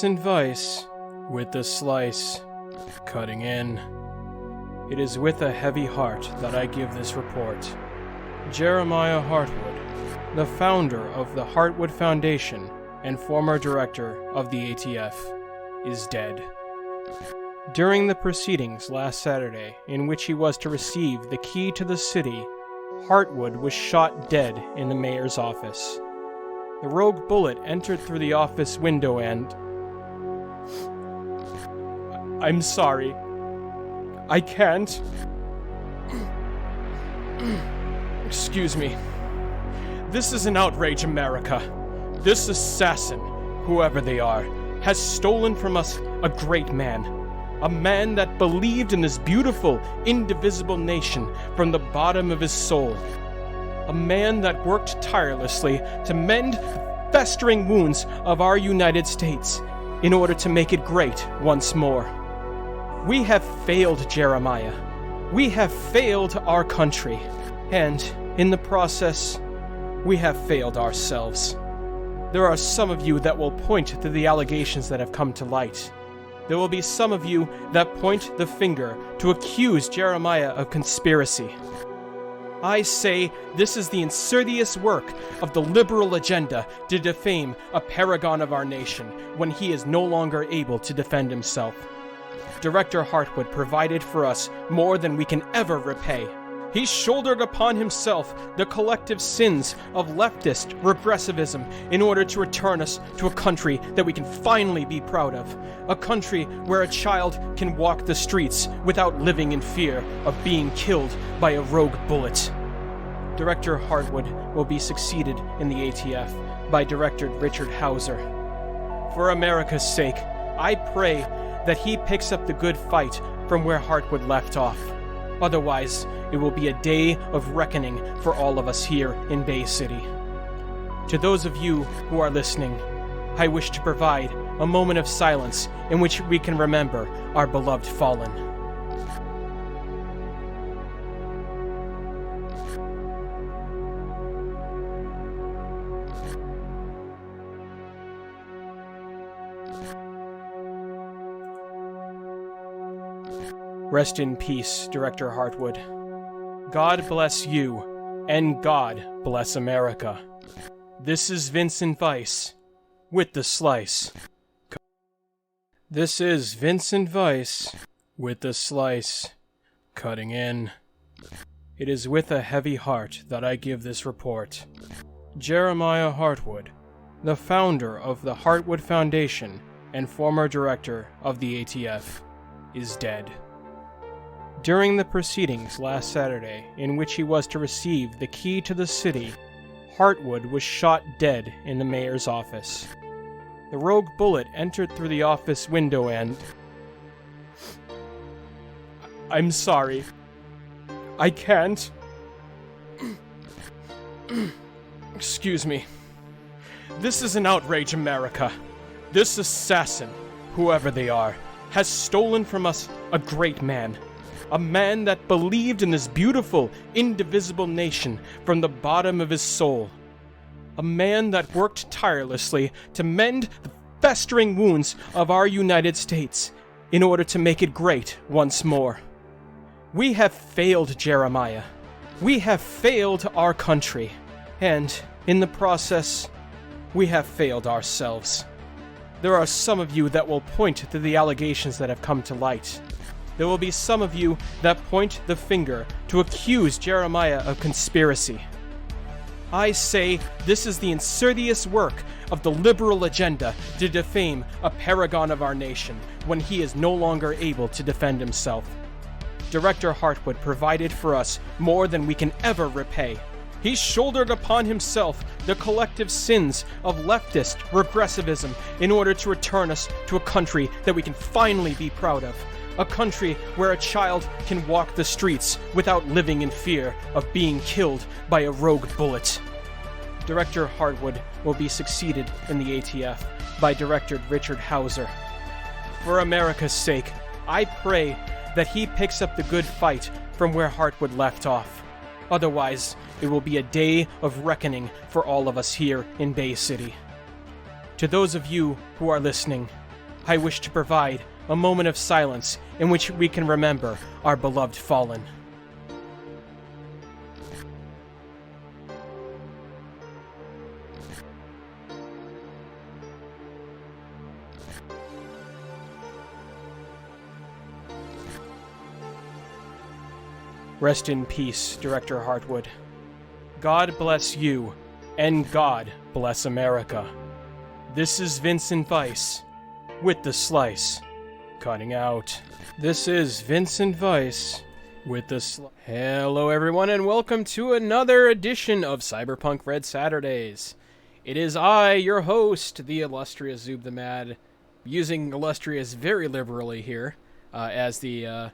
Vincent Weiss with the slice, cutting in. It is with a heavy heart that I give this report. Jeremiah Hartwood, the founder of the Hartwood Foundation and former director of the ATF, is dead. During the proceedings last Saturday, in which he was to receive the key to the city, Hartwood was shot dead in the mayor's office. The rogue bullet entered through the office window and... I'm sorry. I can't. Excuse me. This is an outrage, America. This assassin, whoever they are, has stolen from us a great man. A man that believed in this beautiful, indivisible nation from the bottom of his soul. A man that worked tirelessly to mend the festering wounds of our United States in order to make it great once more. We have failed Jeremiah. We have failed our country. And, in the process, we have failed ourselves. There are some of you that will point to the allegations that have come to light. There will be some of you that point the finger to accuse Jeremiah of conspiracy. I say this is the insidious work of the liberal agenda to defame a paragon of our nation when he is no longer able to defend himself. Director Hartwood provided for us more than we can ever repay. He shouldered upon himself the collective sins of leftist regressivism in order to return us to a country that we can finally be proud of. A country where a child can walk the streets without living in fear of being killed by a rogue bullet. Director Hartwood will be succeeded in the ATF by Director Richard Hauser. For America's sake, I pray that he picks up the good fight from where Hartwood left off. Otherwise, it will be a day of reckoning for all of us here in Bay City. To those of you who are listening, I wish to provide a moment of silence in which we can remember our beloved fallen. Rest in peace, Director Hartwood. God bless you, and God bless America. This is Vincent Weiss with the slice. This is Vincent Weiss with the slice, cutting in. It is with a heavy heart that I give this report. Jeremiah Hartwood, the founder of the Hartwood Foundation and former director of the ATF, is dead. During the proceedings last Saturday, in which he was to receive the key to the city, Hartwood was shot dead in the mayor's office. The rogue bullet entered through the office window and... I'm sorry. I can't. Excuse me. This is an outrage, America. This assassin, whoever they are, has stolen from us a great man. A man that believed in this beautiful, indivisible nation from the bottom of his soul. A man that worked tirelessly to mend the festering wounds of our United States in order to make it great once more. We have failed Jeremiah. We have failed our country. And, in the process, we have failed ourselves. There are some of you that will point to the allegations that have come to light. There will be some of you that point the finger to accuse Jeremiah of conspiracy. I say this is the insidious work of the liberal agenda to defame a paragon of our nation when he is no longer able to defend himself. Director Hartwood provided for us more than we can ever repay. He shouldered upon himself the collective sins of leftist regressivism in order to return us to a country that we can finally be proud of. A country where a child can walk the streets without living in fear of being killed by a rogue bullet. Director Hartwood will be succeeded in the ATF by Director Richard Hauser. For America's sake, I pray that he picks up the good fight from where Hartwood left off. Otherwise, it will be a day of reckoning for all of us here in Bay City. To those of you who are listening, I wish to provide a moment of silence in which we can remember our beloved fallen. Rest in peace, Director Hartwood. God bless you, and God bless America. This is Vincent Weiss, with the slice. Cutting out. This is Vincent Weiss, with the slice. Hello everyone, and welcome to another edition of Cyberpunk Red Saturdays. It is I, your host, the illustrious Zoob the Mad, using illustrious very liberally here, as the,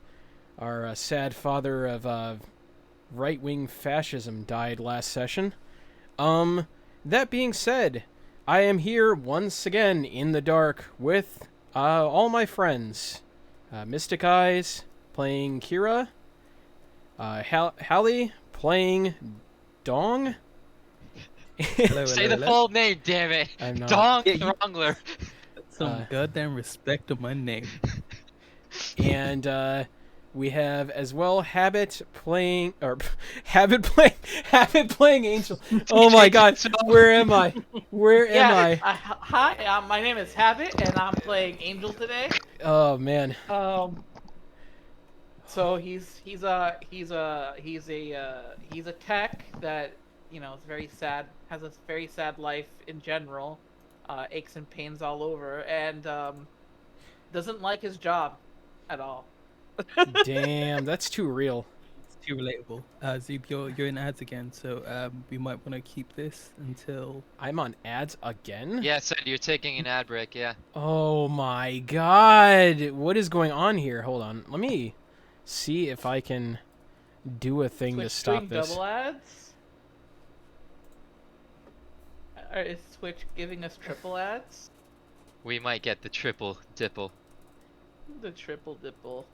our sad father of right-wing fascism died last session. That being said, I am here once again in the dark with all my friends. Mystic Eyes playing Kira. Hallie playing Dong. Hello, Say the full name, damn it. I'm not. Dong Yeah, Throngler. Some goddamn respect to my name. And we have as well Habit playing Angel. Oh my God, where am I? Where am I? Hi, my name is Habit, and I'm playing Angel today. Oh man. So he's a tech that is very sad, has a very sad life in general, aches and pains all over, and doesn't like his job at all. Damn, that's too real. It's too relatable. Zoob, you're in ads again, so we might want to keep this until... I'm on ads again? Yeah, so you're taking an ad break, yeah. Oh my God. What is going on here? Hold on. Let me see if I can do a thing to Twitch stop doing this. double ads? Or is Twitch giving us triple ads? We might get the triple dipple. The triple dipple.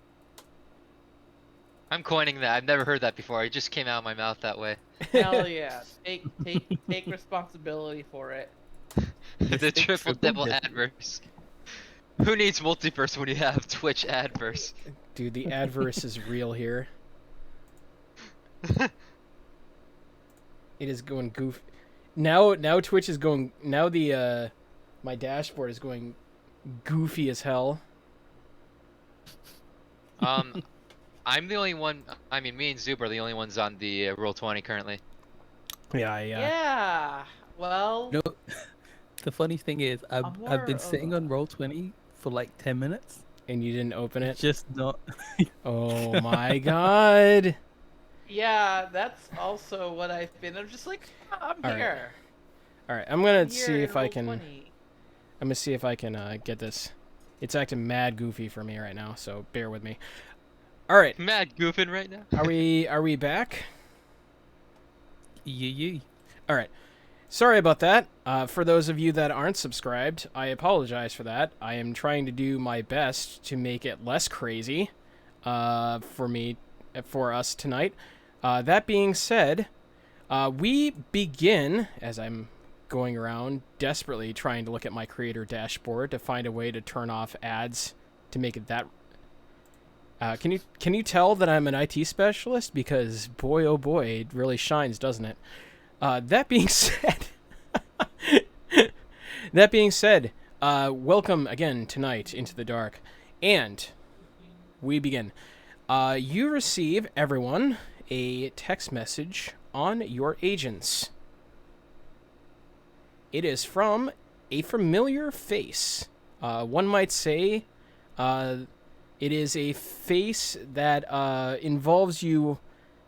I'm coining that. I've never heard that before. It just came out of my mouth that way. Hell yeah! Take responsibility for it. The triple dipple dipple. adverse. Who needs multiverse when you have Twitch adverse? Dude, the adverse is real here. It is going goofy. Now Twitch is going. Now the my dashboard is going goofy as hell. I'm the only one. I mean, me and Zoob are the only ones on the Roll20 currently. Yeah. Yeah. Well. No, the funny thing is, I've been more sitting on Roll20 for like 10 minutes. And you didn't open it? Just not... Oh my God. Yeah, that's also what I've been. I'm just like, I'm All right. here. All right, I'm gonna Here see in if I can. Roll20. I'm gonna see if I can get this. It's acting mad goofy for me right now, so bear with me. All right, Mad goofing right now. are we back? Yee. All right. Sorry about that. For those of you that aren't subscribed, I apologize for that. I am trying to do my best to make it less crazy for us tonight. That being said, we begin, as I'm going around desperately trying to look at my creator dashboard to find a way to turn off ads to make it that... Can you tell that I'm an IT specialist? Because boy, oh boy, it really shines, doesn't it? That being said, welcome again tonight into the dark, and we begin. You receive, everyone, a text message on your agents. It is from a familiar face. One might say, it is a face that involves you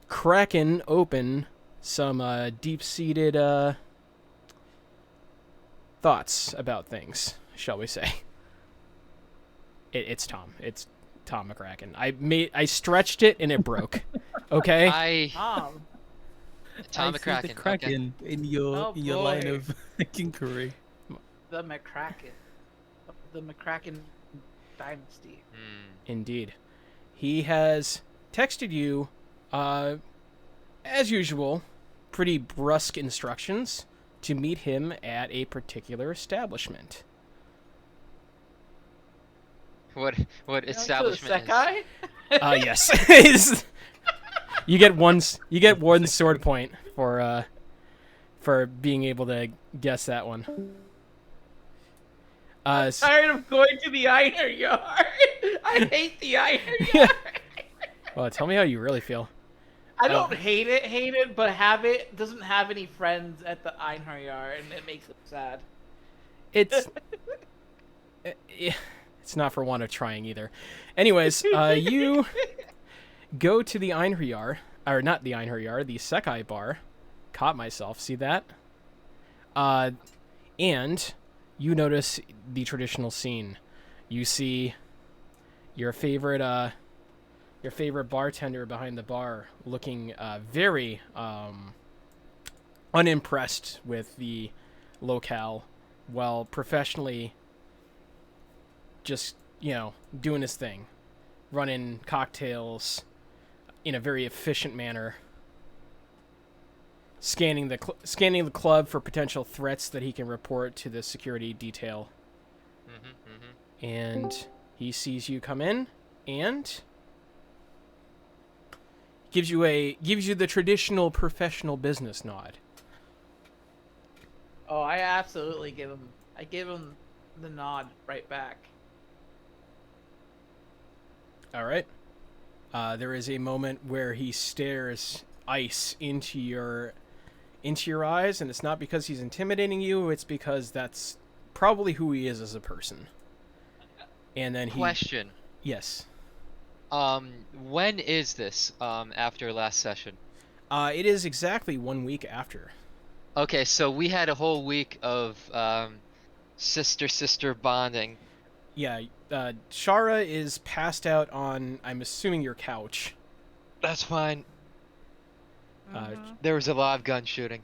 cracking open some deep-seated thoughts about things, shall we say. It's Tom. It's Tom McCracken. I stretched it and it broke. Okay? Tom. Tom I see McCracken. the Kraken in your line boy. of inquiry. The McCracken. The McCracken dynasty. Indeed. He has texted you, as usual, pretty brusque instructions to meet him at a particular establishment. what To the establishment is? Sekai? Yes. You get one sword point for being able to guess that one. Tired of going to the iron yard. I hate the iron Yeah. yard. Well, tell me how you really feel. I don't hate it, but doesn't have any friends at the Einherjar, and it makes it sad. It's it's not for want of trying either. Anyways, you go to the Einherjar, or not the Einherjar, the Sekai bar. Caught myself. See that? And you notice the traditional scene. You see your favorite bartender behind the bar looking very unimpressed with the locale, while professionally just, doing his thing, running cocktails in a very efficient manner, scanning the club for potential threats that he can report to the security detail. And he sees you come in and gives you the traditional professional business nod. Oh, I absolutely give him the nod right back. All right. There is a moment where he stares ice into your eyes, and it's not because he's intimidating you, it's because that's probably who he is as a person. And then Question. Yes. When is this? After last session? It is exactly 1 week after. Okay, so we had a whole week of sister bonding. Yeah, Shara is passed out on, I'm assuming, your couch. That's fine. There was a lot of gun shooting.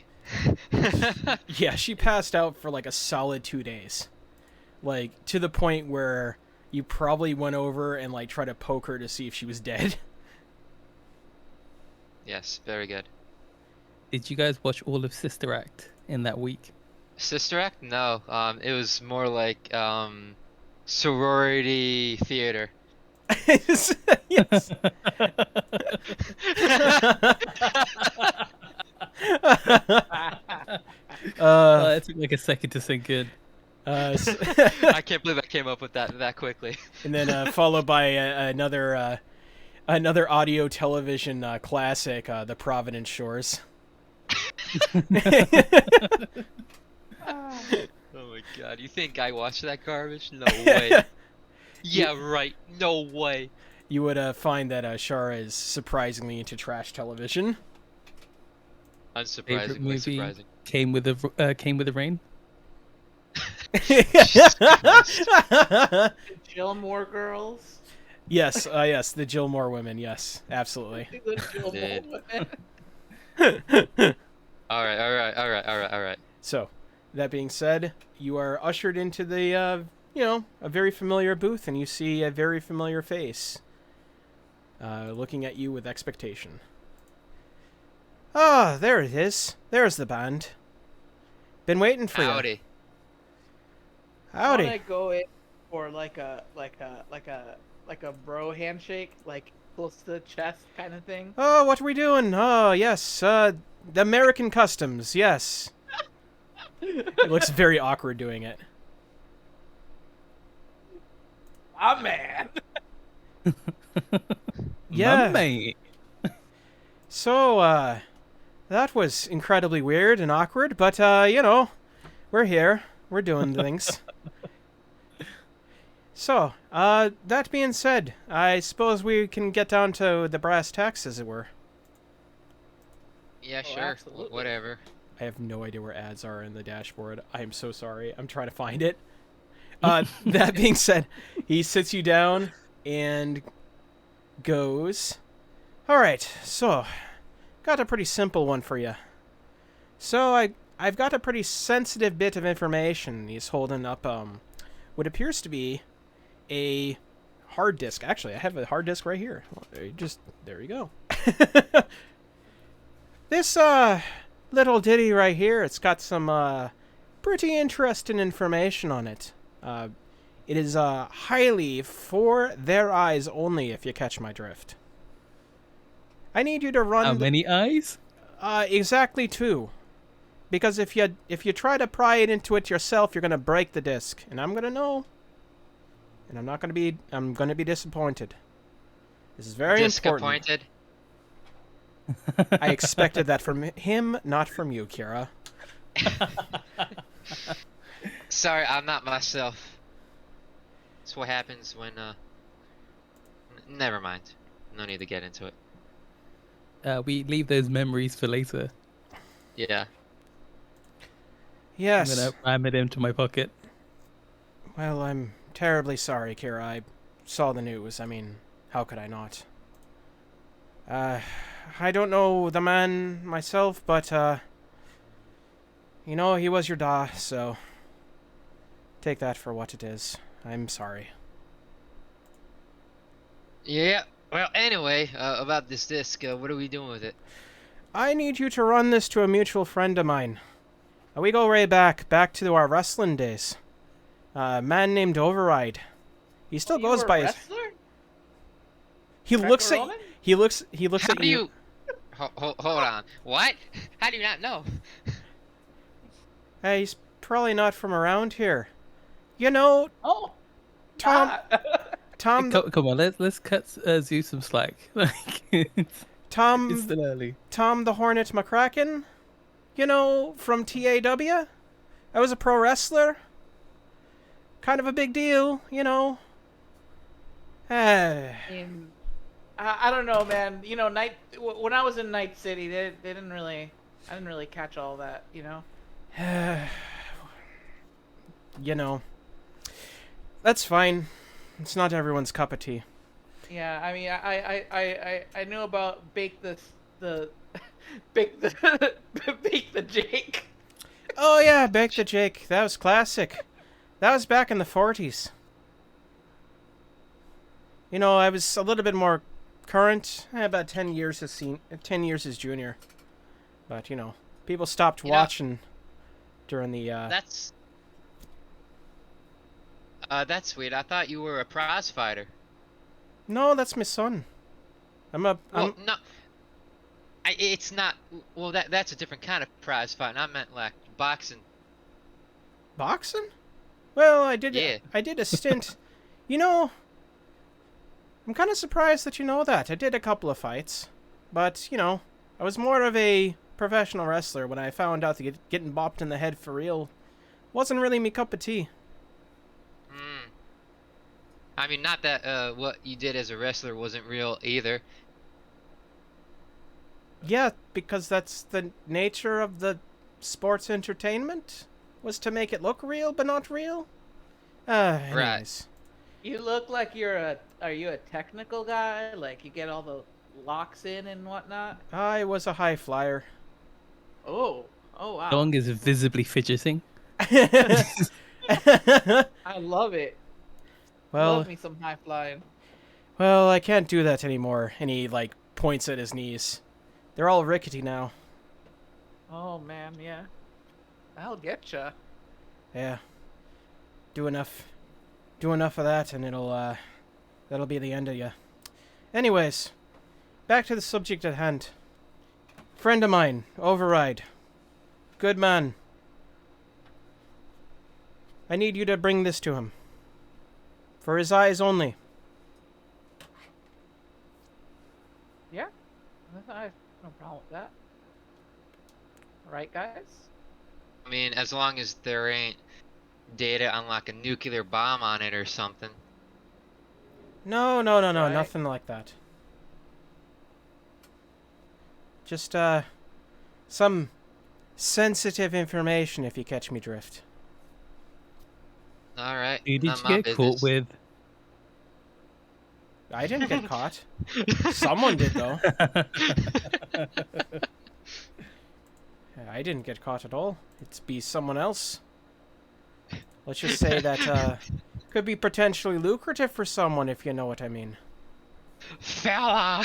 Yeah, she passed out for like a solid 2 days. Like, to the point where you probably went over and like tried to poke her to see if she was dead. Yes, very good. Did you guys watch all of Sister Act in that week? Sister Act? No. It was more like sorority theater. Yes. It took like a second to sink in. I can't believe I came up with that quickly. And then followed by another audio television classic, The Providence Shores. Oh my god, you think I watched that garbage? No way. Yeah, right. No way. You would find that Shara is surprisingly into trash television. Favorite Unsurprisingly movie surprising. came with the rain. The Gilmore Girls. Yes, yes, the Gilmore women. Yes, absolutely. The Gilmore Did. women. All right. So, that being said, you are ushered into the, a very familiar booth, and you see a very familiar face looking at you with expectation. Ah, there it is. There's the band. Been waiting for Howdy. you. Howdy. I want to go in for like a bro handshake, like close to the chest kind of thing. Oh, what are we doing? Oh, yes, the American customs, yes. It looks very awkward doing it. Ah, man. Yeah. My mate. So, that was incredibly weird and awkward, but, we're here. We're doing things. So, that being said, I suppose we can get down to the brass tacks, as it were. Yeah, Oh, sure. absolutely. Whatever. I have no idea where ads are in the dashboard. I am so sorry. I'm trying to find it. That being said, he sits you down and goes, all right, so got a pretty simple one for you. So I've got a pretty sensitive bit of information. He's holding up what appears to be a hard disk. Actually, I have a hard disk right here. There you go. This little ditty right here, it's got some pretty interesting information on it. It is highly for their eyes only, if you catch my drift. I need you to run. How many eyes? Exactly 2. Because if you try to pry it into it yourself, you're gonna break the disc, and I'm gonna know. And I'm gonna be disappointed. This is very important. Disappointed. I expected that from him, not from you, Kira. Sorry, I'm not myself. That's what happens when, never mind. No need to get into it. We leave those memories for later. Yeah. Yes. I'm gonna ram it into my pocket. Well, I'm terribly sorry, Kira. I saw the news. I mean, how could I not? I don't know the man myself, but, you know, he was your da, so take that for what it is. I'm sorry. Yeah. Well, anyway, about this disc, what are we doing with it? I need you to run this to a mutual friend of mine. We go way back to our wrestling days. A man named Override. He still You goes were a by his... wrestler? He looks at... Greco-Roman? He looks How at do you... you... Hold on. What? How do you not know? Hey, he's probably not from around here. You know, Oh, Tom... ah. Tom... Come on, let's cut Zeus some slack. Like, it's Tom... still early. Tom the Hornet McCracken? You know, from TAW? I was a pro wrestler. Kind of a big deal, you know. I mean, I don't know, man. You know, when I was in Night City, they didn't really, I didn't really catch all that, you know. You know. That's fine. It's not everyone's cup of tea. Yeah, I mean, I knew about bake the bake the bake the Jake. Oh yeah, Bake the Jake. That was classic. That was back in the 40s. You know, I was a little bit more current. About 10 years as 10 years as junior. But, you know, people stopped watching during the That's sweet. I thought you were a prize fighter. No, that's my son. Well, no. It's not. Well, that's a different kind of prize fight. I meant like boxing. Boxing? Well, I did Yeah. I did a stint. You know, I'm kind of surprised that you know that. I did a couple of fights. But, you know, I was more of a professional wrestler when I found out that getting bopped in the head for real wasn't really me cup of tea. I mean, not that what you did as a wrestler wasn't real either. Yeah, because that's the nature of the sports entertainment, was to make it look real but not real. Anyways. Right. You look like are you a technical guy? Like you get all the locks in and whatnot? I was a high flyer. Oh wow. Dong is visibly fidgeting. I love it. Well, Love me some high flying. well, I can't do that anymore. And he, like, points at his knees. They're all rickety now. Oh man, yeah. I'll get ya. Yeah. Do enough of that and that'll be the end of you. Anyways, back to the subject at hand. Friend of mine, Override. Good man. I need you to bring this to him. For his eyes only. Yeah. I have no problem with that. Right, guys? I mean, as long as there ain't data on like a nuclear bomb on it or something. No, Right. nothing like that. Just, some sensitive information, if you catch me drift. All right. Who did not you my get caught business. with? I didn't get caught. Someone did, though. I didn't get caught at all. It's be someone else. Let's just say that, could be potentially lucrative for someone, if you know what I mean. Fella.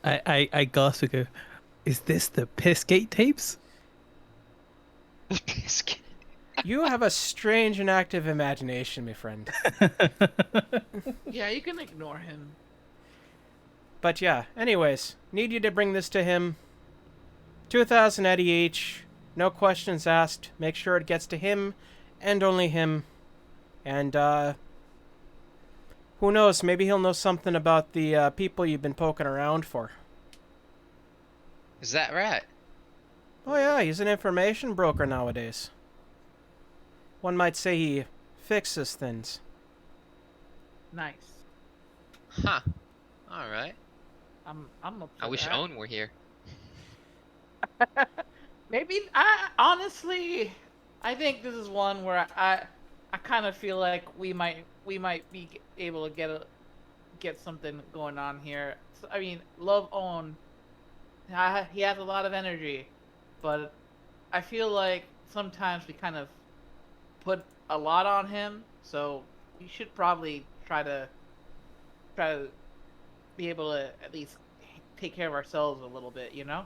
I gasped and go, is this the Pissgate tapes? Biscuit. You have a strange and active imagination, my friend. Yeah, you can ignore him. But yeah, anyways, need you to bring this to him. 2,000 Eddie each. No questions asked. Make sure it gets to him and only him. And, who knows? Maybe he'll know something about the people you've been poking around for. Is that right? Oh yeah, he's an information broker nowadays. One might say he fixes things. Nice. Huh. All right. I'm up for I wish that. Owen were here. Maybe honestly, I think this is one where I kind of feel like we might be able to get something going on here. So, I mean, love Owen. He has a lot of energy, but I feel like sometimes we kind of put a lot on him. So we should probably try to be able to at least take care of ourselves a little bit, you know?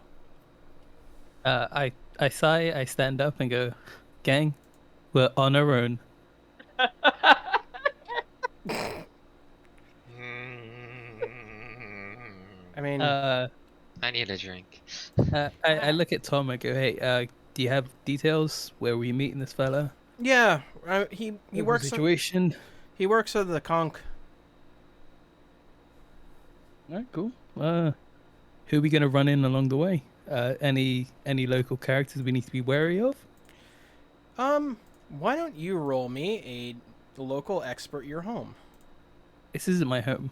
I sigh, I stand up and go, gang, we're on our own. I mean, I need a drink. look at Tom and go, hey, do you have details where we meeting this fella? yeah, he What the works. situation. He works at the Konk. Alright, cool. Who are we gonna run in along the way? Any local characters we need to be wary of? Why don't you roll me a local expert your home? This isn't my home.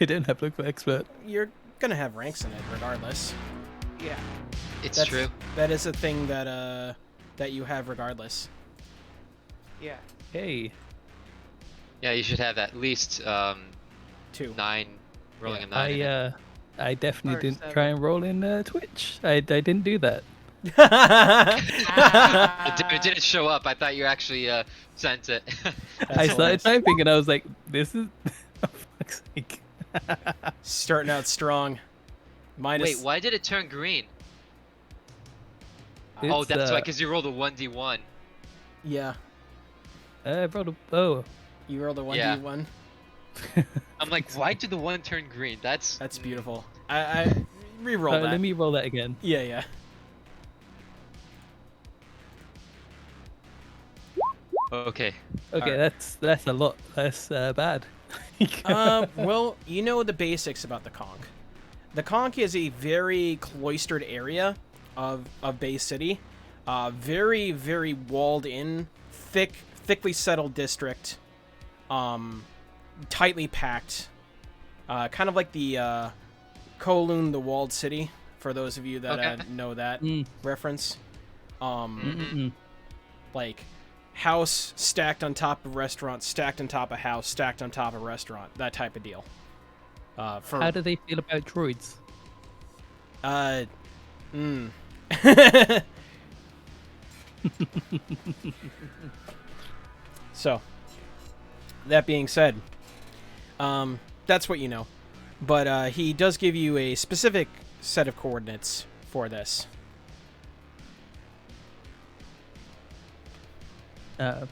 I don't have local expert. You're gonna have ranks in it regardless. Yeah. It's That's- true. That is a thing that you have regardless. Yeah. Hey, Yeah, you should have at least 2. 9 rolling a 9. in it. I definitely Or didn't 7. try and roll in Twitch. I didn't do that. It didn't show up. I thought you actually sent it. I started typing and I was like, this is... oh, fuck's sake. Starting out strong. Minus. Wait, why did it turn green? Oh, It's, that's why, because you rolled a 1d1. Yeah, I rolled a... Oh. you rolled a 1d1. Yeah. I'm like, why did the 1 turn green? That's Beautiful. I re-roll that. Let me roll that again. Yeah. Okay. Okay, Alright. that's a lot less bad. Well, you know the basics about the Konk. The Konk is a very cloistered area of Bay City. Very, very walled in, thickly settled district. Tightly packed. Kind of like the Kowloon, the walled city, for those of you that Okay. know that reference. Like house stacked on top of restaurant, stacked on top of house, stacked on top of restaurant, that type of deal. How do they feel about droids? So, that being said, that's what you know. But he does give you a specific set of coordinates for this. Yeah,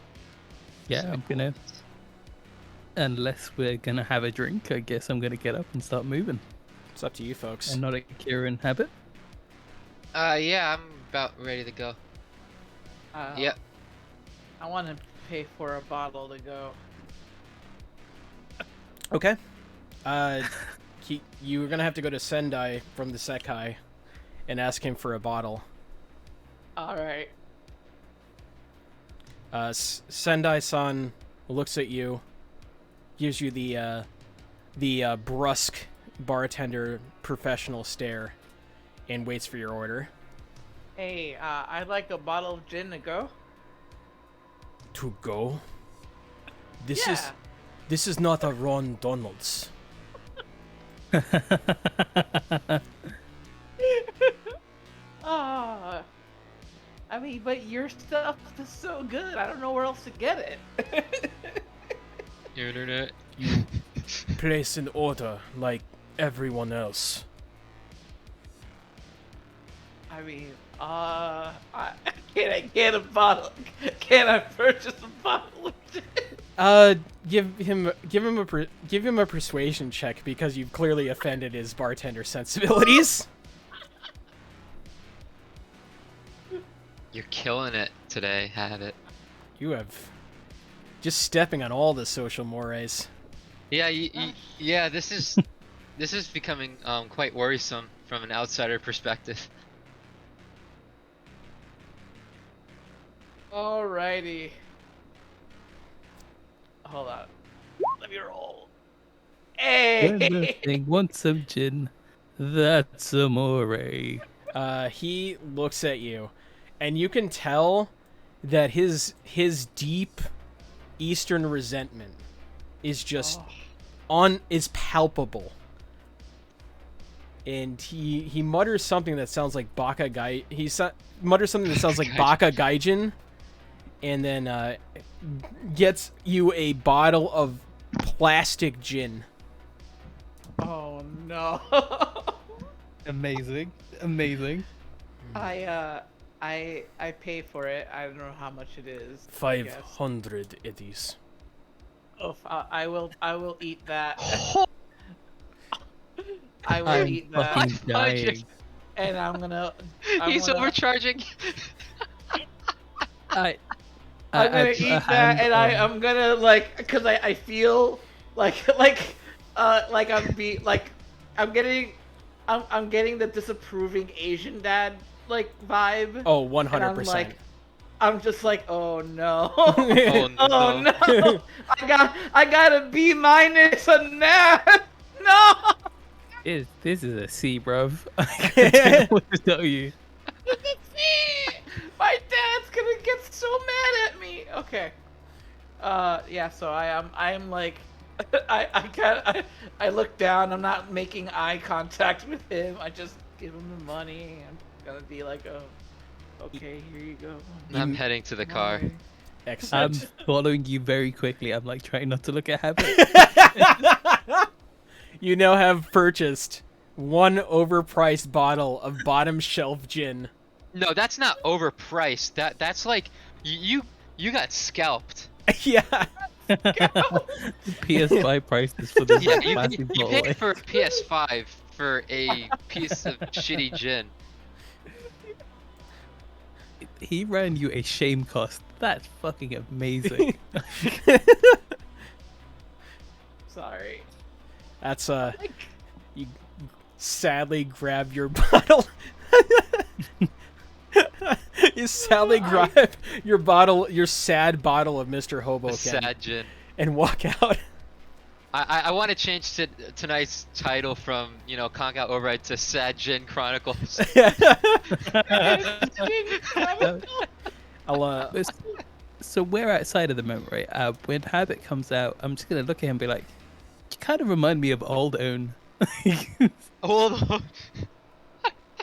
I'm gonna... Unless we're gonna have a drink, I guess I'm gonna get up and start moving. It's up to you folks. And not a Kieran habit. Yeah, I'm about ready to go. Yep. I want to pay for a bottle to go. Okay. You're gonna have to go to Sendai from the Sekai and ask him for a bottle. All right. Sendai-san looks at you, gives you the brusque bartender professional stare, and waits for your order. Hey, I'd like a bottle of gin to go. To go? This Yeah. is not a Ron Donald's. I mean, but your stuff is so good. I don't know where else to get it. Internet. You place an order like everyone else. I mean, Can I get a bottle? Can I purchase a bottle of gin? Give him a persuasion check because you've clearly offended his bartender sensibilities. You're killing it today. Have it. You have just stepping on all the social mores. Yeah, yeah. This is becoming quite worrisome from an outsider perspective. Alrighty. Hold on. Let me roll. When the Hey! thing wants some gin, that's amore. He looks at you, and you can tell that his deep Eastern resentment is just is palpable. And he mutters something that sounds like Baka Gai. Mutters something that sounds like Baka Gaijin, and then gets you a bottle of plastic gin. Oh no. Amazing. I pay for it. I don't know how much it is. I guess. 500 it is. Oh, I will eat that. I will I'm eat that. fucking dying. And I'm gonna. He's overcharging. I'm gonna eat that, and I'm gonna cause I feel like I'm getting the disapproving Asian dad vibe. Oh, And 100%. I'm just like, oh no. Oh no. Oh no. I got a B- on that. No. This is a C, bruv. I don't know what to tell you. My dad's gonna get so mad at me. Okay. Yeah. So I'm like, I look down. I'm not making eye contact with him. I just give him the money. I'm gonna be like, oh, okay, here you go. I'm heading to the car. I'm Excellent. following you very quickly. I'm like trying not to look at Habit. You now have purchased one overpriced bottle of bottom shelf gin. No, that's not overpriced. That's like you got scalped. Yeah. PS5 prices for this Yeah, massive you bottle. paid for a PS5 for a piece of shitty gin. He ran you a shame cost. That's fucking amazing. Sorry. That's you sadly grab your bottle. You sadly grab your sad bottle of Mr. A Hoboken, sad gin. and walk out. I want to change tonight's title from Konk Out Override to Sad Gin Chronicles. I'll So we're outside of the moment, right? When Habit comes out, I'm just gonna look at him and be like, "You kind of remind me of Old Own." Hold on.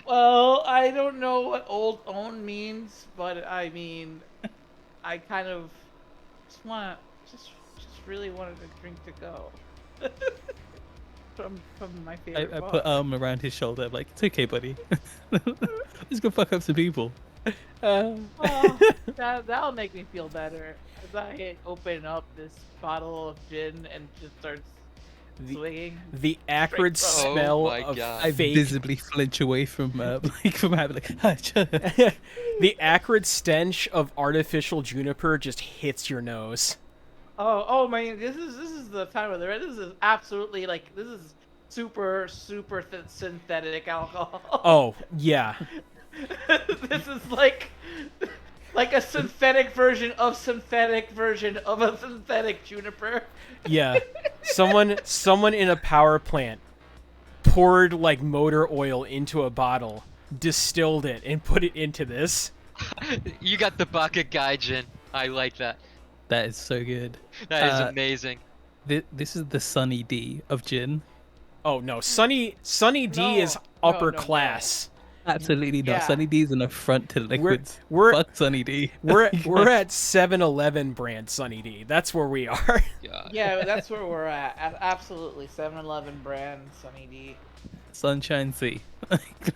Well, I don't know what old own means, but I mean, I kind of just really wanted a drink to go. from my favorite I bar. put arm around his shoulder. I'm like, "It's okay, buddy. Let's go fuck up some people." Oh, that'll make me feel better as I open up this bottle of gin and just starts swinging. the acrid Straight smell Oh my of God. I fake. visibly flinch away from from Habit. Like, The acrid stench of artificial juniper just hits your nose. Oh man, this is the time of the this is absolutely this is super synthetic alcohol. Oh yeah. This is like a synthetic version of a synthetic juniper. Yeah. Someone in a power plant poured motor oil into a bottle, distilled it, and put it into this. You got the Baka Gaijin. I like that. that is so good. That is amazing. This is the Sunny D of gin. Oh no, Sunny D No, is no, upper no. class. Absolutely not. Yeah. Sunny D's an affront to liquids. we're- Fuck Sunny D. We're at 7-Eleven brand Sunny D. That's where we are. God. Yeah, that's where we're at. Absolutely, 7-Eleven brand Sunny D. Sunshine Sea.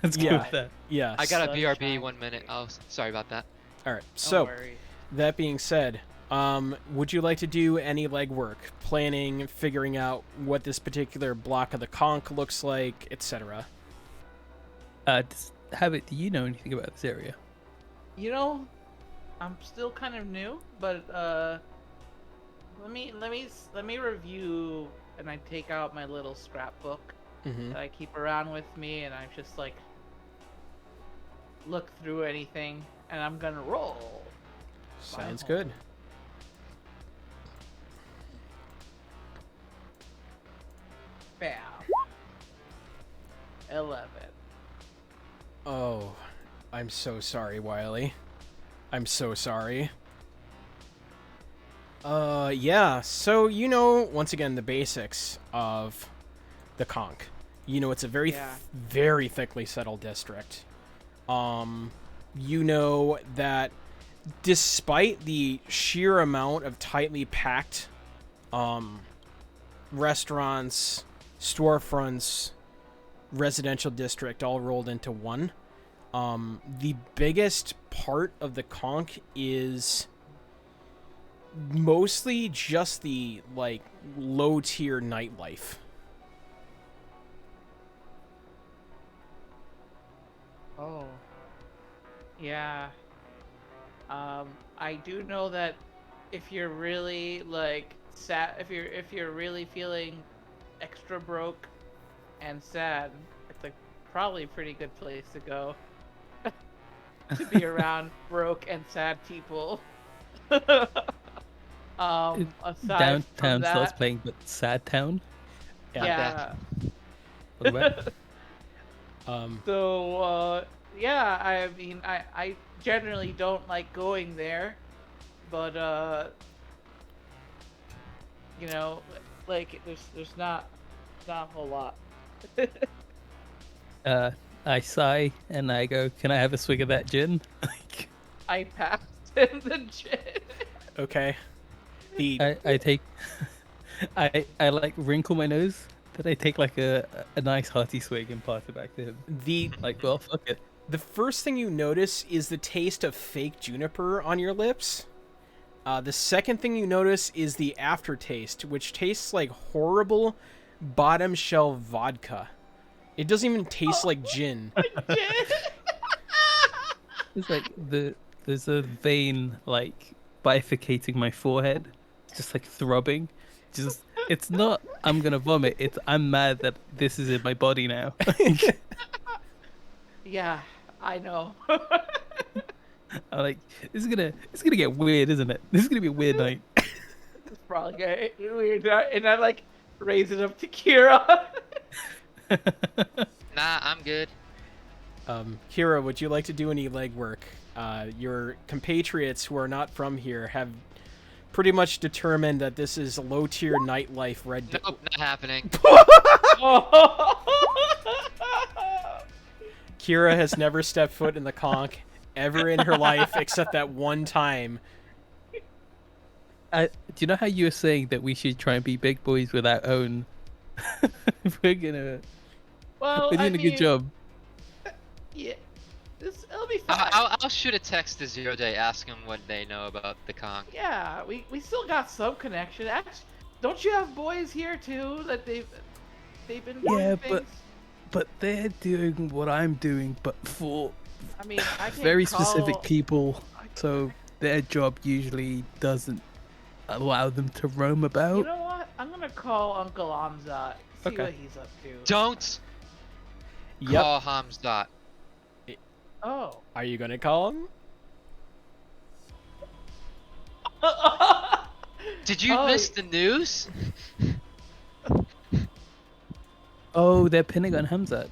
Let's go Yeah. with that. Yes. I got a BRB Sunshine. 1 minute. Oh, sorry about that. All right. Don't So worry. that being said, would you like to do any legwork, planning, figuring out what this particular block of the Konk looks like, etc.? Habit, do you know anything about this area? You know, I'm still kind of new, but let me review, and I take out my little scrapbook Mm-hmm. that I keep around with me, and I just like look through anything, and I'm gonna roll. Sounds home. good. Bam. 11. Oh, I'm so sorry, Wiley. I'm so sorry. Yeah, so you know, once again, the basics of the Konk. You know, it's a very, Yeah. very thickly settled district. You know that despite the sheer amount of tightly packed, restaurants, storefronts, residential district all rolled into one, the biggest part of the Konk is mostly just the like low tier nightlife. Oh. Yeah. I do know that if you're really like sad, if you're really feeling extra broke and sad, it's like probably a pretty good place to go to be around broke and sad people. Aside from Downtown starts that, playing, but Sad Town. yeah. What about? So, yeah, I mean, I generally don't like going there, but, you know, like, there's not a whole lot. I sigh and I go, "Can I have a swig of that gin?" I passed in the gym. Okay. The I take, I like wrinkle my nose, but I take like a nice hearty swig and pass it back to him. the Like, well, fuck it. the first thing you notice is the taste of fake juniper on your lips. The second thing you notice is the aftertaste, which tastes like horrible bottom shelf vodka. It doesn't even taste like gin. It's like there's a vein like bifurcating my forehead, just like throbbing. Just it's not I'm gonna vomit. It's I'm mad that this is in my body now. Yeah, I know. I'm like it's gonna get weird, isn't it? This is gonna be a weird night. It's probably gonna be weird, and I like raise it up to Kira. Nah, I'm good. Kira, would you like to do any legwork? Your compatriots who are not from here have pretty much determined that this is low tier nightlife red. Nope, not happening. Kira has never stepped foot in the Konk ever in her life except that one time. Do you know how you were saying that we should try and be big boys with our own? We're gonna. Well, We're doing a good job. Yeah, it'll be fine. I'll shoot a text to Zero Day, ask them what they know about the Konk. Yeah, we still got some connection. Actually, don't you have boys here too that they've been doing Yeah, things? but they're doing what I'm doing, but for I mean, I can very call, specific people. So their job usually doesn't allow them to roam about. You know what? I'm gonna call Uncle Amzat. See Okay. what he's up to. Don't Yep. call Hamzat. Oh. Are you gonna call him? Did you Oh, miss the news? Oh, they're pinning on Hamzat.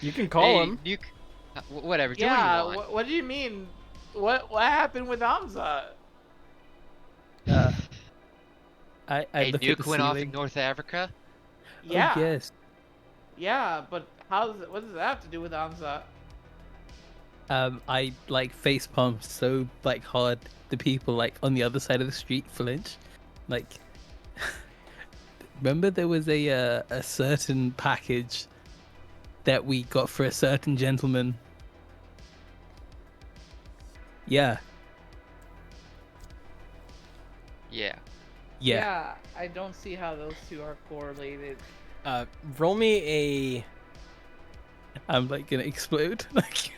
You can call Hey, him. whatever. Do Yeah. what you want. What do you mean? What happened with Amzat? I A look at the nuke went off in ceiling. North Africa. Yeah. Oh, yes. Yeah, but what does that have to do with Amzat? I like face palm so like hard. The people like on the other side of the street flinch. Like Remember there was a certain package that we got for a certain gentleman. Yeah. Yeah. Yeah. I don't see how those two are correlated. Roll me a. I'm like gonna explode. Like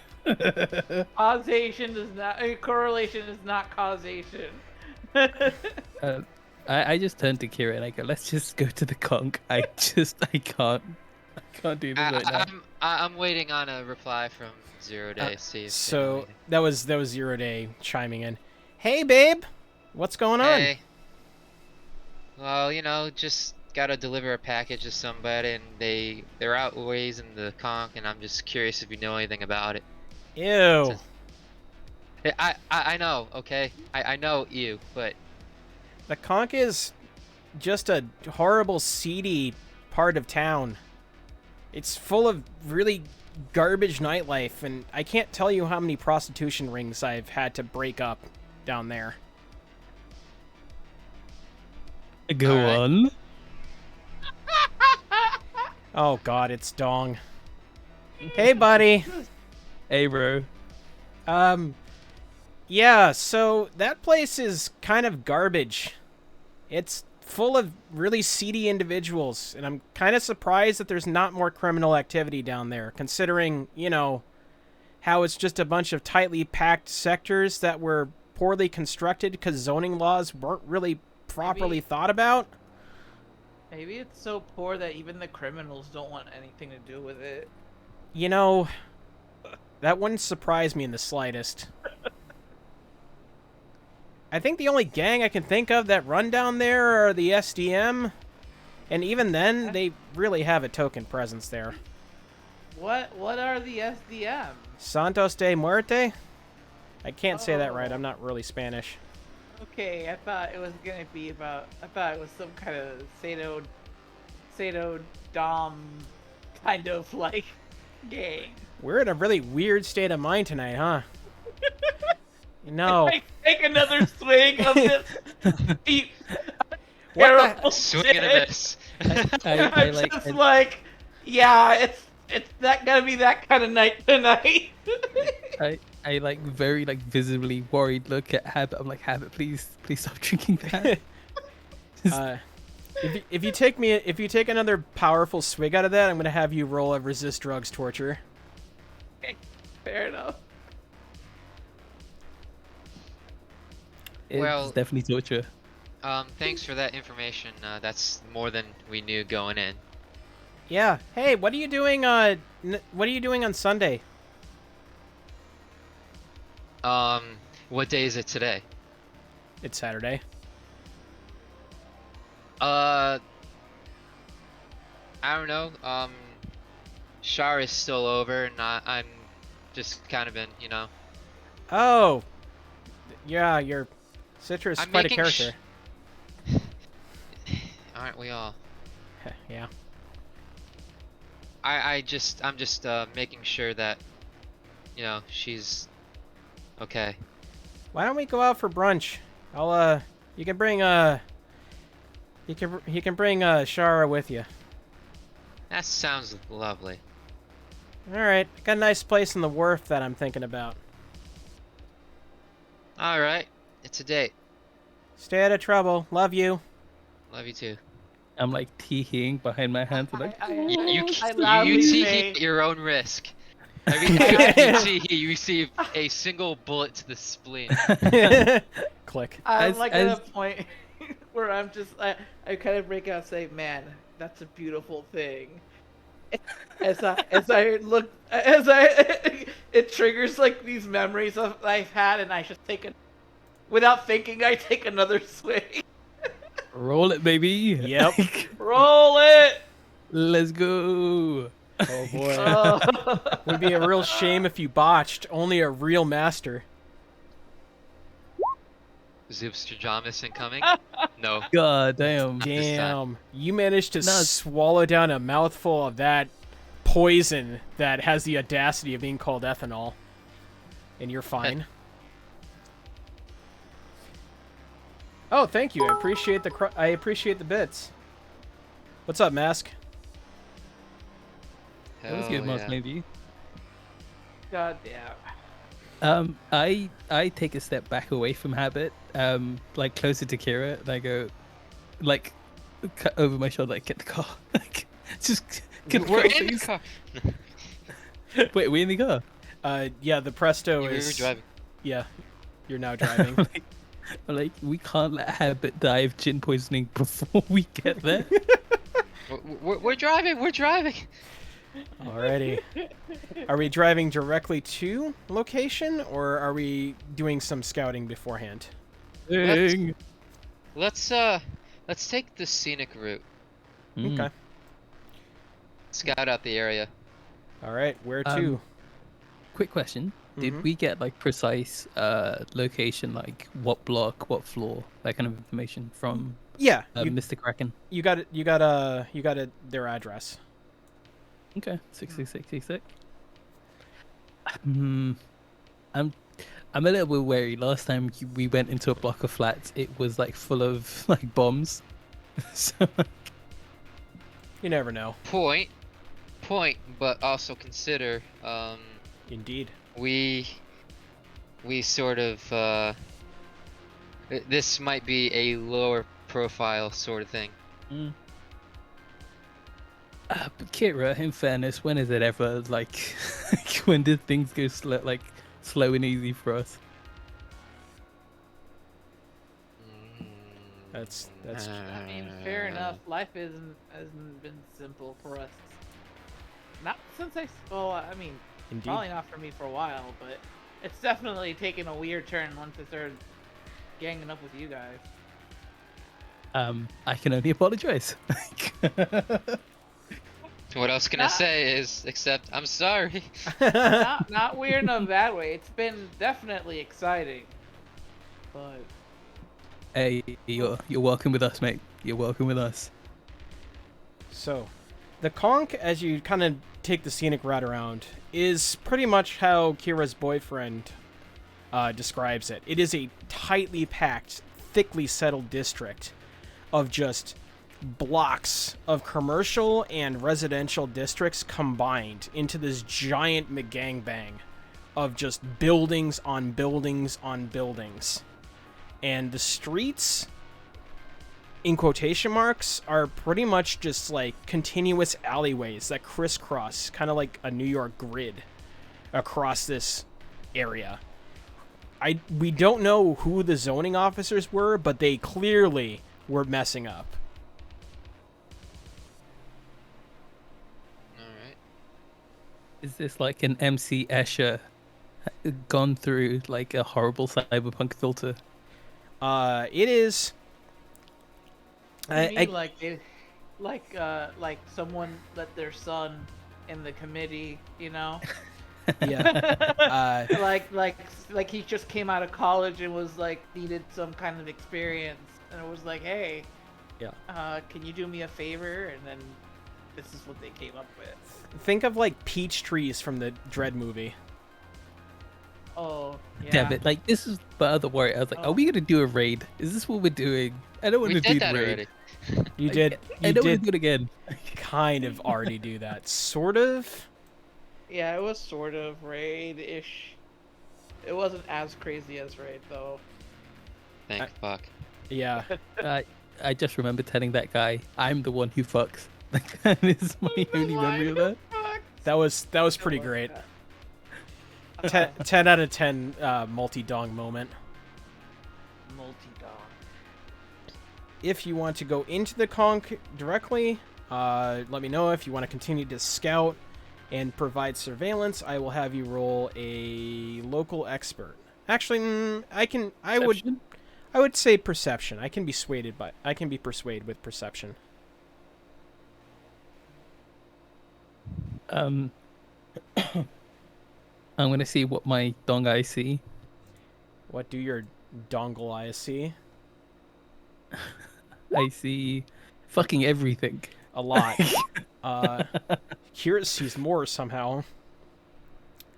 Causation does not. Correlation is not causation. I just turned to Kira and I go, let's just go to the conch. I can't do this right now. I'm waiting on a reply from Zero Day. See if they know So anything. that was 0 Day chiming in. Hey, babe, what's going on? Hey. Well, you know, just gotta deliver a package to somebody, and they're out ways in the conch, and I'm just curious if you know anything about it. Ew. I know, okay? I know you, but The conch is just a horrible, seedy part of town. It's full of really garbage nightlife, and I can't tell you how many prostitution rings I've had to break up down there. Go Alright. on. Oh god, it's Dong. Hey, buddy. Hey, bro. Yeah, so that place is kind of garbage. It's full of really seedy individuals, and I'm kind of surprised that there's not more criminal activity down there, considering, you know, how it's just a bunch of tightly packed sectors that were poorly constructed because zoning laws weren't really properly thought about. Maybe it's so poor that even the criminals don't want anything to do with it. You know, that wouldn't surprise me in the slightest. I think the only gang I can think of that run down there are the SDM, and even then, they really have a token presence there. What are the SDM? Santos de Muerte? I can't say that right, I'm not really Spanish. Okay, I thought it was gonna be about. I thought it was some kind of Sado Dom kind of like gang. We're in a really weird state of mind tonight, huh? No. I take another swing of this deep, What the- terrible swing shit. and a miss. I I'm like. just like, yeah, it's not gonna be that kind of night tonight. I like very like visibly worried look at Habit. I'm like, Habit, please stop drinking that. If you take another powerful swig out of that, I'm gonna have you roll a resist drugs torture. Okay, fair enough. It's Well- definitely torture. Thanks for that information. That's more than we knew going in. Yeah. Hey, what are you doing? What are you doing on Sunday? What day is it today? It's Saturday. I don't know. Shar is still over, and I'm just kind of been, you know. Oh. Yeah, your Citra is I'm quite a making character. Aren't we all? Yeah. I'm just making sure that, you know, she's okay. Why don't we go out for brunch? You can bring you can bring Shara with you. That sounds lovely. All right, got a nice place in the wharf that I'm thinking about. All right, it's a date. Stay out of trouble. Love you. Love you too. I'm like teeing behind my hands. I'm like, I You loudly tee say- at your own risk. Every time you tee, you receive a single bullet to the spleen. Click. I'm As- like at a as- point where I'm just I kind of break out and say, "Man, that's a beautiful thing." As I look it triggers like these memories of I've had, and I just without thinking, I take another swing. roll it, baby. Yep. Roll it. Let's go. Oh boy. Oh. Would be a real shame if you botched. Only a real master. Zipstrajamus incoming? No. God damn. This time. Damn. You managed to No. swallow down a mouthful of that poison that has the audacity of being called ethanol. And you're fine. Oh, thank you. I appreciate the bits. What's up, Mask? That was good, Hell Mars, yeah. maybe. God damn. I take a step back away from Habit, like closer to Kira, and I go, like, over my shoulder, like, get the car, like, just get the We're car, in the please. car. Wait, we in the car? Yeah, the Presto We were is. driving. Yeah, you're now driving. Like, we can't let Habit die of gin poisoning before we get there. We're driving. We're driving. Alrighty. Are we driving directly to location, or are we doing some scouting beforehand? Dang. Let's take the scenic route. Okay. Scout out the area. All right. Where to? Quick question: Did we get like precise location, like what block, what floor, that kind of information from Yeah. Mr. Kraken? You got it. You got their address. Okay, 66666. I'm a little bit wary. Last time we went into a block of flats, it was like full of like bombs. So You never know. Point, but also consider, Indeed. we sort of, this might be a lower profile sort of thing. But Kira, in fairness, when is it ever like when did things go slow and easy for us? That's. I mean, fair enough. Life hasn't been simple for us. Not since I mean, Indeed. probably not for me for a while, but it's definitely taken a weird turn once I started ganging up with you guys. I can only apologize. What else can I say is, except I'm sorry. Not weird in a bad way. It's been definitely exciting, but Hey, you're welcome with us, mate. You're welcome with us. So, the Konk, as you kind of take the scenic route around, is pretty much how Kira's boyfriend describes it. It is a tightly packed, thickly settled district of just blocks of commercial and residential districts combined into this giant McGangbang of just buildings on buildings on buildings. And the streets, in quotation marks, are pretty much just like continuous alleyways that crisscross, kind of like a New York grid across this area. We don't know who the zoning officers were, but they clearly were messing up. Alright. Is this like an MC Escher gone through like a horrible cyberpunk filter? It is. to me, like someone let their son in the committee, you know. Yeah. like he just came out of college and was like needed some kind of experience, and it was like, hey, can you do me a favor? And then this is what they came up with. Think of like peach trees from the Dread movie. Oh, yeah. Damn it! Like this is my other worry. I was like, are we gonna do a raid? Is this what we're doing? I don't want We to do did the that raid. already. You did. I You don't want to did do it again. kind of already do that, sort of. Yeah, it was sort of raid-ish. It wasn't as crazy as raid, though. Thank fuck. Yeah. I just remember telling that guy, "I'm the one who fucks." Like that is my only memory of that. That was pretty great. 10 out of 10 multi-dong moment. Multi-dog. If you want to go into the Konk directly, let me know. If you want to continue to scout and provide surveillance, I will have you roll a local expert. Actually, I would say perception. I can be persuaded with perception. I'm gonna see what my dong eyes see. What do your dongle eyes see? I see fucking everything. A lot. Kira sees more somehow.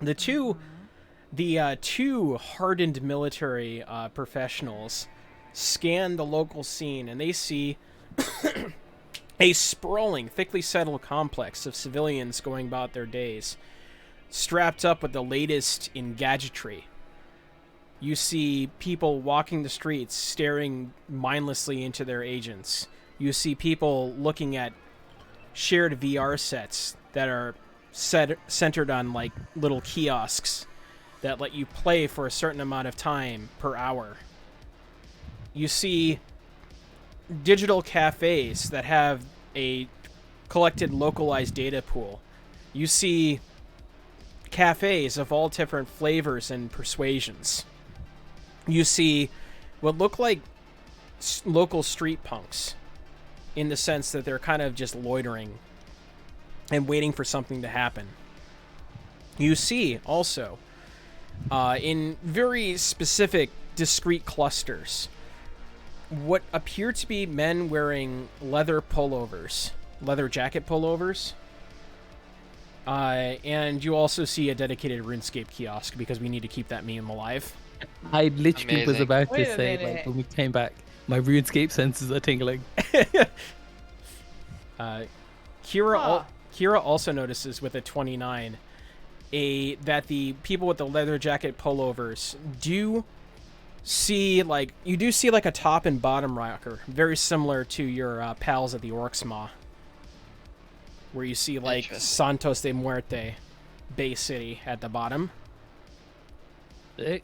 The two hardened military professionals scan the local scene, and they see A sprawling, thickly settled complex of civilians going about their days, strapped up with the latest in gadgetry. You see people walking the streets, staring mindlessly into their agents. You see people looking at shared VR sets that are centered on like little kiosks that let you play for a certain amount of time per hour. You see digital cafes that have a collected localized data pool. You see cafes of all different flavors and persuasions. You see what look like local street punks in the sense that they're kind of just loitering and waiting for something to happen. You see also in very specific discrete clusters what appear to be men wearing leather pullovers, leather jacket pullovers. And you also see a dedicated RuneScape kiosk because we need to keep that meme alive. I literally was Amazing. about Wait to a say, minute. like, when we came back, my RuneScape senses are tingling. Kira also notices with a 29 that the people with the leather jacket pullovers do see like a top and bottom rocker, very similar to your pals at the Orcs Maw, where you see like Interesting. Santos de Muerte, Bay City at the bottom. Sick.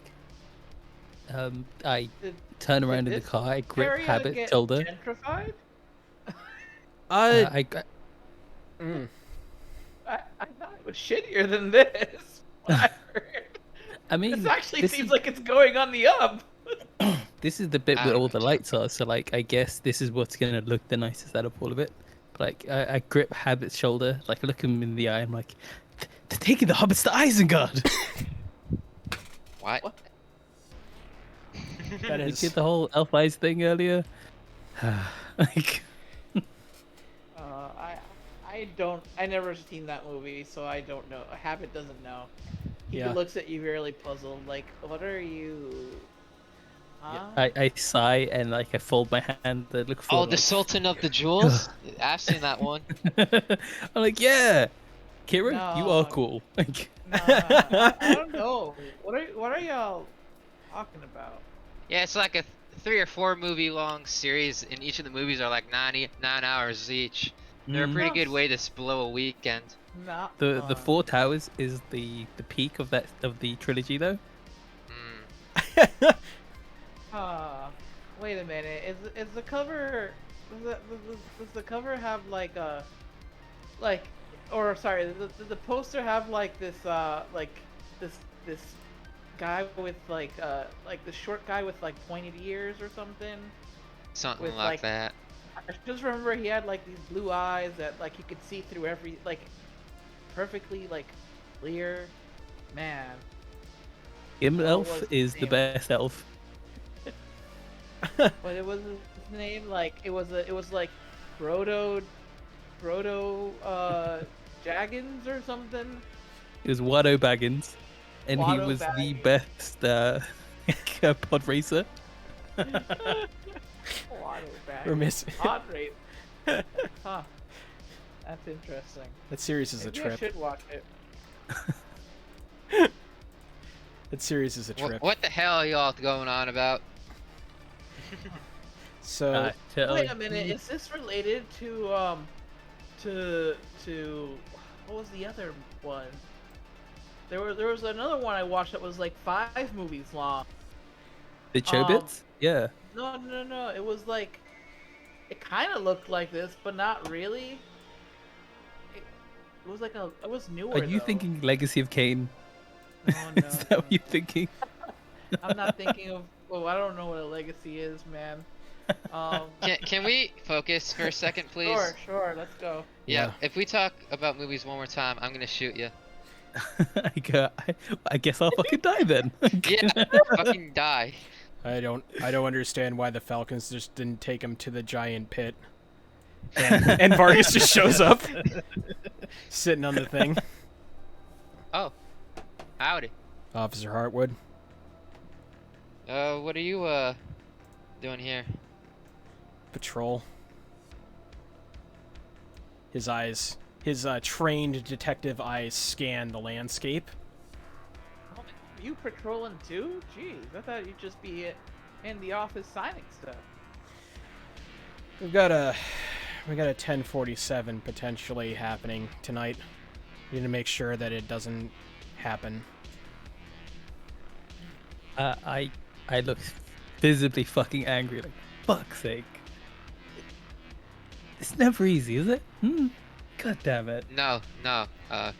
I Did- turn around in the this car, I grip area Habit's get shoulder. gentrified? I I thought it was shittier than this. What I heard. I mean, This actually this seems is- like it's going on the up. This is the bit I where don't all know, the lights are, so like I guess this is what's gonna look the nicest out of all of it. Like I grip Habit's shoulder, like I look him in the eye, I'm like, they're taking the hobbits to Isengard. What? What? That We is did the whole elf eyes thing earlier. Like, I never seen that movie, so I don't know. Habit doesn't know. He Yeah. looks at you really puzzled, like, what are you? Huh? I sigh and like I fold my hand. I look Oh, forward. the Sultan of the Jewels? I've seen that one. I'm like, yeah, Kira, you are No. cool. Like, Nah, I don't know. What are y'all talking about? Yeah, it's like a 3 or 4 movie long series, and each of the movies are like 9 hours each. They're a pretty good way to blow a weekend. Not the fun. Four Towers is the peak of the trilogy though. Mm. Wait a minute. Is the cover? Does the cover have like a or sorry, the poster have like this this guy with like the short guy with like pointed ears or something? Something With, like like, that. I just remember he had like these blue eyes that like you could see through every like perfectly like clear. Man. Elf was his is the name? best elf. But it was his name like it was like Brodo Jaggins or something. It was Watto Baggins, and he Watto was the Baggins. best pod racer. We're missing. Hot rate. Huh. That's interesting. That series is a Maybe I trip. should watch it. That series is a trip. What the hell are y'all going on about? So Wait a minute, is this related to to what was the other one? There was another one I watched that was like 5 movies long. The Chobits? Yeah. No. It was like it kind of looked like this, but not really. It was like it was newer. Are you though. thinking Legacy of Kain? No, Is that what you're thinking? I'm not thinking of. Oh, I don't know what a legacy is, man. Can we focus for a second, please? Sure. Let's go. Yeah. Yeah. If we talk about movies one more time, I'm gonna shoot you. I guess I'll fucking die then. Yeah. Fucking die. I don't understand why the Falcons just didn't take him to the giant pit. And Vargas just shows up, sitting on the thing. Oh. Howdy. Officer Hartwood. What are you doing here? Patrol. His eyes, his trained detective eyes scan the landscape. Oh, you patrolling too? Jeez, I thought you'd just be in the office signing stuff. We got a 1047 potentially happening tonight. We need to make sure that it doesn't happen. I look visibly fucking angry. Like, fuck's sake. It's never easy, is it? God damn it. No,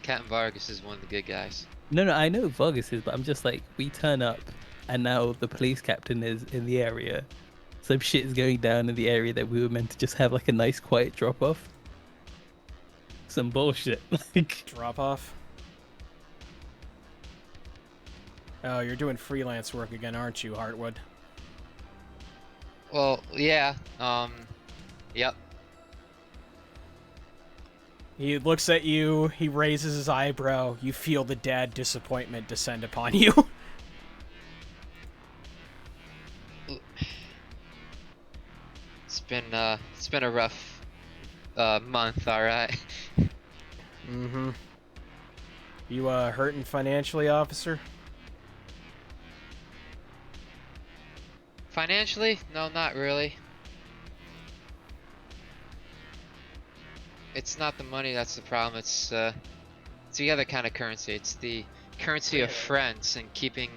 Captain Vargas is one of the good guys. No, I know Vargas is, but I'm just like, we turn up, and now the police captain is in the area. Some shit is going down in the area that we were meant to just have like a nice quiet drop off. Some bullshit. Like, Drop off? Oh, you're doing freelance work again, aren't you, Hartwood? Well, yeah, yep. He looks at you, he raises his eyebrow, you feel the dad disappointment descend upon you. It's been a rough month, alright. Mm-hmm. You, hurting financially, officer? Financially? No, not really. It's not the money that's the problem, it's the other kind of currency. It's the currency of friends and keeping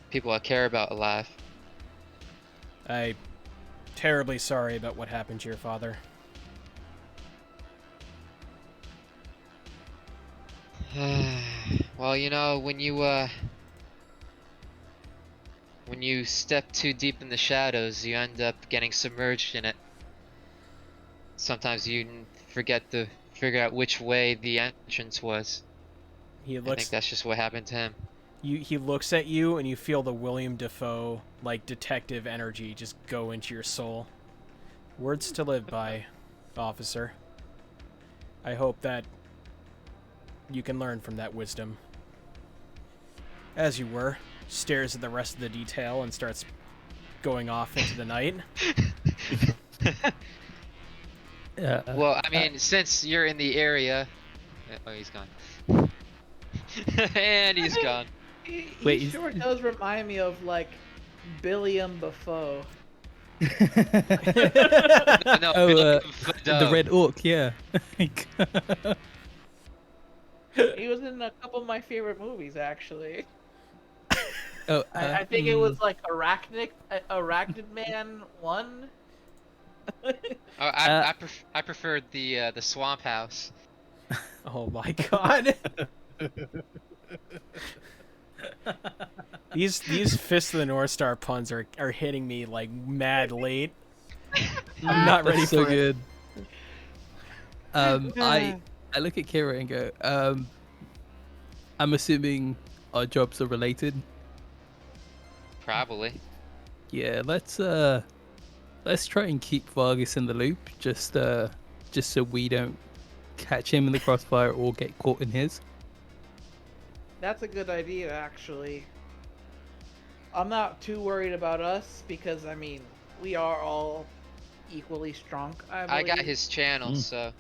people I care about alive. I'm terribly sorry about what happened to your father. Well, you know, when you step too deep in the shadows, you end up getting submerged in it. Sometimes you forget to figure out which way the entrance was. He I looks think that's just what happened to him. he looks at you and you feel the William Dafoe like detective energy just go into your soul. Words to live by, officer. I hope that you can learn from that wisdom. As you were, stares at the rest of the detail and starts going off into the night. Well, I mean, since you're in the area... Oh, he's gone. And he's gone. He Wait, sure does remind me of like Billiam Dafoe. No, Oh, no, the Red Orc, yeah. He was in a couple of my favorite movies, actually. Oh, I think it was like Arachnid Man 1. Oh, I preferred the Swamp House. Oh my god. These Fist of the North Star puns are hitting me like mad late. I'm not ready That's so for it. good. I look at Kira and go, I'm assuming our jobs are related. Probably. Yeah, let's try and keep Vargas in the loop, just so we don't catch him in the crossfire or get caught in his. That's a good idea, actually. I'm not too worried about us because, I mean, we are all equally strong, I got his channel, so...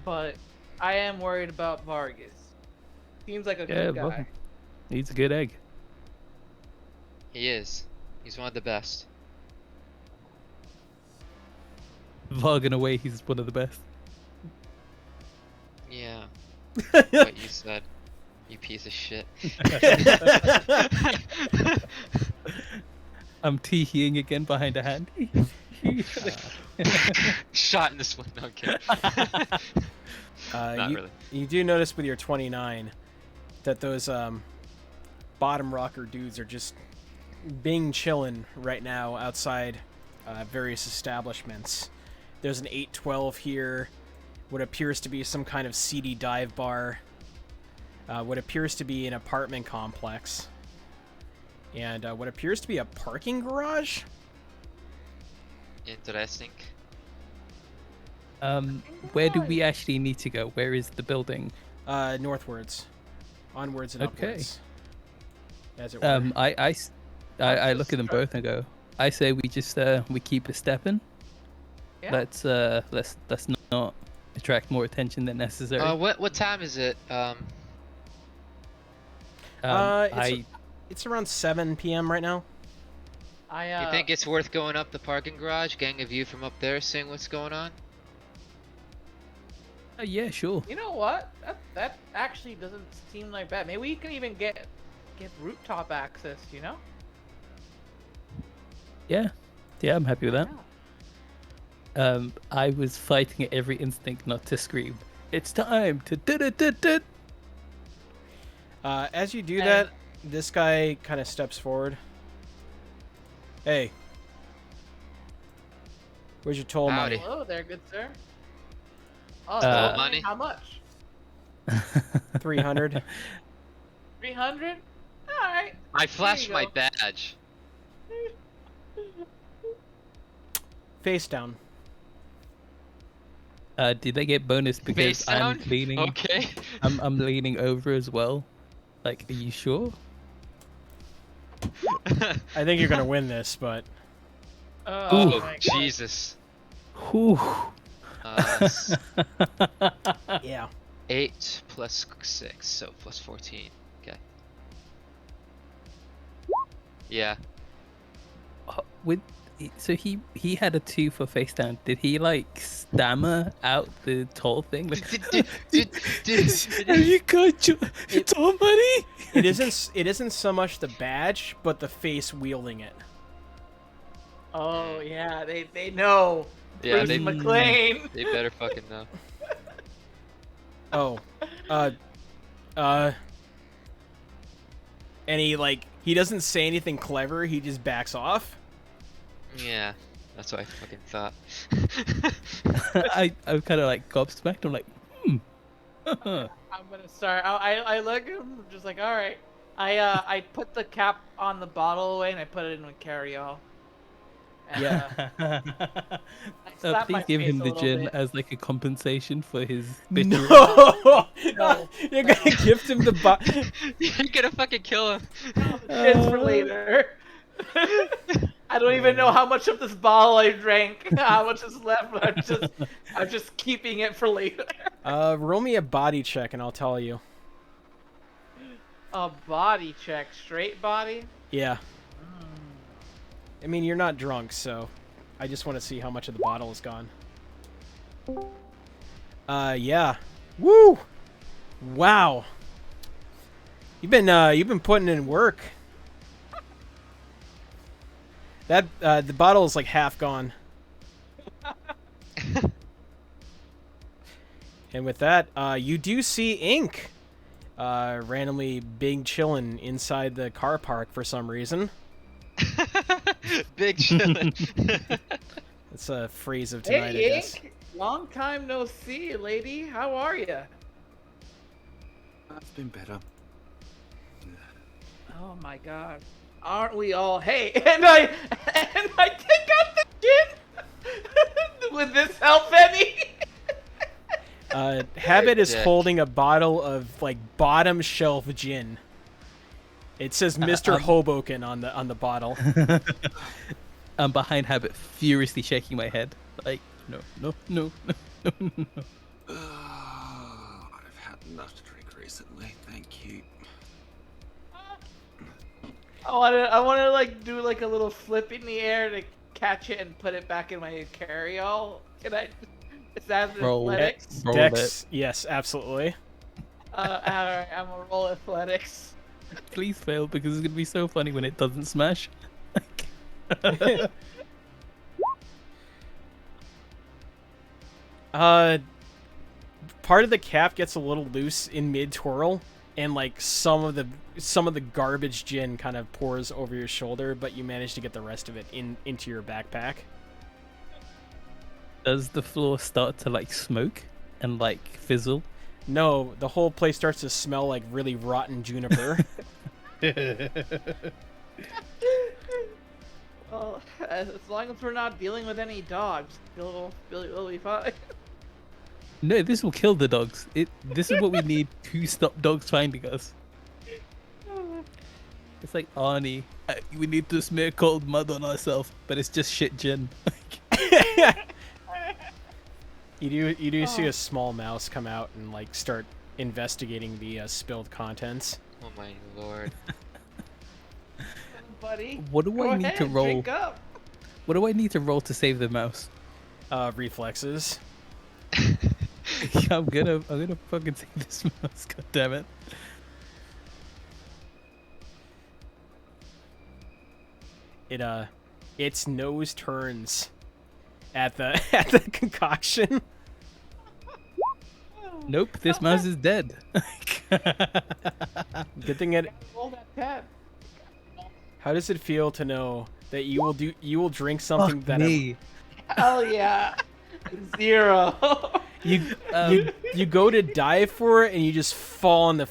But I am worried about Vargas. Seems like a good well, guy. he's a good egg. He is. He's one of the best. Varg in a way, he's one of the best. Yeah. What you said. You piece of shit. I'm teeing again behind a hand. Shot in this one. Okay. Not really. You do notice with your 29 that those bottom rocker dudes are just being chillin' right now outside various establishments. There's an 812 here, what appears to be some kind of seedy dive bar, what appears to be an apartment complex, and what appears to be a parking garage. Interesting. Where do we actually need to go? Where is the building? Northwards. Onwards and Okay. upwards. As it were. I look at them both and go, I say we just we keep it stepping. Yeah. Let's not attract more attention than necessary. What time is it? It's around 7 p.m. right now. You think it's worth going up the parking garage, getting a view from up there, seeing what's going on? Yeah, sure. You know what? That actually doesn't seem like bad. Maybe we can even get rooftop access. You know? Yeah, I'm happy with that. Yeah. I was fighting at every instinct not to scream. It's time to do. As you do that, this guy kind of steps forward. Hey. Where's your toll money? Howdy. Hello there, good sir. Oh, Toll money? How much? 300. 300? All right. I flashed you my go. badge. Face down. Did they get bonus because Face I'm down? leaning? Okay. I'm leaning over as well. Like, are you sure? I think you're gonna win this, but Oh, my God. Jesus. Whew. S- yeah. 8 plus 6, so plus 14. Okay. Yeah. So he had a 2 for face down. Did he like stammer out the toll thing? Like, have you got your toll money? It isn't so much the badge, but the face wielding it. Oh yeah, they know. Yeah, Bruce they- McLean. They better fucking know. Oh. And he doesn't say anything clever, he just backs off. Yeah, that's what I fucking thought. I'm kind of like gobsmacked. I'm like, I'm gonna start. I look at him just like, all right. I put the cap on the bottle away and I put it in a carry-all. And, Yeah. I slapped my please give face him a the little gin bit. as like a compensation for his bitter. No! No. You're gonna gift him the You're gonna fucking kill him. It's for later. I don't even know how much of this bottle I drank. How much is left? But I'm just keeping it for later. Roll me a body check and I'll tell you. A body check, straight body. Yeah. I mean, you're not drunk, so I just want to see how much of the bottle is gone. Yeah. Woo! Wow. You've been putting in work. That the bottle is like half gone. And with that, you do see ink randomly big chillin' inside the car park for some reason. Big chillin'. That's a phrase of tonight, I Hey, guess. Ink. Long time no see, lady. How are you? It's been better. Oh my God. Aren't we all? Hey, and I take out the gin. Would this help any? Habit is Dick. holding a bottle of like bottom shelf gin. It says Mr. Hoboken on the bottle. I'm behind Habit, furiously shaking my head. Like, no. I've had enough to drink recently. Thank you. I want to like do like a little flip in the air to catch it and put it back in my carry-all. Can I? Is that Roll athletics? Roll Dex, yes, absolutely. Alright, I'm gonna roll athletics. Please fail because it's gonna be so funny when it doesn't smash. Part of the cap gets a little loose in mid twirl, and like some of the garbage gin kind of pours over your shoulder, but you manage to get the rest of it into your backpack. Does the floor start to like smoke and like fizzle? No, the whole place starts to smell like really rotten juniper. Well, as long as we're not dealing with any dogs, we'll be fine. No, this will kill the dogs. This is what we need to stop dogs finding us. It's like Arnie. We need to smear cold mud on ourselves, but it's just shit gin. You do see Oh. a small mouse come out and like start investigating the spilled contents. Oh my lord. Buddy, What do go I need ahead, to roll? drink up. What do I need to roll to save the mouse? Reflexes. I'm gonna fucking save this mouse. God damn it! Its nose turns at the at the concoction. Nope, this mouse is dead. Good thing it. Roll that 10. How does it feel to know that you will drink something Fuck that me. Hell yeah. 0. you go to dive for it and you just fall on the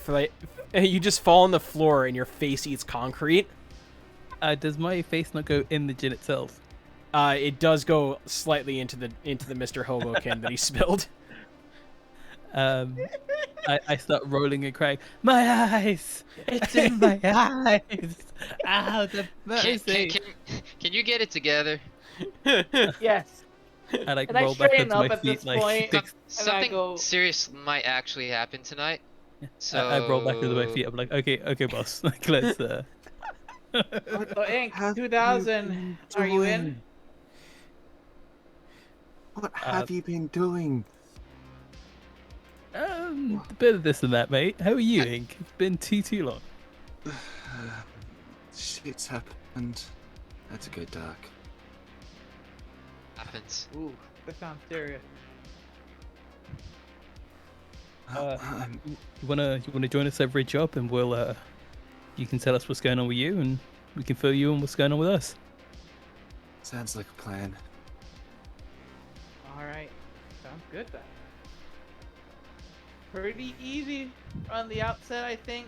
floor and your face eats concrete. Does my face not go in the gin itself? It does go slightly into the Mr. Hoboken that he spilled. I start rolling and crying. My eyes! It's in my eyes! Ow, the mercy! Can you get it together? Yes. I like And I roll back straighten onto up my at feet this like point. six. Something go- serious might actually happen tonight. So I roll back onto my feet. I'm like, okay, boss. Like, let's. So Ink, have 2000. been Are you in? doing? What have you been doing? A bit of this and that, mate. How are you, Ink? It's been too long. Shit's happened. That's a good dark. happens. Ooh, that sounds serious. You wanna join us over a job, and we'll you can tell us what's going on with you, and we can fill you in what's going on with us. Sounds like a plan. Alright. Sounds good then. Pretty easy on the outset, I think.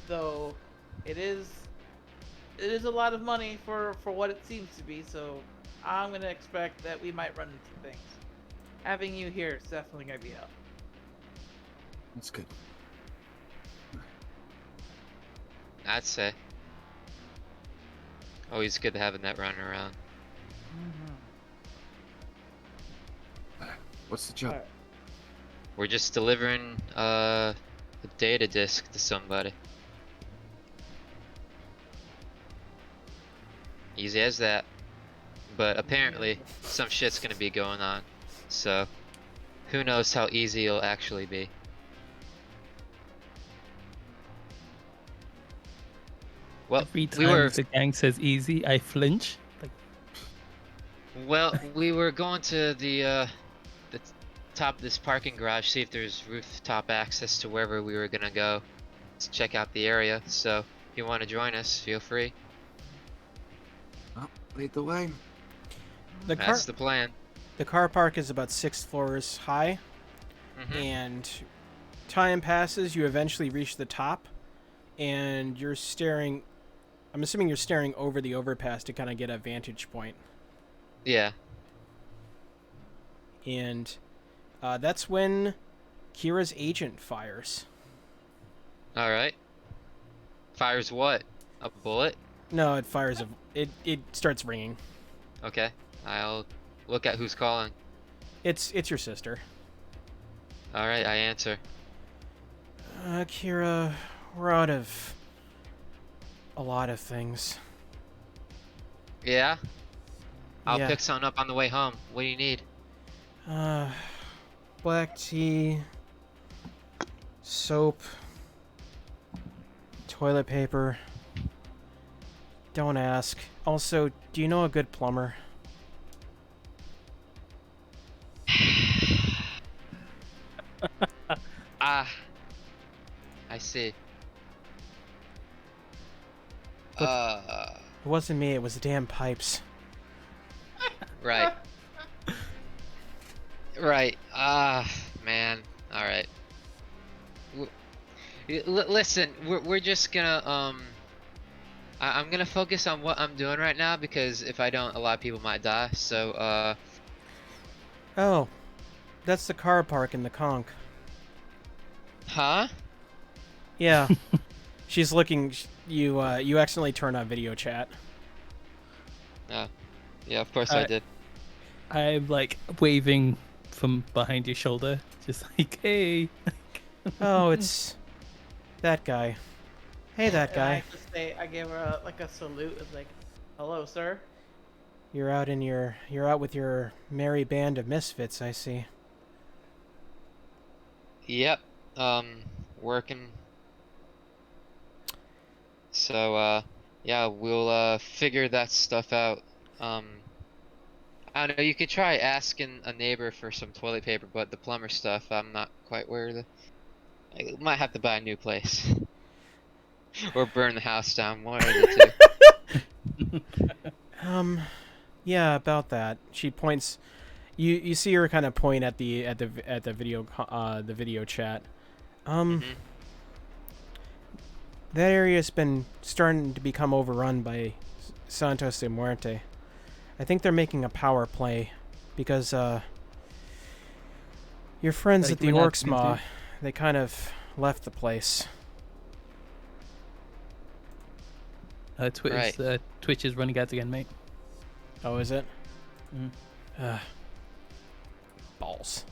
Though it is a lot of money for what it seems to be, so I'm gonna expect that we might run into things. Having you here is definitely gonna be help. That's good. I'd say. Always good having that running around. What's the job? Alright. We're just delivering a data disk to somebody. Easy as that. But apparently some shit's gonna be going on. So who knows how easy it'll actually be. Well, Every we time were the gang says easy, I flinch. Like, we were going to the top of this parking garage, see if there's rooftop access to wherever we were gonna go to check out the area. So if you want to join us, feel free. Oh, lead the way. The car That's the plan. the car park is about 6 floors high, and time passes. You eventually reach the top, and you're staring. I'm assuming you're staring over the overpass to kind of get a vantage point. Yeah. And that's when Kira's agent fires. All right. Fires what? A bullet? No, it fires it starts ringing. Okay. I'll look at who's calling. It's your sister. All right, I answer. Kira, we're out of a lot of things. Yeah. I'll Yeah. pick something up on the way home. What do you need? Black tea, soap, toilet paper. Don't ask. Also, do you know a good plumber? Ah. I see. It wasn't me, it was the damn pipes. Right. Right. Ah, man. All right. Listen, we're just gonna I'm gonna focus on what I'm doing right now, because if I don't, a lot of people might die. So Oh, that's the car park in the Konk. huh? Yeah. She's looking. You accidentally turned on video chat. Oh, yeah. Of course I did. I'm like waving from behind your shoulder, just like, hey. Oh, it's that guy. Hey, that And I guy. just say, I give her a salute. It's like, hello, sir. You're out with your merry band of misfits, I see. Yep. Working. So, yeah, we'll figure that stuff out. I don't know. You could try asking a neighbor for some toilet paper, but the plumber stuff, I'm not quite where the. I might have to buy a new place. Or burn the house down. One of the two. Yeah, about that. She points. You see her kind of point at the video chat. Mhm. That area's been starting to become overrun by Santos de Muerte. I think they're making a power play because your friends Like at the we're not Orcs going Maw, to- they kind of left the place. Right. Twitch is running ads again, mate. Oh, is it? Mhm. Balls.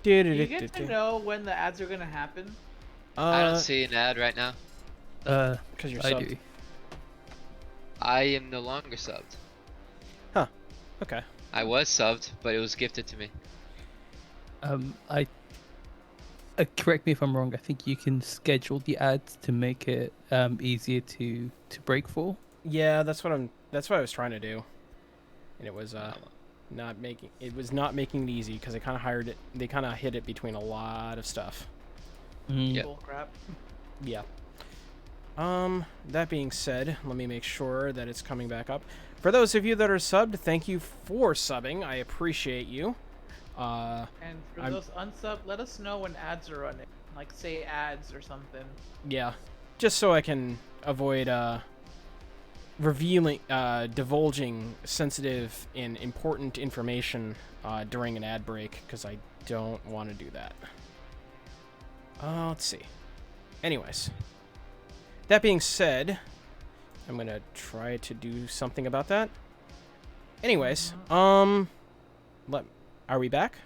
Do you get to know when the ads are gonna happen? I don't see an ad right now. because you're I subbed. do. I am no longer subbed. Okay. I was subbed, but it was gifted to me. I correct me if I'm wrong. I think you can schedule the ads to make it easier to break for. Yeah, that's what I was trying to do, and it was not making it easy because they kind of hid it between a lot of stuff. Yeah. Bull crap. Yeah. That being said, let me make sure that it's coming back up. For those of you that are subbed, thank you for subbing. I appreciate you. And for I'm- those unsub, let us know when ads are running. Like say ads or something. Yeah, just so I can avoid divulging sensitive and important information during an ad break, because I don't want to do that. Let's see. Anyways, that being said, I'm gonna try to do something about that. Anyways, are we back?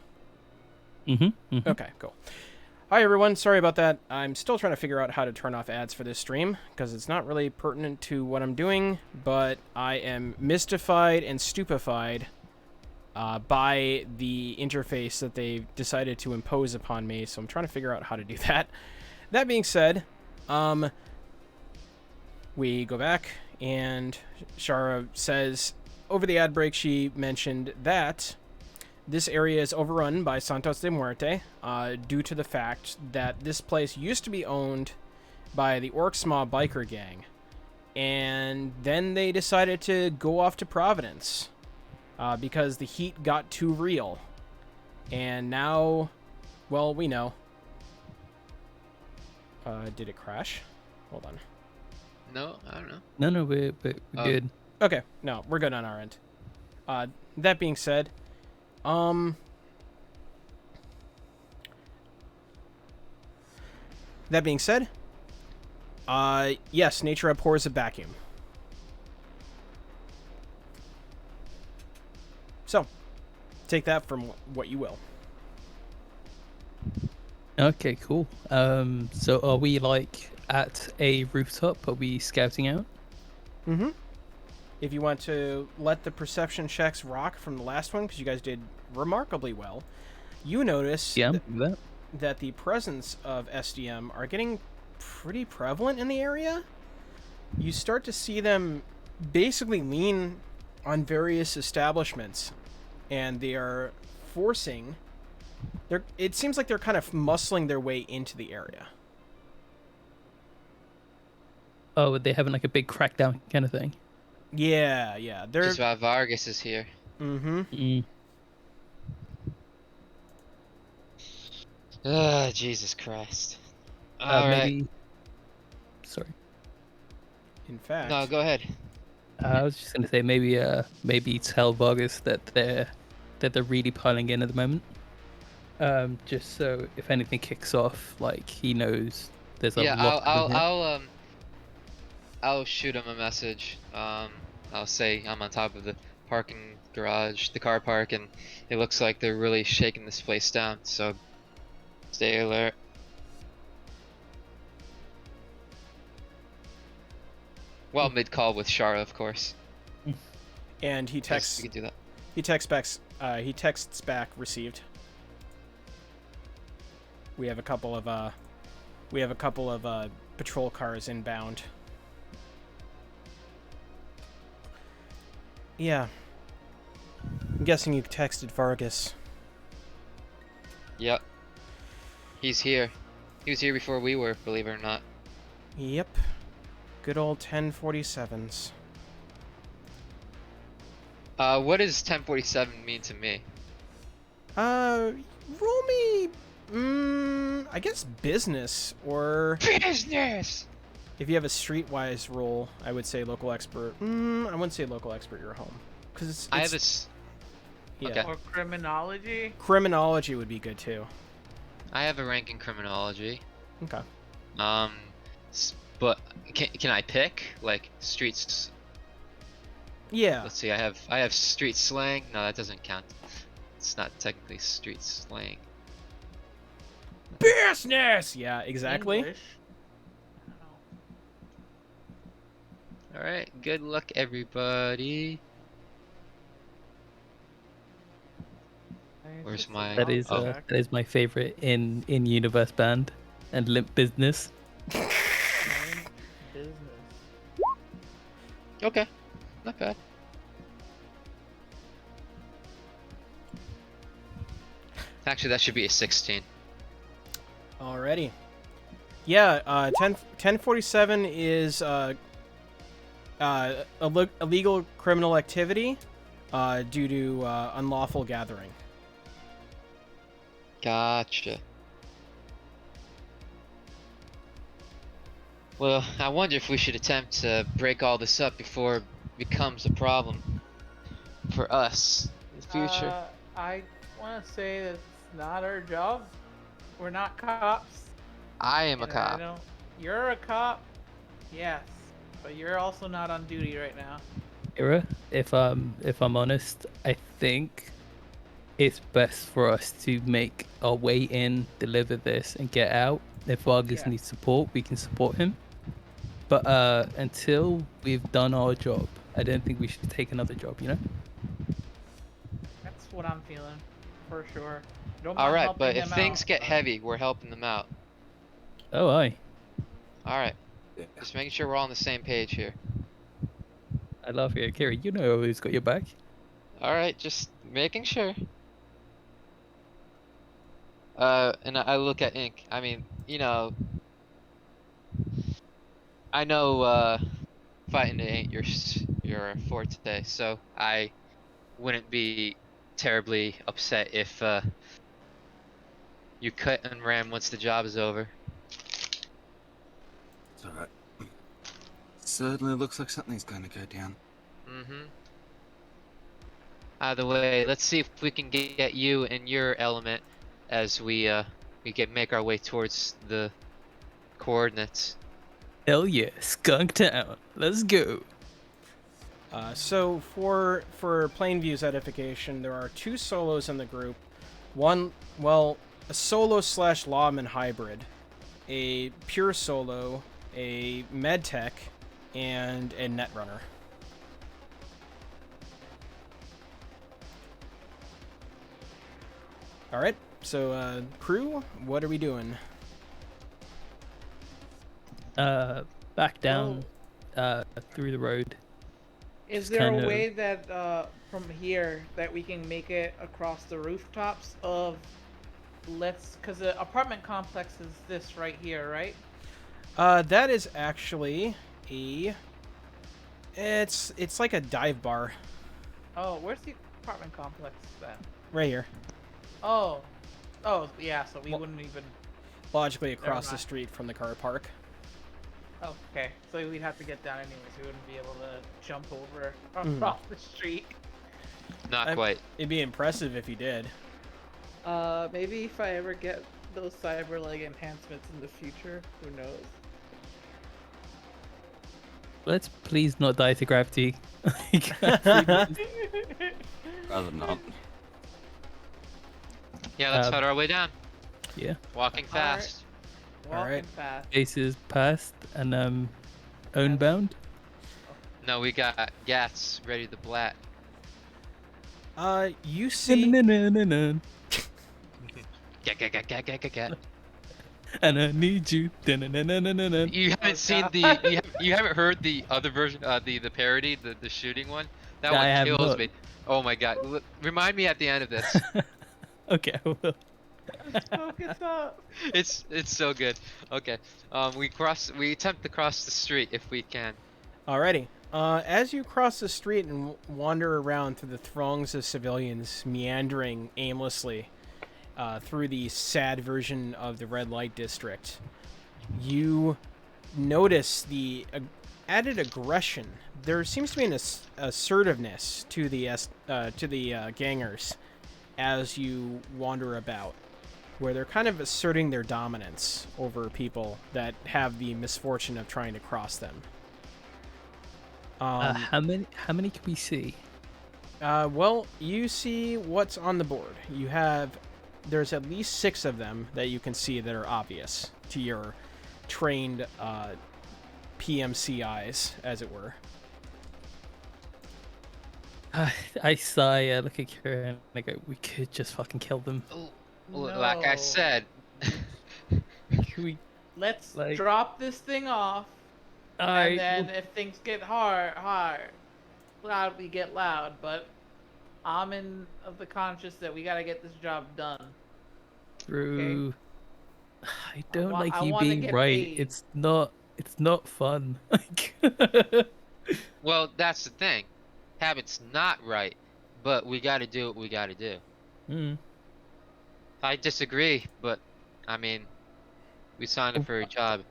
Mm-hmm. Okay, cool. Hi everyone, sorry about that. I'm still trying to figure out how to turn off ads for this stream, because it's not really pertinent to what I'm doing, but I am mystified and stupefied by the interface that they decided to impose upon me, so I'm trying to figure out how to do that. That being said, we go back, and Shara says, over the ad break, she mentioned that this area is overrun by Santos de Muerte due to the fact that this place used to be owned by the Orcs Maw biker gang. And then they decided to go off to Providence because the heat got too real. And now, well, we know. Did it crash? Hold on. No, I don't know. No, we're good. Okay, no, we're good on our end. That being said, yes, nature abhors a vacuum. So, take that from what you will. Okay, cool. So are we like at a rooftop? Are we scouting out? Mm-hmm. If you want to let the perception checks rock from the last one, because you guys did remarkably well, you notice Yeah, that. that the presence of SDM are getting pretty prevalent in the area. You start to see them basically lean on various establishments, and they are forcing... It seems like they're kind of muscling their way into the area. Oh, they having like a big crackdown kind of thing. Yeah. They're... Just why Vargas is here. Mm-hmm. Mm. Ah, Jesus Christ. All right. Maybe. Sorry. In fact... No, go ahead. I was just gonna say maybe tell Vargas that they're really piling in at the moment. Just so if anything kicks off, like he knows there's a Yeah, lot. I'll shoot him a message. I'll say I'm on top of the parking garage, the car park, and it looks like they're really shaking this place down. So stay alert. Well, mid call with Shara, of course. And he Yes, texts. we can do that. He texts back. He texts back. Received. We have a couple of. We have a couple of patrol cars inbound. Yeah. I'm guessing you texted Vargas. Yep. He's here. He was here before we were, believe it or not. Yep. Good old 1047s. What does 1047 mean to me? Roll me. I guess business, or Business! if you have a streetwise roll, I would say local expert. I wouldn't say local expert. You're home, because it's. I have a Yeah. okay. Or criminology. Criminology would be good too. I have a rank in criminology. Okay. But can I pick like streets? Yeah. Let's see. I have street slang. No, that doesn't count. It's not technically street slang. Business. Yeah. Exactly. English. All right. Good luck, everybody. Where's my? That is oh. that is my favorite in universe band, and Limp Business. Business. Okay. Not bad. Actually, that should be a 16. Alrighty. Yeah. 1047 is illegal criminal activity, due to unlawful gathering. Gotcha. Well, I wonder if we should attempt to break all this up before it becomes a problem for us in the future. I want to say that's not our job. We're not cops. I am a and I cop. don't- You're a cop, yes, but you're also not on duty right now. Ira, if I'm honest, I think it's best for us to make our way in, deliver this, and get out. If Vargas Yeah. needs support, we can support him. But until we've done our job, I don't think we should take another job. You know? That's what I'm feeling, for sure. Don't All mind right, helping but if them things out, get but- heavy, we're helping them out. Oh, aye. All right, Yeah. just making sure we're all on the same page here. I love you, Kiri. You know who's got your back. All right, just making sure. And I look at Ink. I mean, you know, I know fighting it ain't your forte, so I wouldn't be terribly upset if you cut and ram once the job is over. It's alright. Certainly looks like something's going to go down. Mm-hmm. Either way, let's see if we can get you in your element as we make our way towards the coordinates. Hell yeah, Skunk Town. Let's go. So for Plainview's edification, there are two solos in the group. One, well, a solo / lawman hybrid, a pure solo, a medtech, and a netrunner. All right. So crew, what are we doing? Back down, through the road. Is Just there kind a of- way that from here that we can make it across the rooftops of because the apartment complex is this right here, right? That is actually it's like a dive bar Oh, where's the apartment complex then? right here, Oh, yeah. So we wouldn't even. logically across the mind. street from the car park. Oh, okay, so we'd have to get down anyways. We wouldn't be able to jump over Mhm. across the street. Not I'm- quite. It'd be impressive if you did. Maybe if I ever get those cyber leg enhancements in the future, who knows? Let's please not die to gravity. Rather not. Yeah, let's Um, head our way down. Yeah. Walking All right. fast. Walking Alright. fast. Aces passed and own bound. No, we got Gats ready to blat. You see. And Get. I need you. Dun-dun-dun-dun-dun-dun. You haven't seen God. you haven't heard the other version, the parody, the shooting one. That I one have kills not. me. Oh my god! Remind me at the end of this. Okay, I will. Focus up. It's so good. Okay. We attempt to cross the street if we can. Alrighty. As you cross the street and wander around through the throngs of civilians meandering aimlessly through the sad version of the red light district, you notice the added aggression. There seems to be an assertiveness to the gangers as you wander about, where they're kind of asserting their dominance over people that have the misfortune of trying to cross them. How many can we see? Well, you see what's on the board. There's at least 6 of them that you can see that are obvious to your trained PMC eyes, as it were. I sigh, I look at Kira and I go, we could just fucking kill them. Like I No. said, Can we? Let's Like- drop this thing off, I and then if things get hard, loud, we get loud. But I'm of the conscious that we gotta get this job done. through. I don't like I you wanna being get right. paid. It's not fun. Like, well, that's the thing. Habit's not right, but we gotta do what we gotta do. mm. I disagree, but I mean, we signed up for a job.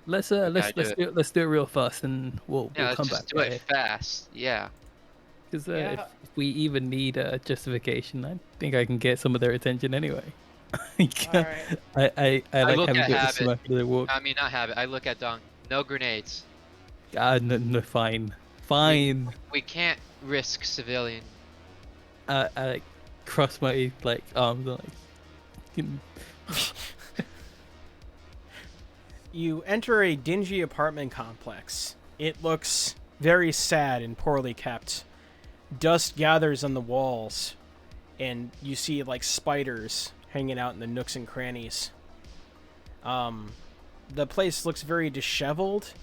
Let's gotta let's do it real fast and we'll Yeah, come let's back just do it fast. Yeah. because Yeah. if we even need a justification, I think I can get some of their attention anyway. Like, Alright. I like look having at got the Habit. smack of the walk. I mean, not have it. I look at Dong. No grenades. No, fine. We can't risk civilian. I like cross my like arms and, like. You enter a dingy apartment complex. It looks very sad and poorly kept. Dust gathers on the walls, and you see like spiders hanging out in the nooks and crannies. The place looks very disheveled.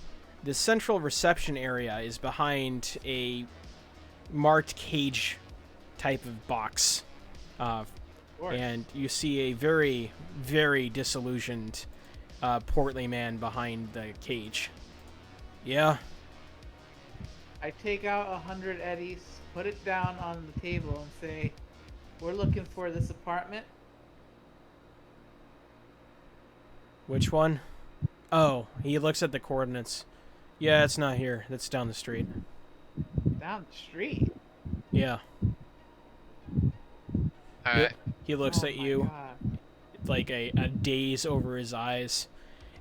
The central reception area is behind a marked cage type of box. And you see a very, very disillusioned portly man behind the cage. Yeah? I take out 100 eddies, put it down on the table, and say, "We're looking for this apartment." Which one? Oh, he looks at the coordinates. Yeah, it's not here. That's down the street. Down the street. Yeah. All right. He looks Oh at my you, God. like a daze over his eyes,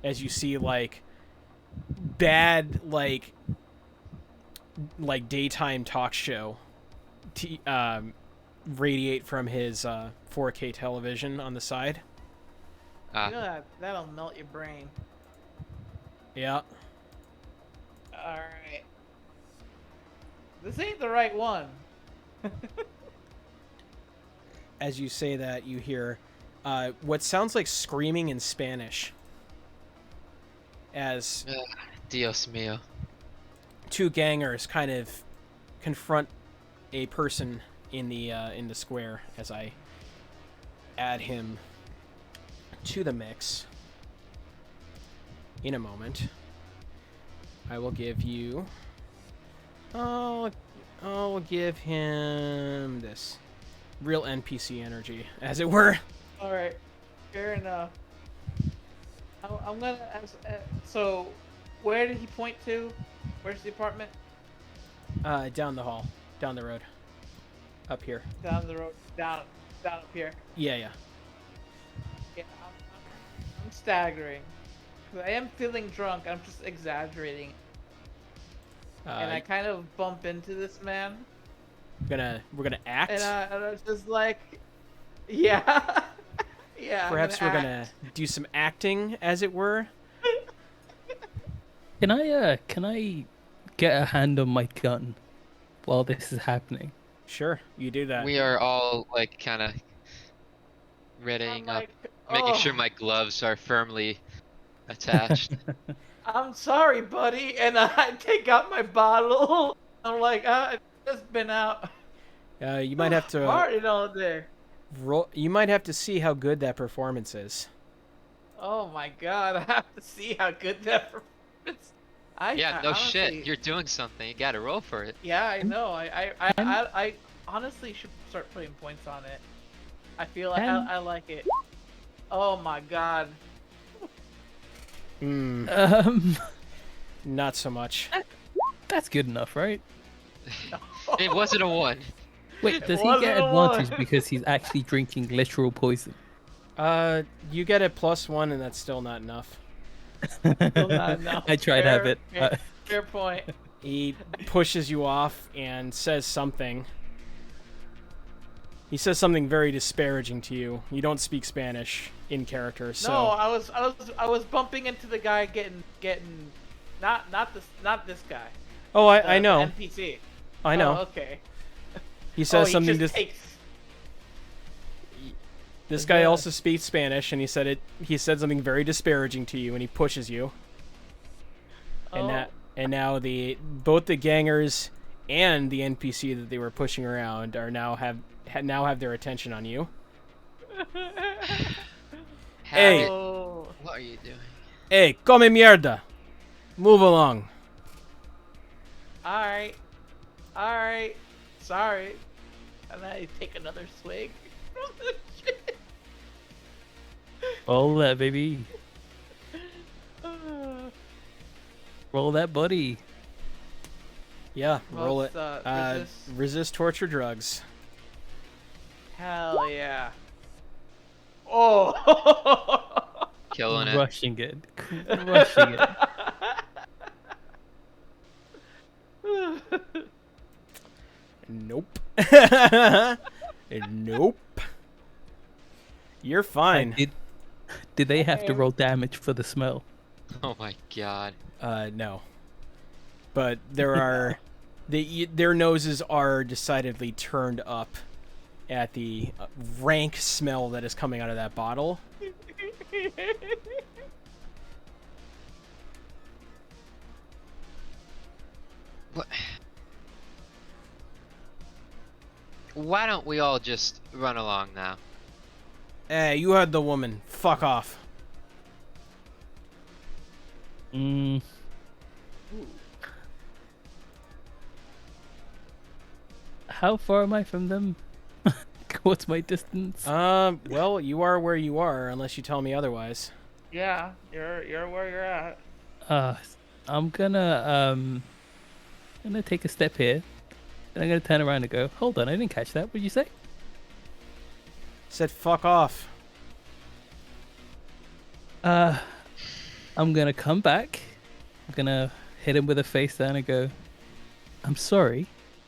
as you see like bad like daytime talk show radiate from his 4K television on the side. You know that'll melt your brain. Yeah. Alright. This ain't the right one. As you say that, you hear what sounds like screaming in Spanish as Dios mío. 2 gangers kind of confront a person in the square. As I add him to the mix in a moment. I will give you. I'll give him this real NPC energy, as it were. Alright. Fair enough. I'm gonna ask. So, where did he point to? Where's the apartment? Down the hall, down the road, up here. Down the road. Down up here. Yeah. Yeah, I'm staggering. 'Cause I am feeling drunk. I'm just exaggerating. And I kind of bump into this man. We're gonna act. And I was just like, yeah, yeah. Perhaps we're act. gonna do some acting, as it were. Can I get a hand on my gun while this is happening? Sure, you do that. We are all like kind of readying I'm up, like, making sure "Oh, my gloves are firmly attached. I'm sorry, buddy. And I take out my bottle. I'm like, I've just been out You might have to partying all day. roll. You might have to see how good that performance is. Oh my god, I have to see how good that performance. Yeah, I no honestly, shit. You're doing something. You gotta roll for it. Yeah, I know. I honestly should start putting points on it. I feel like I like it. Oh my god. Hmm. Um, Not so much. that's good enough, right? It wasn't a 1. Wait, does he wasn't get a advantage one. because he's actually drinking literal poison? You get a +1, and that's still not enough. Still not enough. I tried to have it. Fair point. He pushes you off and says something. He says something very disparaging to you. You don't speak Spanish in character, so. No, I was bumping into the guy getting not this guy. Oh, I know. The NPC. I know. Oh, okay. He says he something. just takes. This guy also speaks Spanish, and he said it. He said something very disparaging to you, and he pushes you. Oh. And now both the gangers and the NPC that they were pushing around are now have their attention on you. Hey. Oh. What are you doing? Hey, come mierda! Move along. Alright. Alright. Sorry. And I take another swig. Roll that, baby. Roll that, buddy. Yeah, roll it. Resist. Resist torture drugs. Hell yeah. Oh. Killing it. Rushing it. Rushing it. Nope. Nope. You're fine. Did they have to roll damage for the smell? Oh my god. No. But there are, their noses are decidedly turned up at the rank smell that is coming out of that bottle. What? Why don't we all just run along now? Hey, you heard the woman. Fuck off. How far am I from them? What's my distance? Well, you are where you are, unless you tell me otherwise. Yeah, you're where you're at. I'm gonna take a step here, and I'm gonna turn around and go. Hold on, I didn't catch that. What did you say? Said fuck off. I'm gonna come back. I'm gonna hit him with a face down and go. I'm sorry.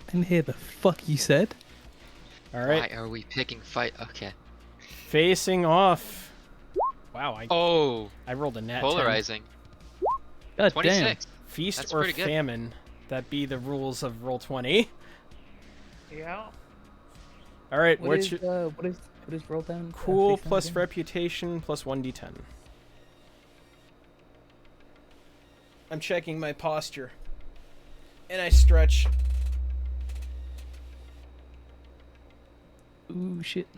I didn't hear the fuck you said. All right. Why are we picking fight? Okay. Facing off. Wow, I rolled a nat 10. Polarizing. God damn. 26. Feast That's or pretty good. famine. That be the rules of roll 20. Yeah. All right, What what's is your what is roll down? cool face down plus again? reputation plus 1d10? I'm checking my posture. And I stretch. Ooh shit.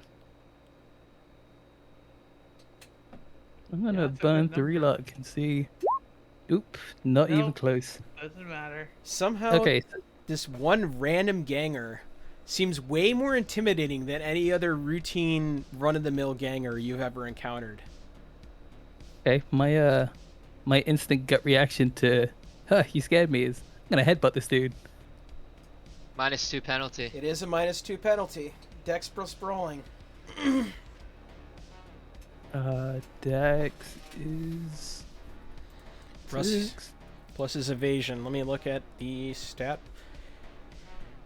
I'm gonna that's a good burn 3 number. luck and see. Oop, not even Nope. close. Doesn't matter. Somehow, Okay, this one random ganger seems way more intimidating than any other routine run-of-the-mill ganger you've ever encountered. okay. My instant gut reaction to, you scared me is I'm gonna headbutt this dude. -2 penalty. It is a -2 penalty. Dex plus sprawling. Dex is Plus, 6. plus his evasion. Let me look at the stat.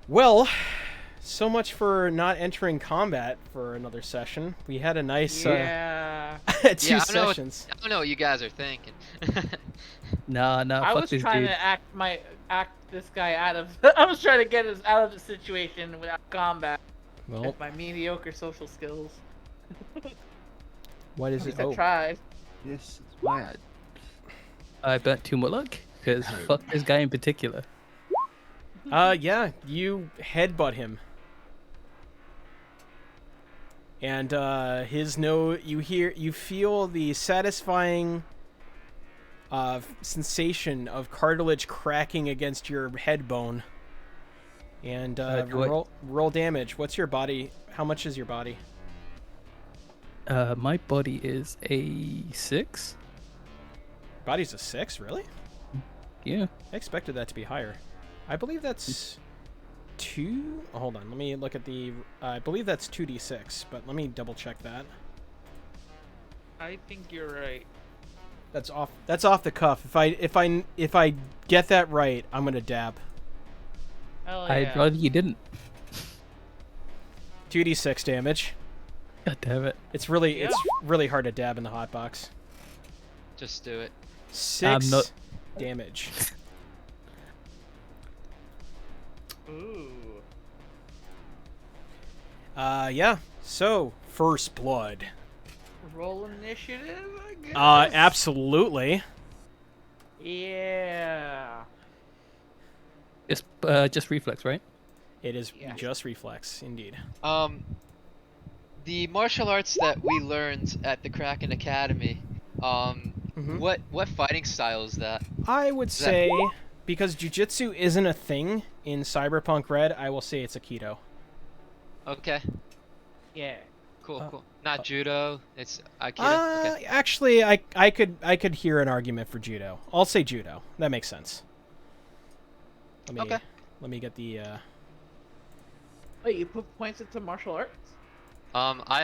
Well, so much for not entering combat for another session. We had a nice Yeah. 2 sessions. I don't know what you guys are thinking. Nah, I fuck was this trying dude. to act this guy out of. I was trying to get us out of the situation without combat Well, with my mediocre social skills. what is At it? least I tried. Yes, it's bad. I burnt 2 more luck because fuck this guy in particular. Yeah, you headbutt him. And you feel the satisfying sensation of cartilage cracking against your head bone. And roll damage. What's your body? How much is your body? My body is a 6. Body's a 6, really? Yeah. I expected that to be higher. I believe that's 2. Oh, hold on, let me look at the. I believe that's 2d6, but let me double check that. I think you're right. That's off. That's off the cuff. If I get that right, I'm gonna dab. Hell yeah. I'd rather you didn't. 2d6 damage. God damn it. It's really hard to dab in the hotbox. Just do it. 6 not- damage. Ooh. Yeah. So first blood. Roll initiative, I guess. Absolutely. Yeah. Just reflex, right? It is Yeah. just reflex, indeed. The martial arts that we learned at the Kraken Academy, what fighting style is that? I would say, because jujitsu isn't a thing in Cyberpunk Red, I will say it's Aikido. Okay, Yeah. cool. Not judo. It's Aikido. Okay. Actually, I could hear an argument for judo. I'll say judo. That makes sense. Let me get the. Wait, you put points into martial arts? I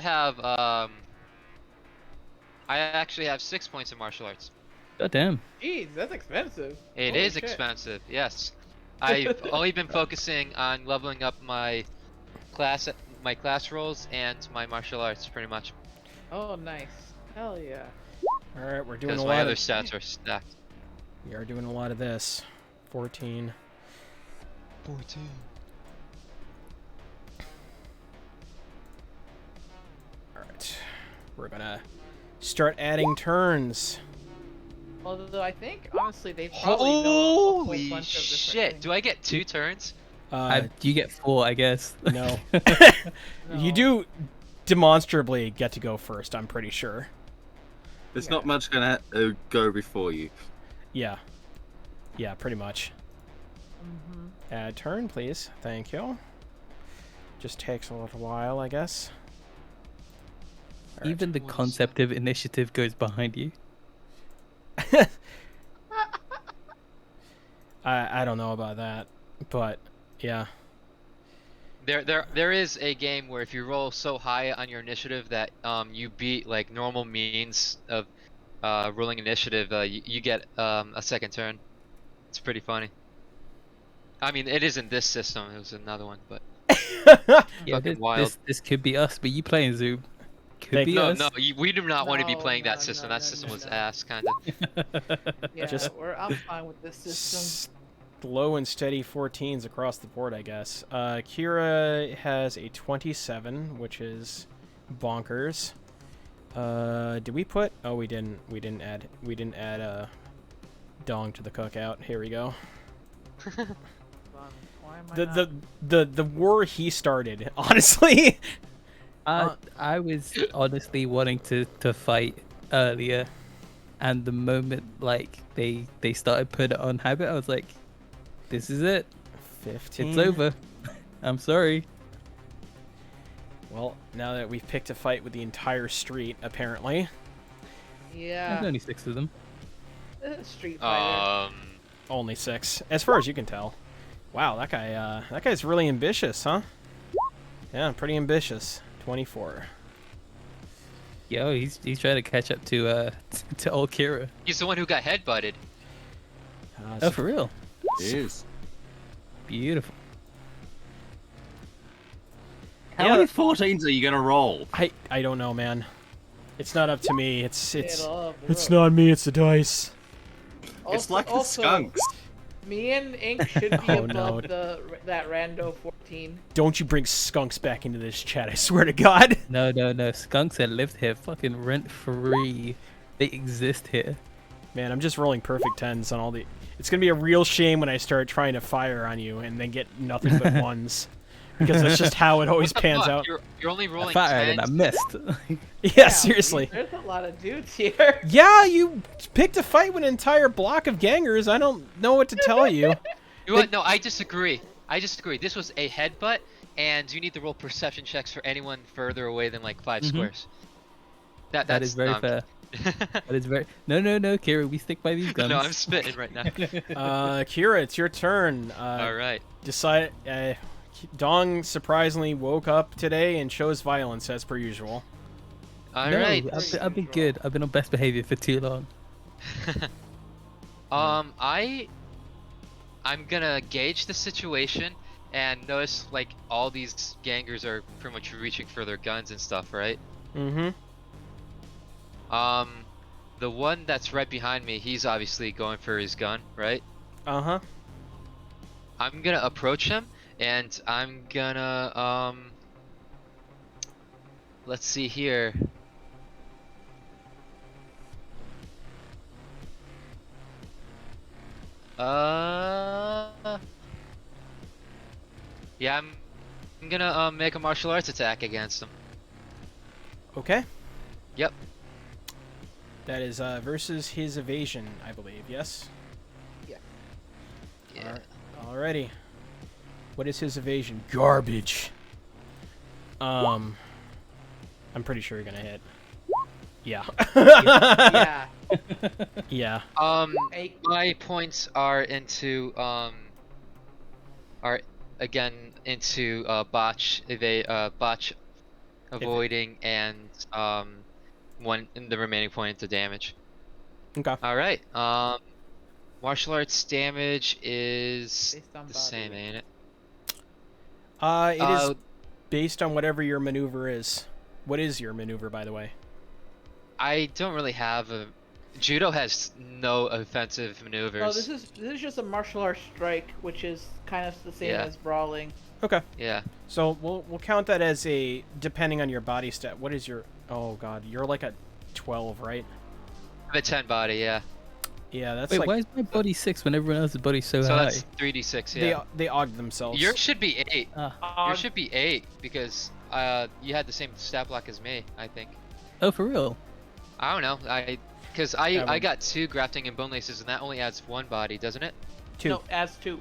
actually have 6 points in martial arts. God damn. Jeez, that's expensive. It Holy is shit. expensive. Yes, I've only been focusing on leveling up my class rolls and my martial arts pretty much. Oh, nice. Hell yeah. All right, we're doing Because a my lot other of. stats are stacked. We are doing a lot of this. 14. 14. All right, we're gonna start adding turns. Although I think, honestly, they probably know a whole Holy bunch of different shit! things. Do I get 2 turns? You get 4, I guess. No. You No. do demonstrably get to go first. I'm pretty sure. There's Yeah. not much gonna go before you. Yeah. Yeah, pretty much. Mhm. Add turn, please. Thank you. Just takes a little while, I guess. All right. Even the what is concept of initiative goes behind you. I don't know about that, but yeah. There is a game where if you roll so high on your initiative that you beat like normal means of rolling initiative, you get a second turn. It's pretty funny. I mean, it isn't this system. It was another one, but Yeah, fucking wild. this could be us, but you playing Zoom. Could be No, us. we do not want to be No, playing that no, system. no, That no, system no, was no. ass, kind of. Yeah, Just- I'm fine with this system. Slow and steady 14s across the board, I guess. Kira has a 27, which is bonkers. Did we put? Oh, we didn't. We didn't add dong to the cookout. Here we go. Why am I The war he started. Honestly. I was honestly wanting to fight earlier, and the moment like they started putting it on habit, I was like, "This is it. 15. It's over. I'm sorry." Well, now that we've picked a fight with the entire street, apparently. There's Yeah. only 6 of them. Street Fighter. Only 6, as far as you can tell. Wow, that guy's really ambitious, huh? Yeah, pretty ambitious. 24. Yo, he's trying to catch up to to old Kira. He's the one who got headbutted. Oh, for real? It is. Beautiful. How many 14s are you gonna roll? I don't know, man. It's not up to me. It's It'll not me. It's the dice. It's like the skunks. Me and Ink should be Oh, no. above that rando 14. Don't you bring skunks back into this chat, I swear to God. No, no, no. Skunks that lived here, fucking rent free. They exist here. Man, I'm just rolling perfect 10s on all the... It's gonna be a real shame when I start trying to fire on you and then get nothing but 1s. Because that's just how it always What the pans fuck? out. You're only I rolling fired and I 10s? missed. Yeah, seriously. There's a lot of dudes here. Yeah, you picked a fight with an entire block of gangers. I don't know what to tell you. You know what? No, I disagree. I disagree. This was a headbutt, and you need to roll perception checks for anyone further away than like 5 squares. That is very fair. That is very... No, no, no, Kira, we stick by these guns. No, I'm spitting right now. Kira, it's your turn. All right. Decide. Dong surprisingly woke up today and chose violence as per usual. All No, right. I've been good. I've been on best behavior for too long. I'm gonna gauge the situation and notice like all these gangers are pretty much reaching for their guns and stuff, right? Mm-hmm. The one that's right behind me, he's obviously going for his gun, right? Uh-huh. I'm gonna approach him and I'm gonna let's see here. Yeah, I'm gonna make a martial arts attack against him. Okay. Yep. That is versus his evasion, I believe. Yes. Yeah. Alrighty. What is his evasion? Garbage. I'm pretty sure you're gonna hit. Yeah. Yeah. Yeah. My points are into are again into botch avoiding and one in the remaining point into damage. Okay. All right. Martial arts damage is Based on the body same, weight. ain't it? It is based on whatever your maneuver is. What is your maneuver, by the way? I don't really have a. Judo has no offensive maneuvers. No, this is just a martial arts strike, which is kind of the same Yeah. as brawling. Okay. Yeah. So we'll count that as a depending on your body stat. What is your? Oh God, you're like a 12, right? I have a 10 body, yeah. Yeah, that's Wait, like why is my body 6 when everyone else's body's so So high? that's 3d6, yeah. they auged themselves. Yours should be 8. Ah. Yours should be 8 because you had the same stat block as me, I think. Oh, for real? I don't know. I got 2 grafting and bone laces and that only adds 1 body, doesn't it? 2. No, as 2.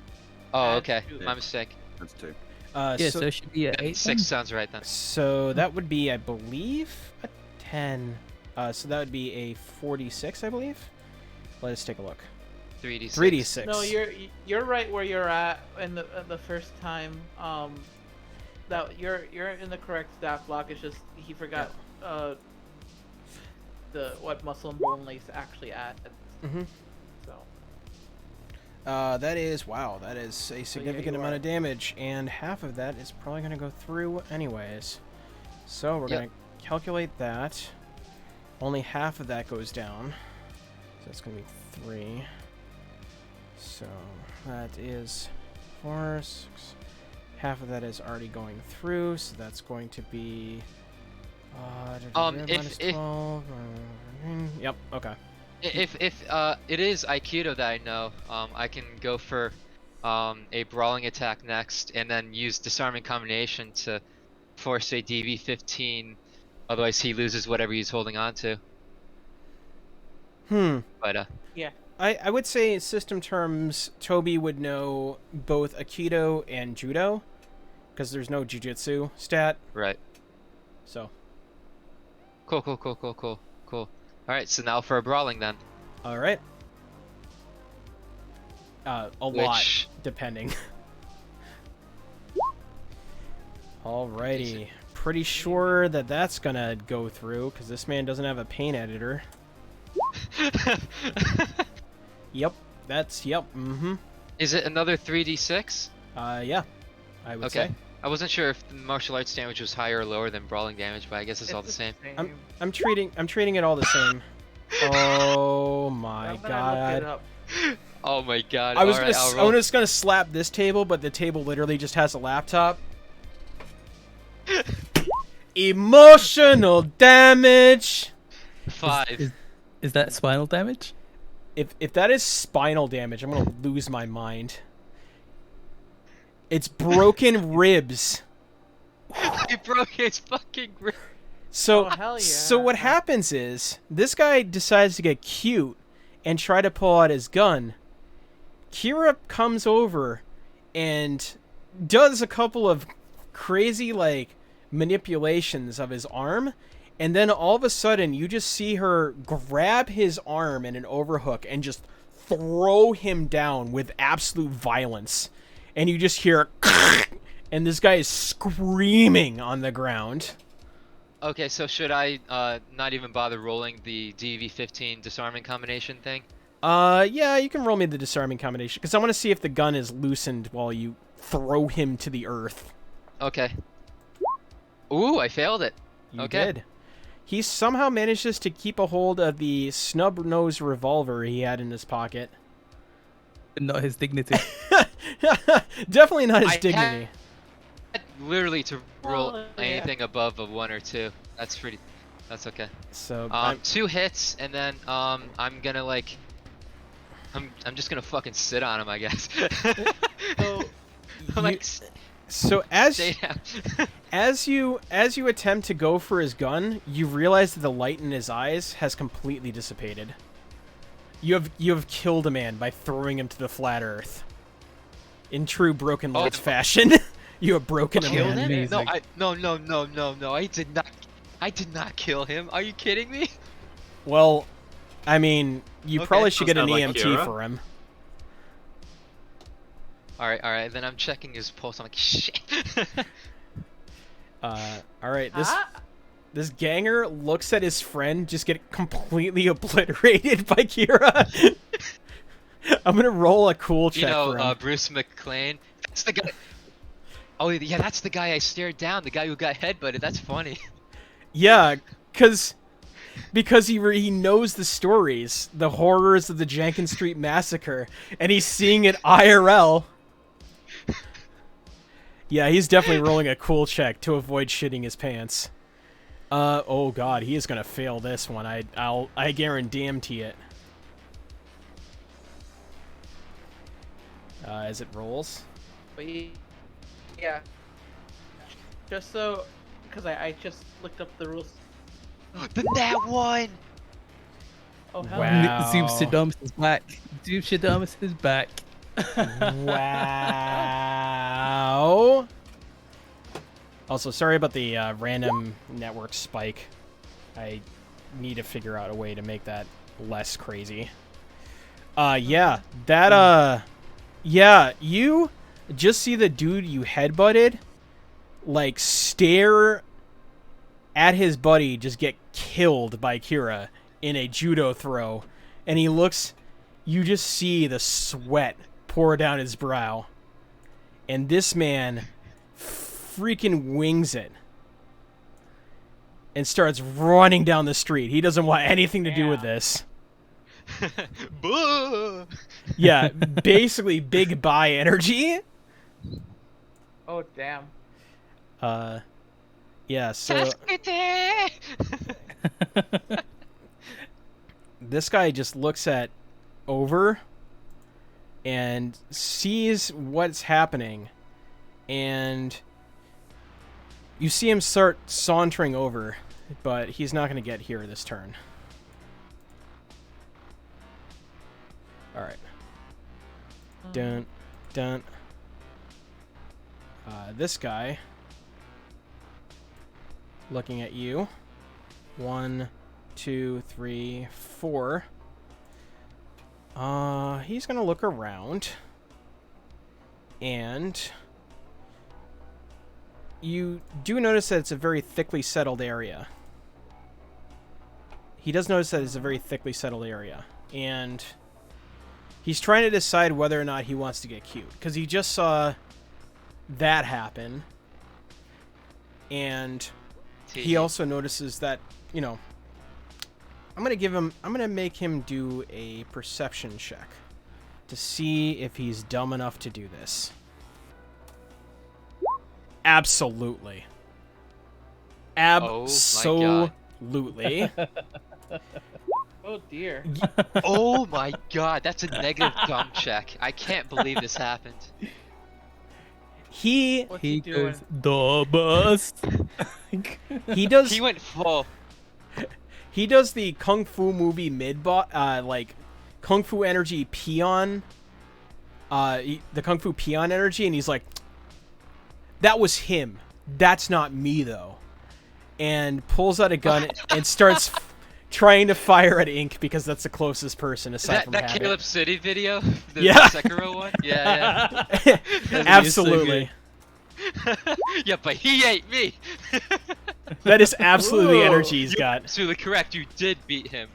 Oh, Adds okay. 2. My mistake. That's 2. Yeah, so it should be an 8 6 sounds right then. So that would be, I believe, a 10. So that would be a 46, I believe. Let us take a look. 3d6. 3d6. No, you're right where you're at in the first time. That you're in the correct stat block. It's just he forgot what muscle and bone lace actually adds. Mm-hmm. So That is, wow, that is a significant you amount are. of damage, and half of that is probably going to go through anyways. So we're Yep. going to calculate that. Only half of that goes down. So that's going to be 3. So that is 4, 6. Half of that is already going through, so that's going to be... minus if 12. Yep, okay. If it is Aikido that I know, I can go for a brawling attack next, and then use disarming combination to force a DV15. Otherwise, he loses whatever he's holding on to. But yeah, I would say in system terms, Toby would know both Aikido and Judo, because there's no Jiu-Jitsu stat, right. so... Cool. All right, so now for a brawling then. Alright. A lot, depending. Alrighty. Pretty sure that that's gonna go through, because this man doesn't have a paint editor. Yep. That's, yep, mm-hmm. Is it another 3d6? Yeah. I would Okay. say. I wasn't sure if the martial arts damage was higher or lower than brawling damage, but I guess it's all the same. I'm treating it all the same. Oh my I'm gonna look it god. up. Oh my god. I was Alright, gonna, I'll I roll. was just gonna slap this table, but the table literally just has a laptop. Emotional damage. 5. Is that spinal damage? If that is spinal damage, I'm gonna lose my mind. It's broken ribs. I broke his fucking rib. So, Oh, hell yeah. so what happens is this guy decides to get cute and try to pull out his gun. Kira comes over and does a couple of crazy like manipulations of his arm, and then all of a sudden you just see her grab his arm in an overhook and just throw him down with absolute violence. And you just hear and this guy is screaming on the ground. Okay, so should I not even bother rolling the DV15 disarming combination thing? Yeah, you can roll me the disarming combination, because I want to see if the gun is loosened while you throw him to the earth. Okay. Ooh, I failed it. You Okay. did. He somehow manages to keep a hold of the snub-nosed revolver he had in his pocket. Not his dignity. Definitely not his I dignity. had literally to roll Well, yeah. anything above a 1 or 2. That's pretty. That's okay. So, 2 hits, and then I'm gonna like. I'm just gonna fucking sit on him, I guess. So, I'm like, so as stay down. as you attempt to go for his gun, you realize that the light in his eyes has completely dissipated. You have killed a man by throwing him to the flat earth. In true Broken Lords fashion, you have broken a Killed man. him? Amazing. No, I did not. I did not kill him. Are you kidding me? Well, I mean, you Okay. probably should get an Sounds like EMT Kira. for him. Alright, then I'm checking his pulse. I'm like, shit. All right, ah, this ganger looks at his friend just get completely obliterated by Kira. I'm gonna roll a cool check You know, for him. Bruce McLean. That's the guy. Oh yeah, that's the guy I stared down. The guy who got headbutted. That's funny. Yeah, because he knows the stories, the horrors of the Jenkins Street Massacre, and he's seeing it IRL. Yeah, he's definitely rolling a cool check to avoid shitting his pants. Oh god, he is gonna fail this one. I guarantee it. As it rolls. yeah. Just so, because I just looked up the rules. That one. Oh hell Wow. yeah. Zoom Shadamus is back. Zoom Shadamus is back. Wow. Also, sorry about the random network spike. I need to figure out a way to make that less crazy. Yeah, that, yeah, you just see the dude you headbutted, like, stare at his buddy just get killed by Kira in a judo throw, and he looks, you just see the sweat pour down his brow, and this man freaking wings it and starts running down the street. He doesn't want anything to do with Damn. this. Boo! Yeah, basically big buy energy. Oh damn. Yeah, so this guy just looks at over and sees what's happening, and you see him start sauntering over, but he's not going to get here this turn. Alright. Dun, dun. This guy, looking at you. 1, 2, 3, 4. He's gonna look around, and you do notice that it's a very thickly settled area. He does notice that it's a very thickly settled area, and he's trying to decide whether or not he wants to get cute, because he just saw that happen, and he Tee. also notices that, you know, I'm gonna make him do a perception check to see if he's dumb enough to do this. Absolutely. Absolutely. Oh dear. Oh my god, that's a negative dumb check. I can't believe this happened. He What's He he doing? goes the bust. he does He went full. he does the Kung Fu movie like Kung Fu energy peon the Kung Fu peon energy, and he's like, that was him. That's not me though. And pulls out a gun and starts trying to fire at Ink because that's the closest person aside from That Habit. Caleb City video? The Yeah. Sekiro one? Yeah, Absolutely. yeah. Yeah, but he ate me! That is absolutely the Ooh. energy he's got. Absolutely correct, you did beat him.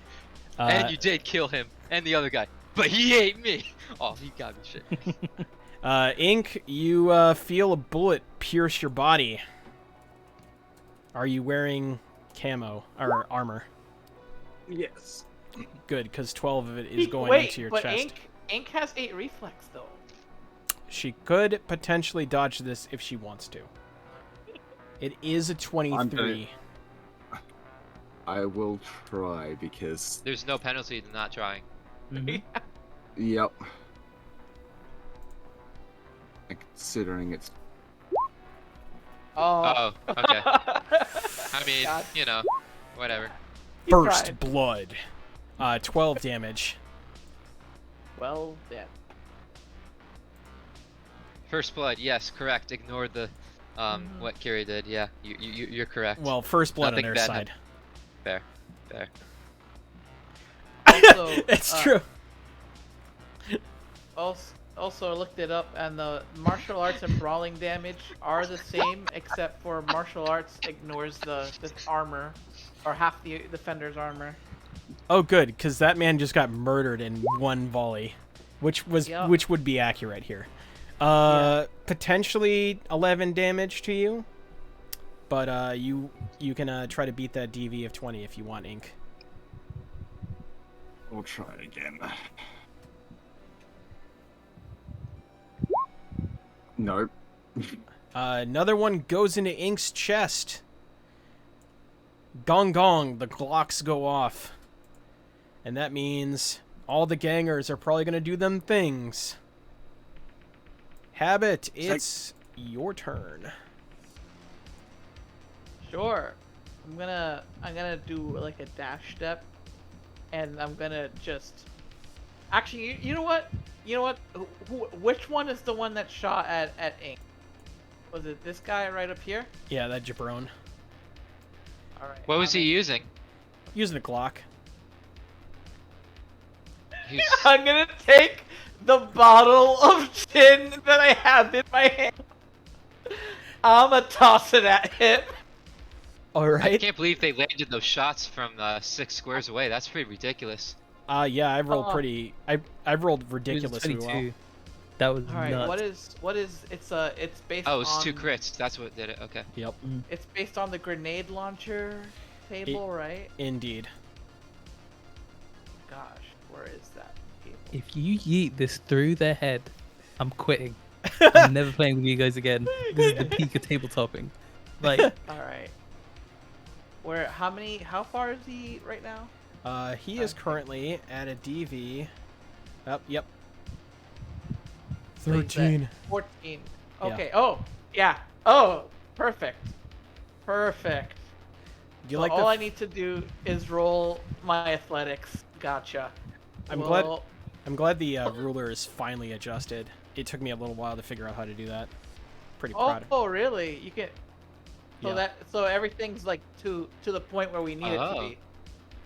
Uh, And you did kill him. And the other guy. But he ate me! Oh, he got me shit. Ink, you feel a bullet pierce your body. Are you wearing camo or armor? Yes. Good, because 12 of it is going Wait, into your but chest. Ink has 8 reflex though. She could potentially dodge this if she wants to. It is a 23. I will try because. There's no penalty to not trying. Mhm. Yep. And considering it's. Oh. Oh, okay. I mean, God. you know, whatever. He Burst tried. blood. 12 damage. Well, yeah. First blood, yes, correct. Ignore the, what Kiri did. Yeah, you're correct. Well, first blood Nothing on their bad side. Fair, fair. Also, It's true. Also looked it up, and the martial arts and brawling damage are the same, except for martial arts ignores the armor, or half the defender's armor. Oh, good, because that man just got murdered in one volley, which would be accurate here. Potentially 11 damage to you, but you can try to beat that DV of 20 if you want, Ink. We'll try it again. Nope. Another one goes into Ink's chest. Gong gong, the Glocks go off. And that means all the gangers are probably going to do them things. Habit, it's your turn. Sure. I'm gonna do like a dash step, and I'm gonna just. Actually, you know what? Which one is the one that shot at Ink? Was it this guy right up here? Yeah, that jabron. All right. What was he using? Using the Glock. He's... I'm gonna take the bottle of gin that I have in my hand. I'm gonna toss it at him. All I right. can't believe they landed those shots from 6 squares away. That's pretty ridiculous. Yeah, I've rolled I've rolled It was ridiculously 22. well. That was All right. nuts. What is? It's based. Oh, it's on, 2 crits. That's what did it. Okay. Yep, It's based on the grenade launcher table, right? indeed. Gosh, where is that table? If you yeet this through their head, I'm quitting. I'm never playing with you guys again. This is the peak of tabletopping. Like, All right. Where? How far is he right now? He is currently at a DV. Yep. So he's at 13. 14. Yeah. Okay. Oh, yeah. Oh, perfect. Perfect. Do you So like all the? I need to do is roll my athletics. Gotcha. I'm glad the ruler is finally adjusted. It took me a little while to figure out how to do that. Pretty proud. Oh, really? You can. So Yeah. so everything's like to the point where we need it to Oh. be.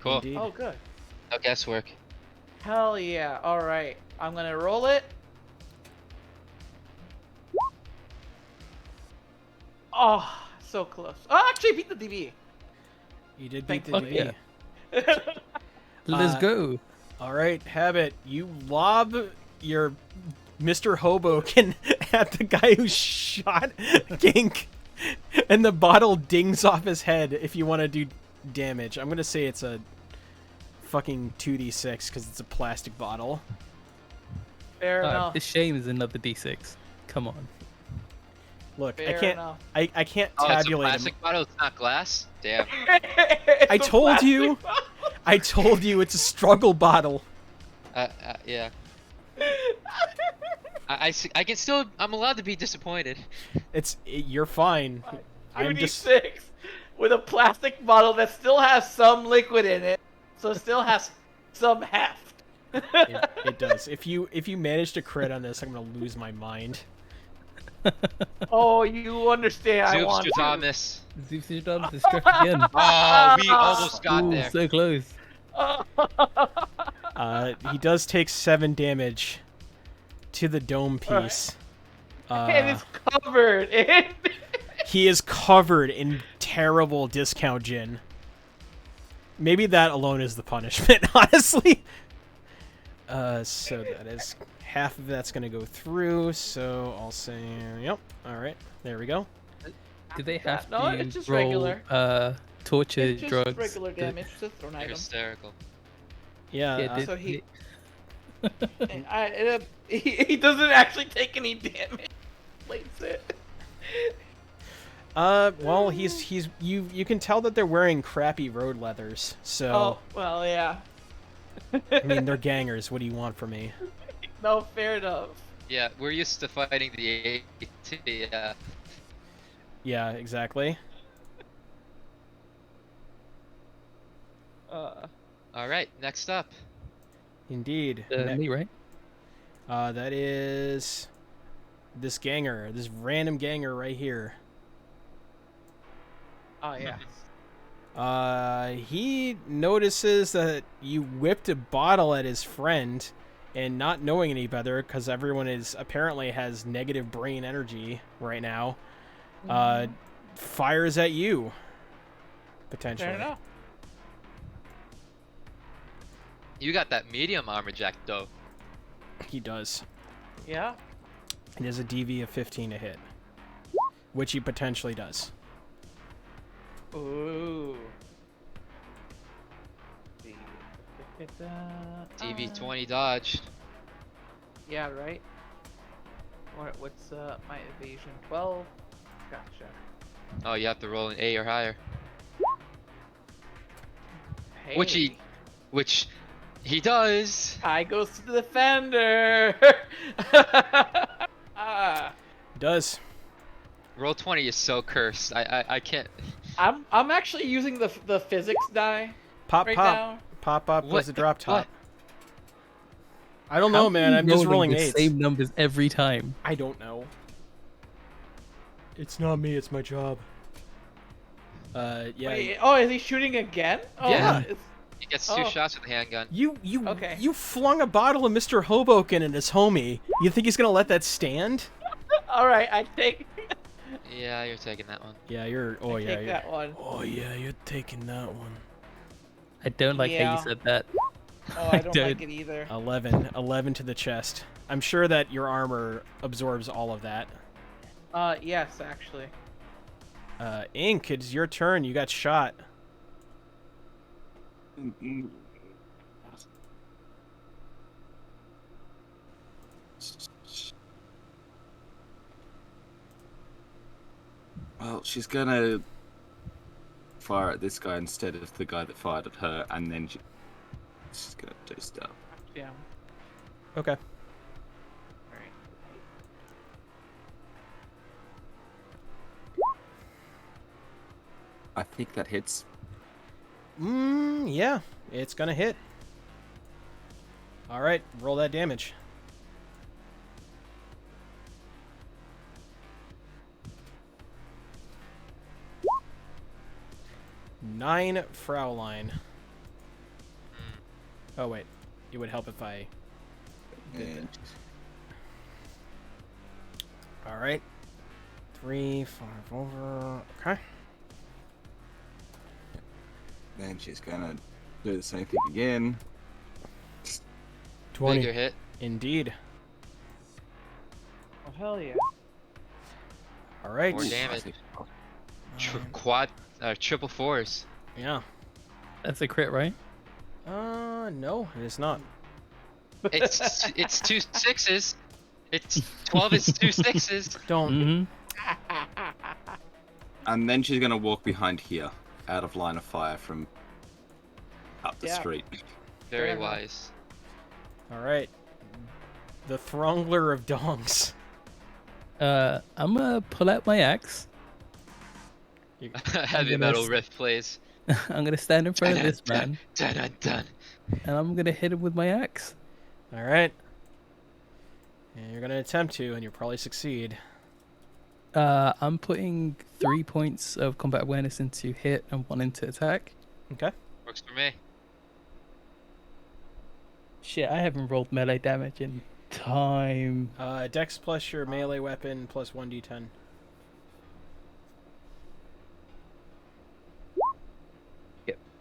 Cool. Indeed. Oh, good. No guesswork. Hell yeah. All right. I'm gonna roll it. Oh, so close. Oh, actually, I beat the DV. You did beat the Fuck DV. yeah. Let's Uh, go. All right, Habit. You lob your Mr. Hoboken at the guy who shot Gink. And the bottle dings off his head if you want to do damage. I'm gonna say it's a fucking 2d6 because it's a plastic bottle. Fair enough. The shame is another d6. Come on. Look, Fair I can't. enough. I can't Oh, it's a tabulate them. plastic bottle. It's not glass. Damn. I told you. I told you it's a struggle bottle. Yeah. I can still. I'm allowed to be disappointed. You're fine. I'm just. 2d6 with a plastic bottle that still has some liquid in it, so it still has some heft. It does. If you manage to crit on this, I'm gonna lose my mind. Oh, you understand? I Zoops want to to. Thomas. Zeus is done. It's struck again. Oh, we almost got Ooh, there. so close. He does take 7 damage to the dome piece. And it's covered in. He is covered in terrible discount gin. Maybe that alone is the punishment, honestly. So that is half of that's gonna go through. So I'll say, yep. All right, there we go. Do they have No, to it's just roll regular. torture It's just drugs? regular damage. It's a thrown You're item. hysterical. Yeah. Yeah, So he doesn't actually take any damage. Plates it. Well, you can tell that they're wearing crappy road leathers. So Oh, well, yeah. I mean, they're gangers. What do you want from me? No, fair enough. Yeah, we're used to fighting the AT. Yeah. Yeah, exactly. All right, next up. Indeed. me, right? That is this ganger, this random ganger right here. Oh, yeah. He notices that you whipped a bottle at his friend, and not knowing any better, because everyone apparently has negative brain energy right now, fires at you. Potentially. Fair enough. You got that medium armor jack, though. He does. Yeah. It is a DV of 15 to hit, which he potentially does. Ooh. DV 20 dodged. Yeah, right. What's my evasion? 12. Gotcha. Oh, you have to roll an A or higher. Hey. Which he does. I goes to the defender. Does. Roll 20 is so cursed. I can't. I'm actually using the physics die Pop, right pop. now. Pop up was What? a drop top. What? I don't know, man. I'm just rolling the 8s. same numbers every time. I don't know. It's not me. It's my job. Yeah. Wait, oh, is he shooting again? Oh, Yeah. it's- He gets 2 Oh. shots with a handgun. Okay. You flung a bottle of Mr. Hoboken at his homie. You think he's gonna let that stand? all right. I take. Yeah, you're taking that one. Yeah, you're. Oh I yeah, take you're. that one. Oh yeah, you're taking that one. I don't like how Yeah. you said that. Oh, I don't Dude. like it either. 11 to the chest. I'm sure that your armor absorbs all of that. Yes, actually. Ink, it's your turn. You got shot. Well, she's gonna fire at this guy instead of the guy that fired at her, and then she's gonna do stuff. Yeah. Okay. All right. I think that hits. Yeah, it's gonna hit. All right, roll that damage. Nine Fraulein. Oh wait, it would help if I. And All right. 3, 5 over. Okay. then she's gonna do the same thing again. 20. Bigger hit. Indeed. Oh hell yeah. All right. More damage. Um, Quad, triple fours. Yeah. That's a crit, right? No, it is not. It's two sixes. It's 12 is two sixes. Don't. Mm-hmm. And then she's gonna walk behind here, out of line of fire from up the Yeah. street. Very Fair enough. wise. All right. The Throngler of Dongs. I'm gonna pull out my axe. Heavy gonna metal s- riff plays. I'm gonna stand in front of this man, Dun, dun, dun. and I'm gonna hit him with my axe. All right. And you're gonna attempt to, and you'll probably succeed. I'm putting 3 points of combat awareness into hit and 1 into attack. Okay. Works for me. Shit, I haven't rolled melee damage in time. Dex plus your melee weapon plus 1d10.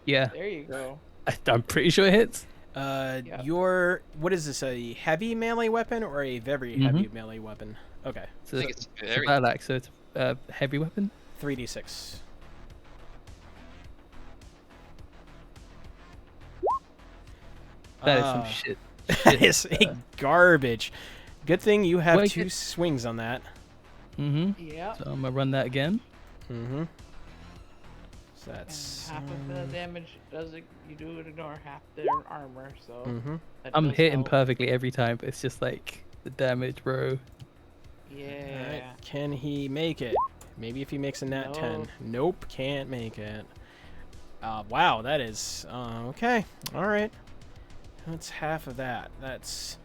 Yeah, There you go. I'm pretty sure it hits. Yeah. Your what is this? A heavy melee weapon or a very heavy melee weapon? Okay. So I think it's it's a very. battle axe, so it's a heavy weapon. 3d6. That is Ah. some shit. That is a garbage. Good thing you have Well, I 2 get- swings on that. Mm-hmm. Yeah. So I'm gonna run that again. Mm-hmm. So And that's. half of the damage doesn't. You do ignore half their armor, so. Mm-hmm. that I'm does hitting help. perfectly every time, but it's just like the damage, bro. Yeah. All right. Can he make it? Maybe if he makes a nat 10. No. Nope, can't make it. Wow, that is okay. All right. That's half of that. That's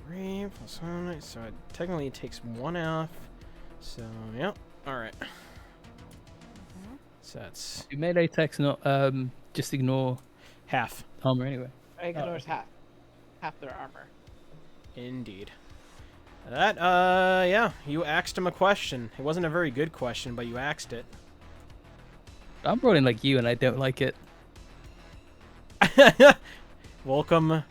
3 plus 1. So it technically takes 1 off. So yep. All right. So that's Your melee attacks not just ignore half. armor anyway. Ignores half their armor. Indeed. That yeah. You asked him a question. It wasn't a very good question, but you asked it. I'm rolling like you, and I don't like it. Welcome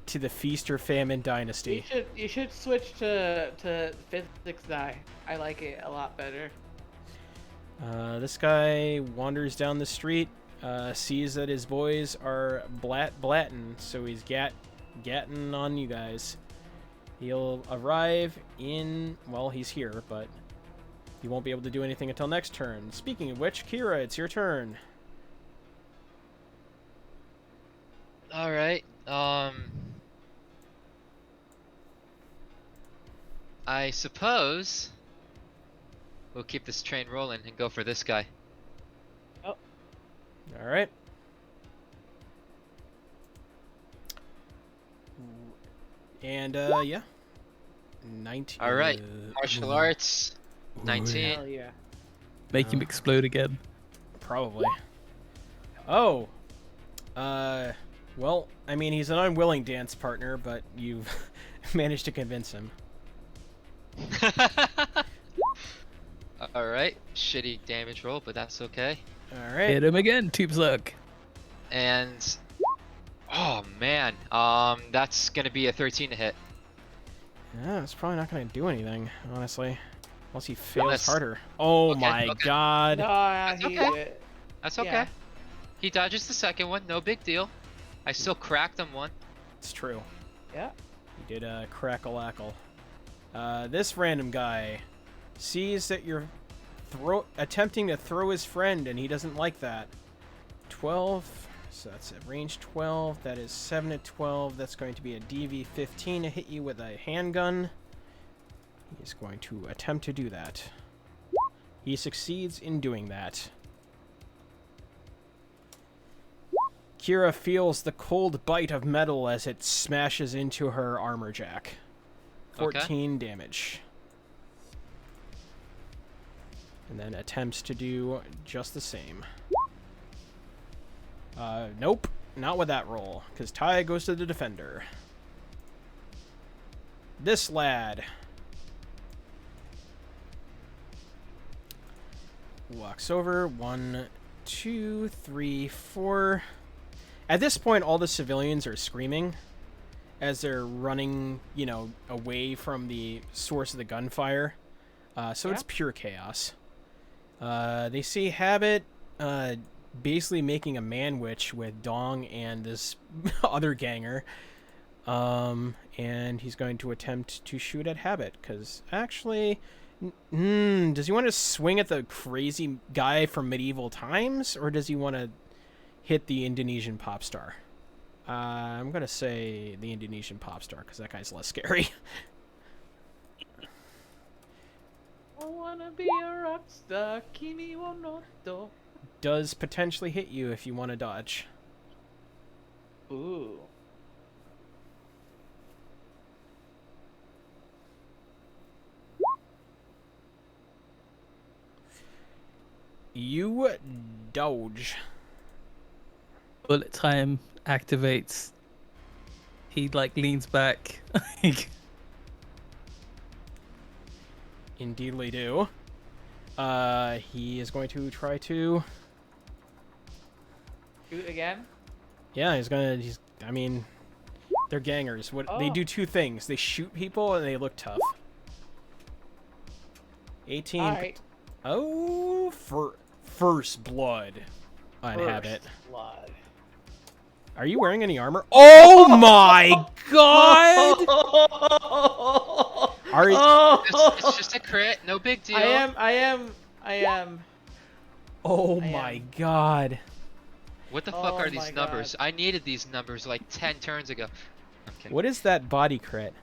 to the Feast or Famine dynasty. You should switch to physics die. I like it a lot better. This guy wanders down the street, sees that his boys are blatting, so he's gatting on you guys. He'll arrive in, well, he's here, but he won't be able to do anything until next turn. Speaking of which, Kira, it's your turn. All right. I suppose we'll keep this train rolling and go for this guy. All right. And yeah, 19. All right. Martial arts. 19. Hell yeah. Make him explode again. Probably. Oh. Well, I mean, he's an unwilling dance partner, but you've managed to convince him. All right. Shitty damage roll, but that's okay. All right. Hit him again, Tube Luck. And oh man, that's gonna be a 13 to hit. Yeah, it's probably not going to do anything, honestly. Unless he fails Unless- harder. Oh Okay, my okay. god. No, he okay. That's okay. Yeah. He dodges the second one, no big deal. I still cracked him one. It's true. Yeah. He did crackle-ackle. This random guy sees that you're attempting to throw his friend, and he doesn't like that. 12, so that's at range 12. That is 7 to 12. That's going to be a DV-15 to hit you with a handgun. He's going to attempt to do that. He succeeds in doing that. Kira feels the cold bite of metal as it smashes into her armor jack. 14 damage. And then attempts to do just the same. Nope. Not with that roll, because tie goes to the defender. This lad walks over. 1, 2, 3, 4. At this point, all the civilians are screaming as they're running, you know, away from the source of the gunfire. So Yeah. it's pure chaos. They see Habit basically making a man-witch with Dong and this other ganger. And he's going to attempt to shoot at Habit, because actually... does he want to swing at the crazy guy from medieval times, or does he want to hit the Indonesian pop star? I'm going to say the Indonesian pop star, because that guy's less scary. I wanna be a rock star, kimi wo noto. Does potentially hit you if you want to dodge. Ooh. You dodge. Bullet time activates. He like leans back. Indeedly do. He is going to try to... Shoot again? Yeah, I mean, they're gangers. They Oh. do two things. They shoot people and they look tough. 18. Alright. Oh, first blood on Habit. Blood. Are you wearing any armor? Oh my god! Are you... It's just a crit, no big deal. I am. Oh I my am. god. What the fuck Oh are my these God. numbers? I needed these numbers like 10 turns ago. I'm kidding. What is that body crit?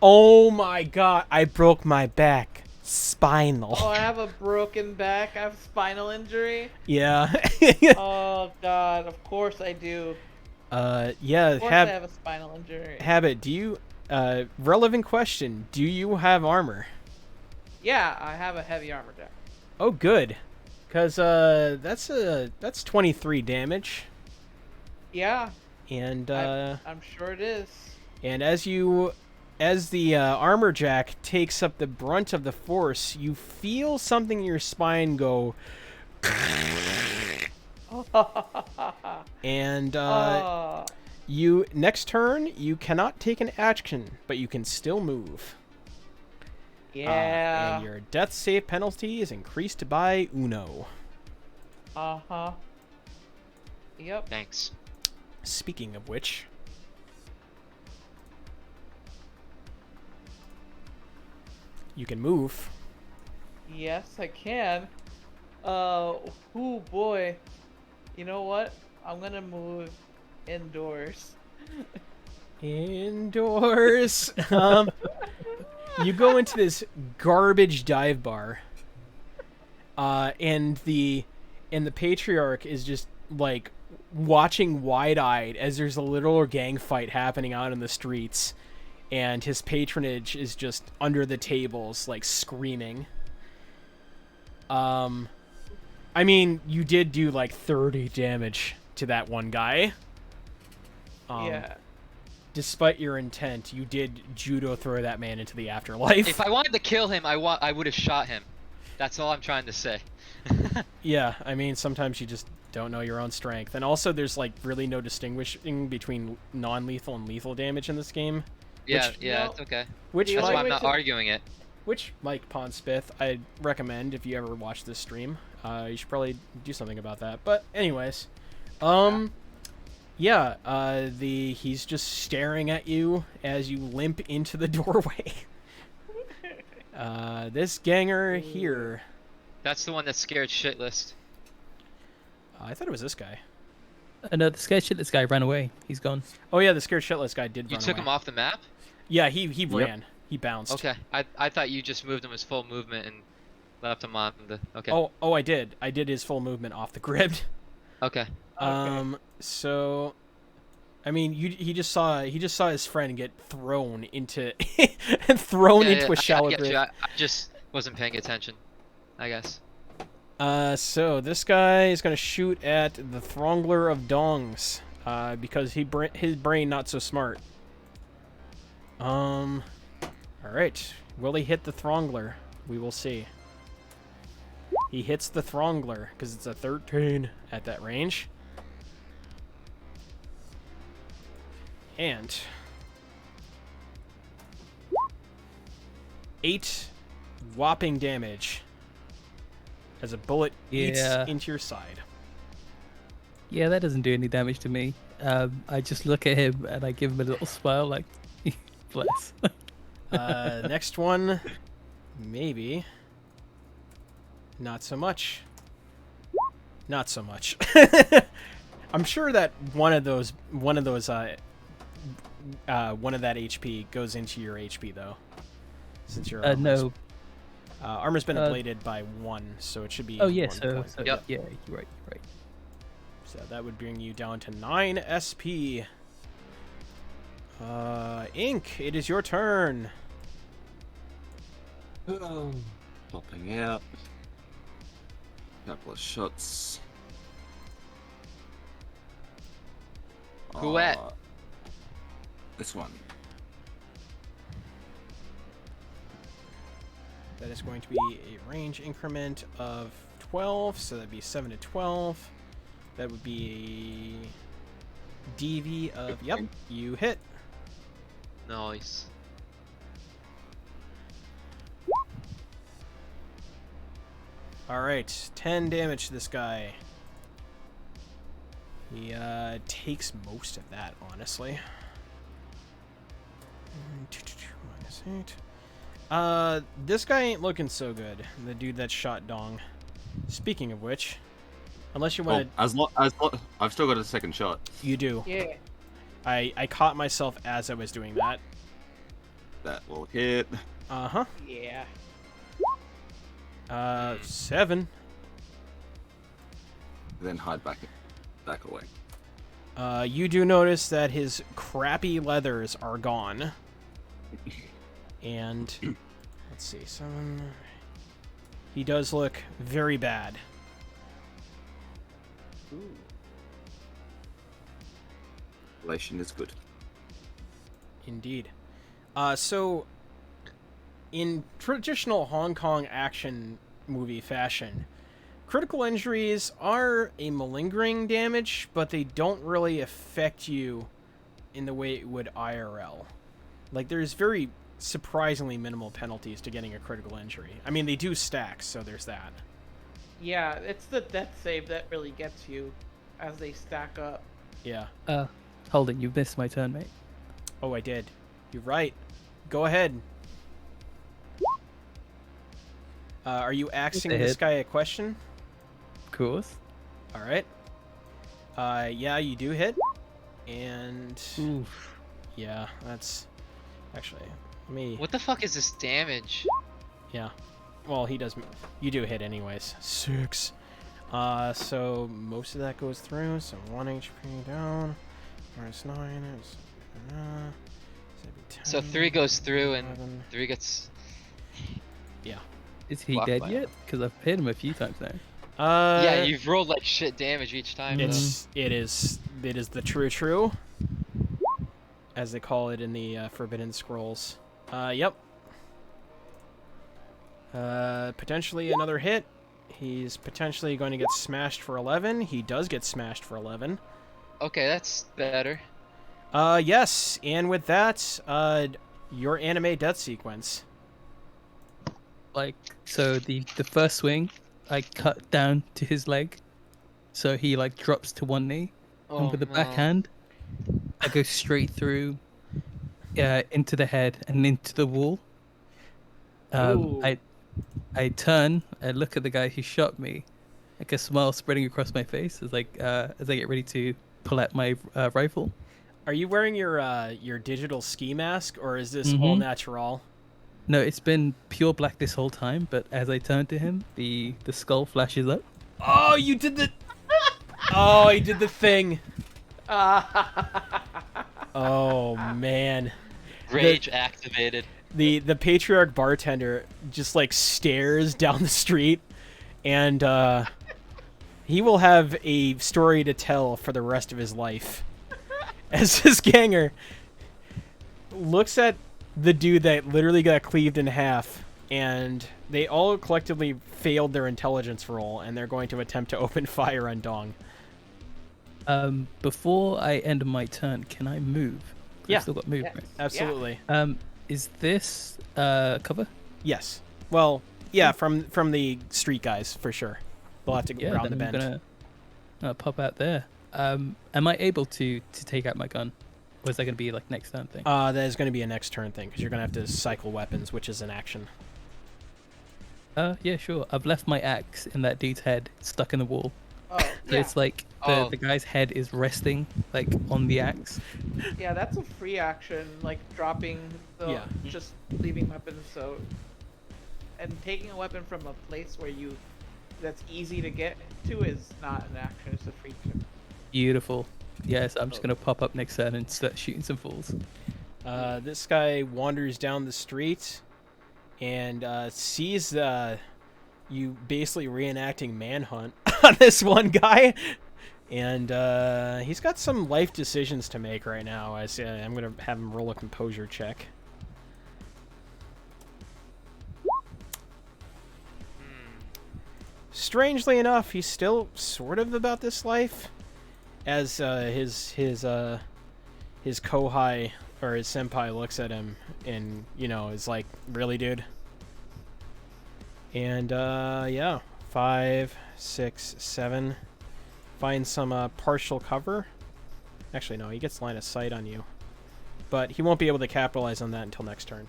Oh my god, I broke my back. Spinal. Oh, I have a broken back. I have spinal injury. Yeah. Oh god, of course I do. Yeah, Of course I have a spinal injury. Habit, do you, relevant question, do you have armor? Yeah, I have a heavy armor deck. Oh, good. Because, that's 23 damage. Yeah, And, I'm sure it is. and as the armor jack takes up the brunt of the force, you feel something in your spine go, and, Oh, next turn, you cannot take an action, but you can still move. yeah. And your death save penalty is increased by uno. Uh-huh. Yep. Thanks. Speaking of which, you can move. Yes, I can. Oh boy. You know what? I'm gonna move indoors. Indoors. You go into this garbage dive bar, and the patriarch is just like watching wide-eyed as there's a little gang fight happening out in the streets, and his patronage is just under the tables, like screaming. I mean, you did do like 30 damage to that one guy. Yeah. Despite your intent, you did judo throw that man into the afterlife. If I wanted to kill him, I would have shot him. That's all I'm trying to say. Yeah, I mean, sometimes you just don't know your own strength. And also, there's, like, really no distinguishing between non-lethal and lethal damage in this game. Yeah, Which- yeah, No. it's okay. Which, The That's only why I'm way not to- arguing it. which Mike Ponspith, I'd recommend if you ever watch this stream. You should probably do something about that. But, anyways. Yeah, he's just staring at you as you limp into the doorway. This ganger here... That's the one that's scared shitless. I thought it was this guy. No, the scared shitless guy ran away. He's gone. Oh yeah, the scared shitless guy did You run took away. him off the map? Yeah, he ran. He bounced. Okay. I thought you just moved him his full movement and left him on the. Okay. Oh, I did. I did his full movement off the grid. Okay. So, I mean, he just saw his friend get thrown into into a shallow I get grave. you. I just wasn't paying attention, I guess. So this guy is gonna shoot at the Throngler of Dongs, because his brain not so smart. All right. Will he hit the Throngler? We will see. He hits the Throngler because it's a 13 at that range. And 8 whopping damage as a bullet eats Yeah. into your side. Yeah, that doesn't do any damage to me. I just look at him and I give him a little smile, like, bless. Next one, maybe. Not so much. Not so much. I'm sure that one of that HP goes into your HP though, since your No. armor's been ablated by 1, so it should be. Oh yeah, 1 so point. Yep. yeah, you're right. So that would bring you down to 9 SP. Ink, it is your turn. Popping out. Couple of shots. Who at? This one. That is going to be a range increment of 12, so that'd be 7 to 12. That would be a DV of, yep, you hit. Nice. Alright, 10 damage to this guy. He takes most of that, honestly. -8. This guy ain't looking so good. The dude that shot Dong. Speaking of which, unless you want to... I've still got a second shot. You do. Yeah. I caught myself as I was doing that. That will hit. Uh-huh. Yeah. 7. Then hide back away. You do notice that his crappy leathers are gone. And let's see, 7. He does look very bad. Relation is good. Indeed. So, in traditional Hong Kong action movie fashion, critical injuries are a malingering damage, but they don't really affect you in the way it would IRL. Like, there's very surprisingly minimal penalties to getting a critical injury. I mean, they do stack, so there's that. Yeah, it's the death save that really gets you as they stack up. Yeah. Holden, you missed my turn, mate. Oh, I did. You're right. Go ahead. Are you asking Go this ahead. guy a question? Of course. All right. Yeah, you do hit. And Oof. yeah, that's actually let me. What the fuck is this damage? Yeah. Well, he does. You do hit anyways. 6. So most of that goes through. So 1 HP down. Minus 9 is. So 3 goes through and 11. 3 gets. Yeah. Is he Blocked dead by yet? Because I've hit him a few times now. Yeah, you've rolled like shit damage each time. though. it is the true, as they call it in the Forbidden Scrolls. Yep. Potentially another hit. He's potentially going to get smashed for 11. He does get smashed for 11. Okay, that's better. Yes, and with that, your anime death sequence. Like, so the first swing, I cut down to his leg, so he like drops to one knee, and with the no. backhand, I go straight through, into the head and into the wall. Ooh. I turn, I look at the guy who shot me, like a smile spreading across my face as like as I get ready to pull out my rifle. Are you wearing your digital ski mask, or is this all natural? No, it's been pure black this whole time, but as I turn to him, the skull flashes up. Oh, you did the. Oh, he did the thing. Oh man. Rage activated. The patriarch bartender just like stares down the street, and he will have a story to tell for the rest of his life. As his ganger looks at the dude that literally got cleaved in half, and they all collectively failed their intelligence roll, and they're going to attempt to open fire on Dong. Before I end my turn, can I move? Yeah. I've still got movement. Absolutely. Is this cover? Yes. Well, yeah, from the street guys for sure. They'll have to go Yeah, around the then I'm bend. gonna pop out there. Am I able to take out my gun, or is that gonna be like next turn thing? That is going to be a next turn thing because you're going to have to cycle weapons, which is an action. Yeah, sure. I've left my axe in that dude's head, stuck in the wall. Oh, So yeah. it's like the guy's head is resting like on the axe. Yeah, that's a free action, like dropping the Yeah. just leaving weapons. So, and taking a weapon from a place where that's easy to get to is not an action. It's a free action. Beautiful. Yes, I'm just gonna pop up next turn and start shooting some fools. This guy wanders down the street and sees you basically reenacting manhunt on this one guy. And he's got some life decisions to make right now. I'm going to have him roll a composure check. Strangely enough, he's still sort of about this life, as his kohai or his senpai looks at him and is like, "Really, dude?" And yeah, 5, 6, 7. Find some partial cover. Actually, no, he gets line of sight on you, but he won't be able to capitalize on that until next turn.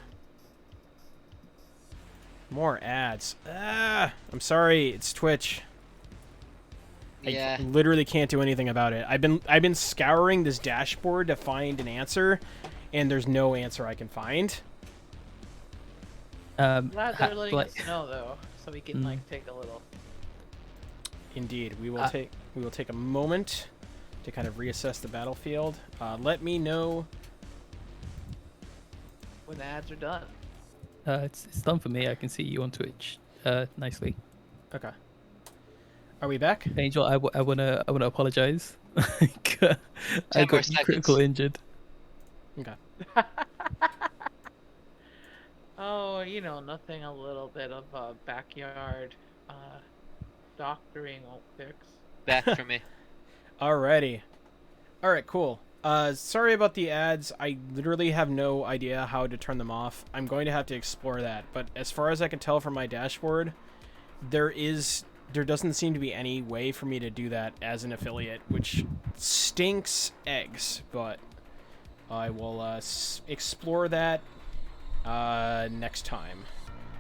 More ads. I'm sorry, it's Twitch. Yeah. I literally can't do anything about it. I've been scouring this dashboard to find an answer, and there's no answer I can find. Glad they're letting like- us know though, so we can like take a little. Indeed, we will take a moment to kind of reassess the battlefield. Let me know. When the ads are done. It's done for me. I can see you on Twitch nicely. Okay. Are we back? Angel, I wanna apologize. I 10 more got you critical seconds. injured. Okay. Oh, nothing a little bit of backyard doctoring won't fix. Back for me. Alrighty. Alright, cool. Sorry about the ads. I literally have no idea how to turn them off. I'm going to have to explore that. But as far as I can tell from my dashboard, there doesn't seem to be any way for me to do that as an affiliate, which stinks eggs. But I will explore that next time.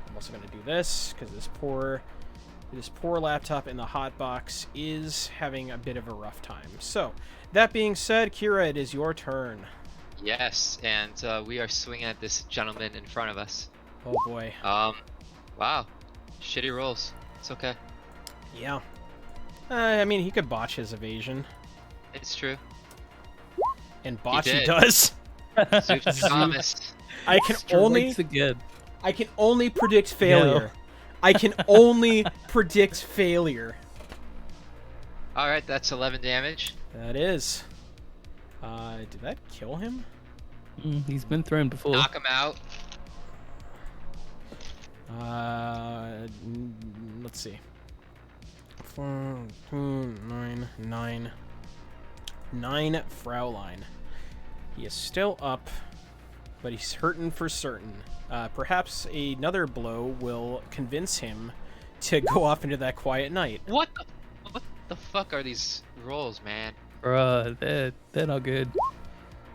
I'm also going to do this because this poor laptop in the hotbox is having a bit of a rough time. So, that being said, Kira, it is your turn. Yes, and we are swinging at this gentleman in front of us. Oh boy. Wow. Shitty rolls. It's okay. Yeah. I mean, he could botch his evasion. It's true. And botch he did. does. Zeus Thomas. I can only Strikes again. I can only predict failure. I can only predict failure. Alright, that's 11 damage. That is. Did that kill him? He's been thrown before. Knock him out. Let's see. 4, 2, 9. 9 Fraulein. He is still up, but he's hurting for certain. Perhaps another blow will convince him to go off into that quiet night. What the fuck are these rolls, man? Bruh, they're not good.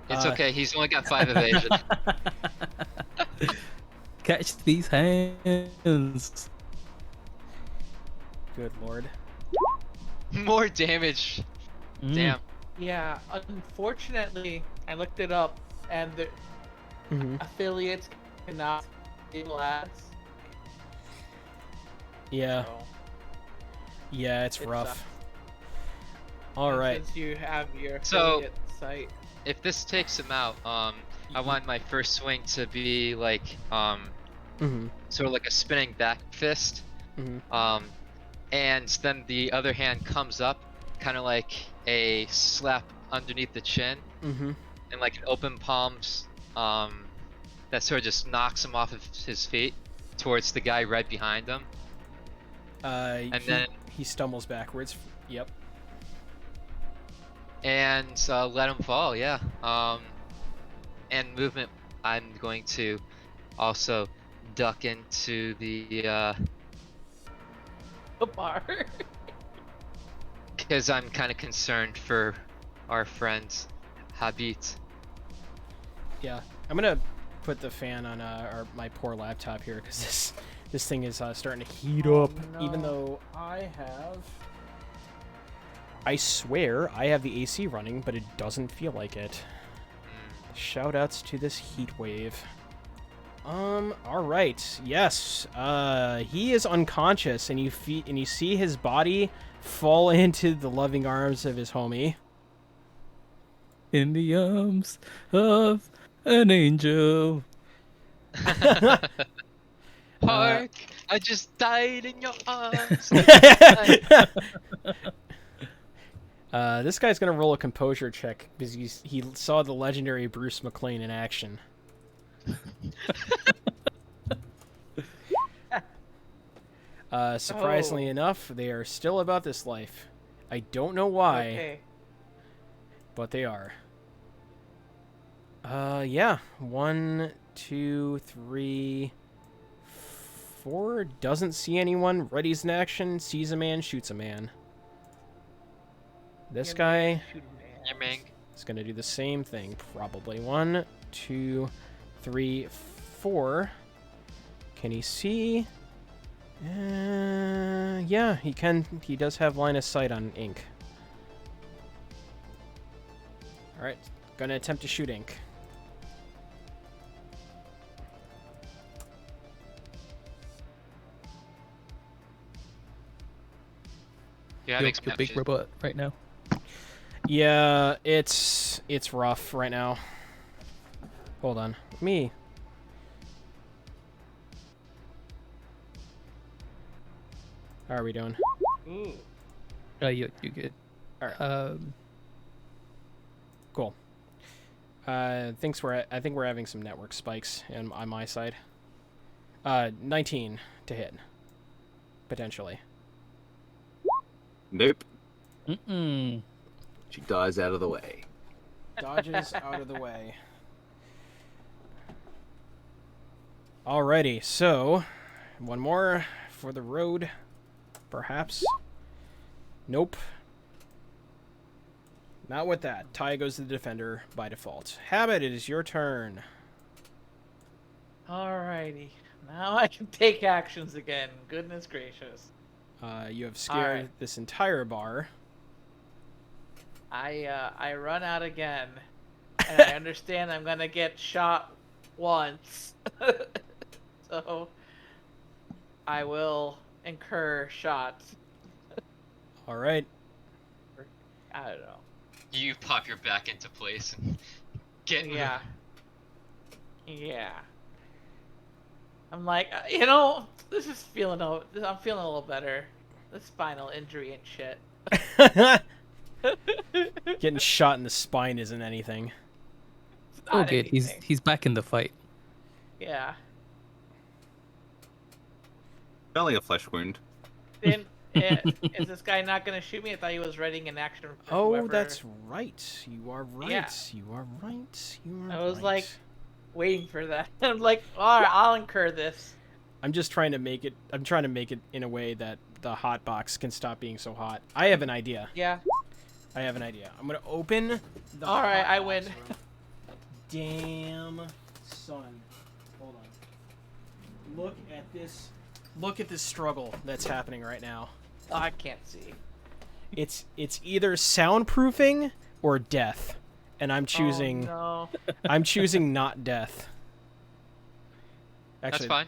It's okay, he's only got 5 evasion. Catch these hands. Good lord. More damage. Damn. Yeah, unfortunately, I looked it up, and the affiliates cannot enable ads. Yeah. So Yeah, it's it rough. sucks. All right. Since you have your So- affiliate site. If this takes him out, I want my first swing to be like, sort of like a spinning back fist. And then the other hand comes up, kind of like a slap underneath the chin, and like an open palms, that sort of just knocks him off of his feet towards the guy right behind him. Then he stumbles backwards. Yep. And let him fall, yeah. And movement, I'm going to also duck into the The bar. because I'm kind of concerned for our friend Habit. Yeah, I'm gonna put the fan on my poor laptop here because this thing is starting to heat Oh, up. Even no. though I swear I have the AC running, but it doesn't feel like it. Shoutouts to this heat wave. All right. Yes. He is unconscious, and you see his body fall into the loving arms of his homie. In the arms of an angel. Hark! I just died in your arms. This guy's gonna roll a composure check because he saw the legendary Bruce McLean in action. Surprisingly enough, they are still about this life. I don't know why, Okay. but they are. Yeah. 1, 2, 3, 4. Doesn't see anyone. Readies in action. Sees a man. Shoots a man. This guy Yeah, man. is gonna do the same thing, probably. 1, 2, 3, 4. Can he see? Yeah, he can. He does have line of sight on Ink. All right, gonna attempt to shoot Ink. You're Your, having some your big issues. robot right now. Yeah, it's rough right now. Hold on, me. How are we doing? Ooh. You good. Alright. Cool. I think we're having some network spikes on my side. 19 to hit, potentially. Nope. Mm-mm. She dies out of the way. Dodges out of the way. Alrighty, so one more for the road, perhaps. Nope. Not with that. Tie goes to the defender by default. Habit, it is your turn. Alrighty. Now I can take actions again. Goodness gracious. You have scared Alright. this entire bar. I run out again, and I understand I'm gonna get shot once, so I will incur shots. All right. I don't know. You pop your back into place and get Yeah. Yeah. I'm like, this is feeling. I'm feeling a little better. The spinal injury and shit. Getting shot in the spine isn't anything. It's Oh, not good. anything. He's back in the fight. Yeah. Only a flesh wound. Then is this guy not gonna shoot me? I thought he was readying an action. For Oh, whoever. that's right. You are right. Yeah. You are right. You are I was right. like waiting for that. I'm like, all right, I'll incur this. I'm just trying to make it. I'm trying to make it in a way that the hot box can stop being so hot. I have an idea. Yeah. I have an idea. I'm gonna open the. All right, hot I box win. room. Damn, son. Hold on. Look at this. Look at this struggle that's happening right now. Oh, I can't see. It's either soundproofing or death, and I'm choosing. Oh, no. I'm choosing not death. That's Actually, fine.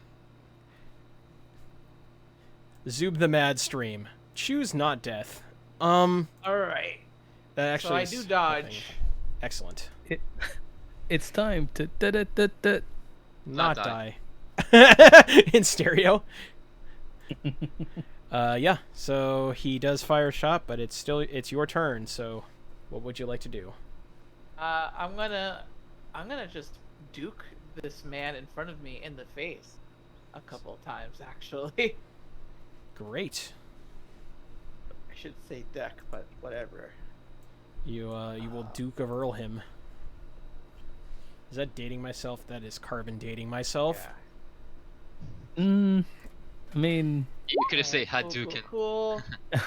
Zoob the Mad Stream. Choose not death. All right. That actually. So I is do a thing. dodge. Excellent. It's time to Not Not die. In stereo. Yeah. So he does fire a shot, but it's your turn. So, what would you like to do? I'm gonna just duke this man in front of me in the face a couple of times, actually. Great. I should say deck, but whatever. You will Duke of Earl him. Is that dating myself? That is carbon dating myself. I mean, You could have said Alright, cool, Hadouken. cool, cool.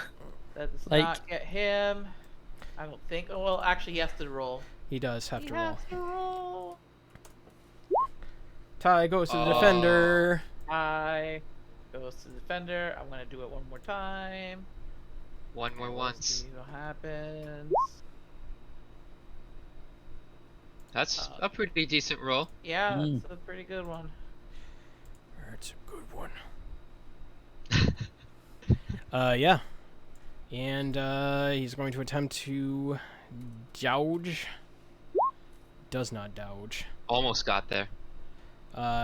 That does Like- not get him. I don't think. Oh, well, actually, he has to roll. He does have He to roll. has to roll. Tie goes to the Oh. defender. I goes to the defender. I'm gonna do it one more time. One more We'll once. See what happens. That's a pretty decent roll. Yeah, Mm. that's a pretty good one. That's a good one. Yeah. And he's going to attempt to dodge. Does not dodge. Almost got there.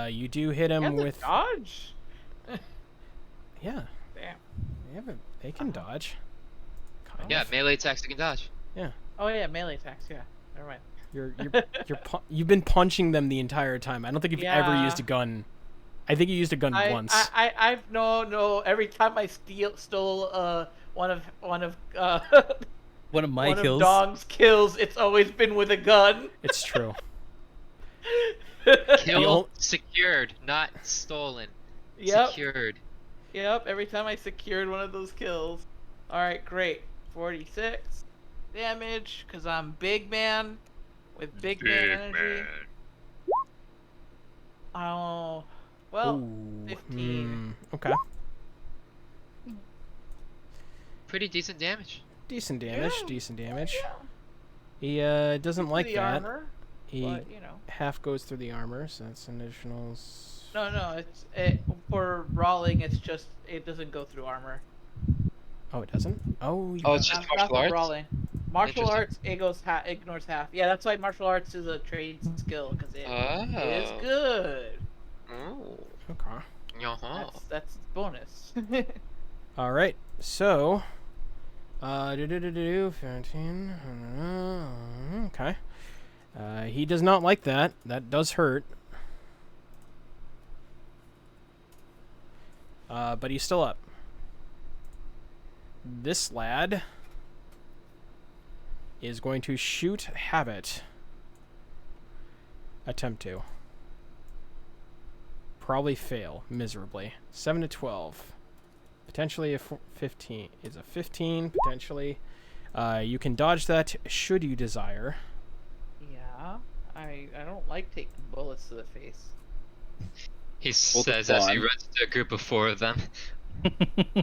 You do hit He him has a with. dodge. Yeah, Damn. they can dodge. Kind Yeah, of. melee attacks you can dodge. Oh yeah, melee attacks. Yeah. Never mind. You've been punching them the entire time. I don't think you've ever Yeah. used a gun. I think you used a gun once. I've no. Every time I stole one of one of my one kills. of Dong's kills, it's always been with a gun. It's true. Kill ol- secured, not stolen. Yep. Secured. Yep. Every time I secured one of those kills. All right, great. 46 damage because I'm big man with big man energy. Oh, well, Ooh, 15. Okay. Pretty decent damage. Decent damage. Yeah. Decent damage. Yeah. He doesn't like the that. armor, He but you know. half goes through the armor, so that's an additional. No, for brawling. It's just it doesn't go through armor. Oh, it doesn't. Oh, you Oh, it's got- just Not martial for arts? brawling. Martial Interesting. arts, it goes ignores half. Yeah, that's why martial arts is a trade skill because it is Oh. good. Oh. okay. Yaha. That's bonus. All right. So, 15. Okay. He does not like that. That does hurt. But he's still up. This lad is going to shoot Habit. Attempt to. Probably fail miserably. 7 to 12. Potentially a 15. Is a 15 potentially. You can dodge that should you desire. Yeah, I don't like taking bullets to the face. He All the says as he fun. runs to a group of 4 of them.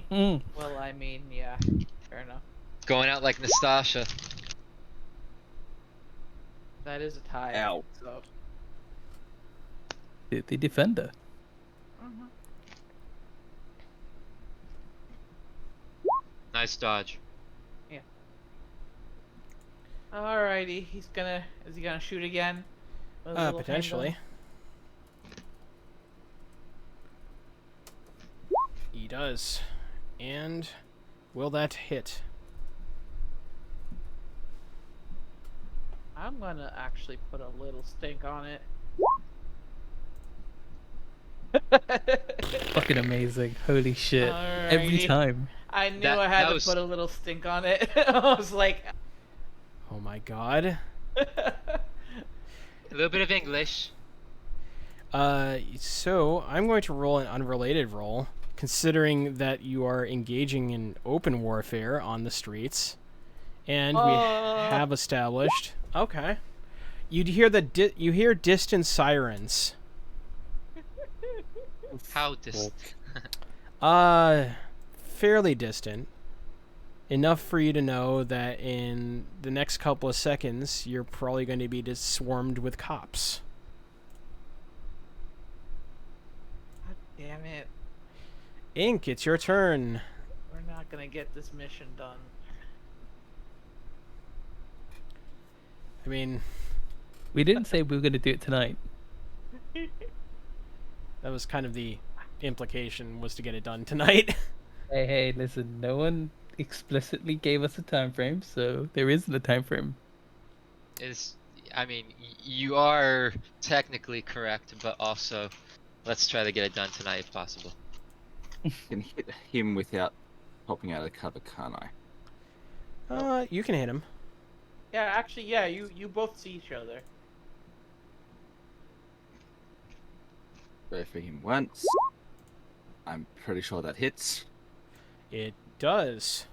Well, I mean, yeah, fair enough. Going out like Nastasha. That is a tie. Ow. So. The defender. Nice dodge. Alrighty, is he gonna shoot again? With a little Potentially. handgun? He does. And will that hit? I'm gonna actually put a little stink on it. Fucking amazing. Holy shit. Every Alrighty. time. I knew That- I had that to was- put a little stink on it. I was like, Oh my god. A little bit of English. So I'm going to roll an unrelated roll, considering that you are engaging in open warfare on the streets, and we have established. Okay. You hear you hear distant sirens. How distant? Fairly distant. Enough for you to know that in the next couple of seconds, you're probably going to be just swarmed with cops. God damn it. Ink, it's your turn. We're not gonna get this mission done. I mean, We didn't say we were going to do it tonight. that was kind of the implication, was to get it done tonight. Hey, listen, no one explicitly gave us a time frame, so there isn't a time frame. I mean, you are technically correct, but also, let's try to get it done tonight if possible. Can hit him without popping out of cover, can't I? You can hit him. Yeah, actually, yeah, you both see each other. Go for him once. I'm pretty sure that hits. It does.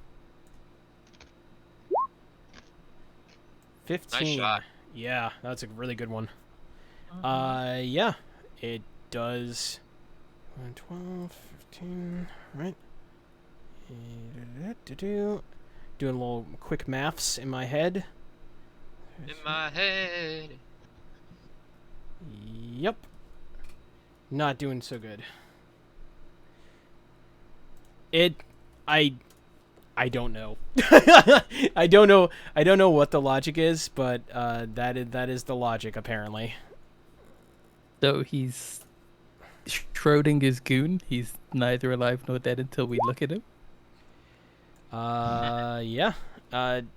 15. shot. Yeah, that's a really good one. Mhm. Yeah, it does. 12, 15, right? Doing a little quick maths in my head. In my head. Yep. Not doing so good. I don't know. I don't know. I don't know what the logic is, but that is the logic apparently. So he's Schrodinger's goon. He's neither alive nor dead until we look at him. Yeah.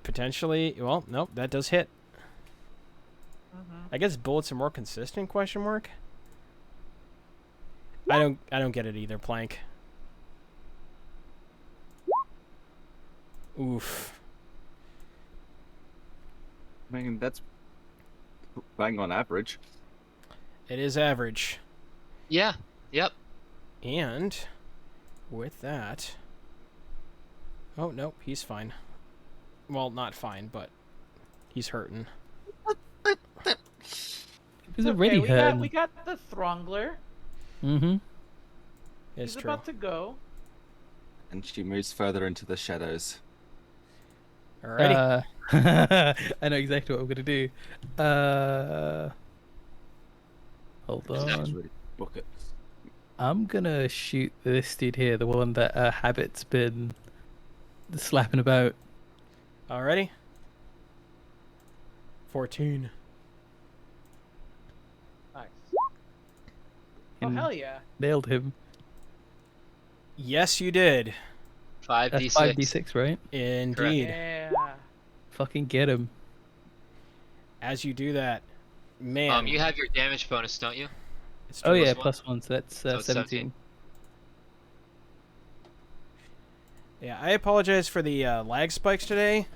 Potentially. Well, nope. That does hit. Mhm. I guess bullets are more consistent? Question mark. I don't get it either. Plank. Oof. I mean, that's bang on average. It is average. Yeah. Yep. And with that. Oh no, he's fine. Well, not fine, but he's hurting. He was Okay, already hurt. we got the Throngler. Mm-hmm. It's He's true. about to go. And she moves further into the shadows. Alrighty. I know exactly what I'm gonna do. Hold Just on. really book it. I'm gonna shoot this dude here, the one that Habit's been slapping about. Alrighty. 14. Nice. Oh And hell yeah! Nailed him. Yes, you did. 5d6. That's 5d6, right? Indeed. Yeah. Fucking get him. As you do that, man. You have your damage bonus, don't you? It's Oh true. yeah, plus plus 1, so that's So it's 17. Yeah, I apologize for the lag spikes today.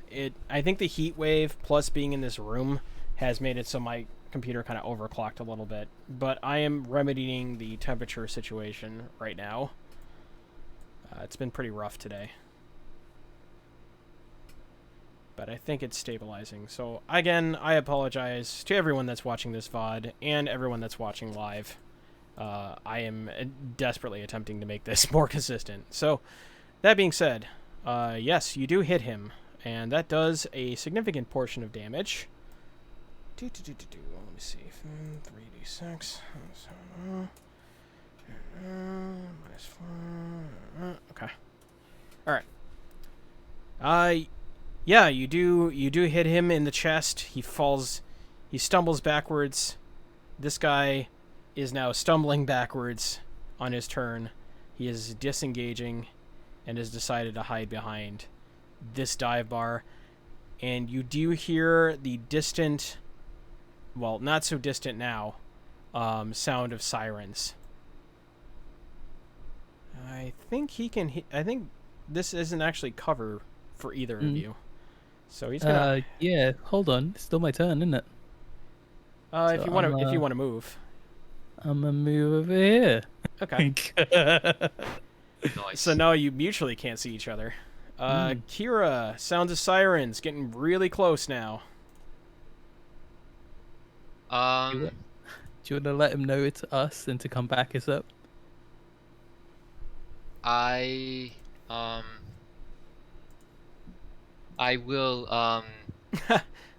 I think the heat wave plus being in this room has made it so my computer kind of overclocked a little bit. But I am remedying the temperature situation right now. It's been pretty rough today. But I think it's stabilizing. So, again, I apologize to everyone that's watching this VOD and everyone that's watching live. I am desperately attempting to make this more consistent. So, that being said, yes, you do hit him. And that does a significant portion of damage. Let me see. 3d6. Minus 4. Okay. Alright. Yeah, you do hit him in the chest. He stumbles backwards. This guy is now stumbling backwards on his turn. He is disengaging and has decided to hide behind this dive bar. And you do hear the distant, well, not so distant now, sound of sirens. I think he can I think this isn't actually cover for either of you. So he's gonna. Yeah, hold on. It's still my turn, isn't it? If so you want to, I'm, if you want to move. I'm gonna move over here. Okay. Nice. So now you mutually can't see each other. Kira, sounds of sirens getting really close now. Do you want to let him know it's us and to come back us up? I will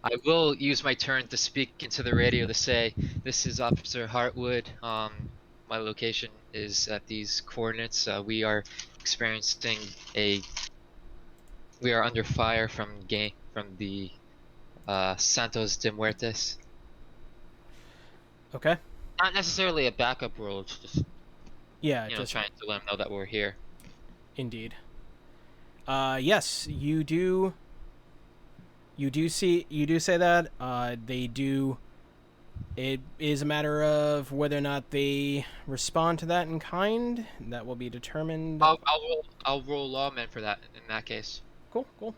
I will use my turn to speak into the radio to say, this is Officer Hartwood. My location is at these coordinates. We are experiencing we are under fire from the Santos de Muertes. Okay. Not necessarily a backup role, it's just Yeah, you know, just trying to let them know that we're here. indeed. Yes, you do. You do say that. They do. It is a matter of whether or not they respond to that in kind. That will be determined. I'll roll lawman for that in that case. Cool.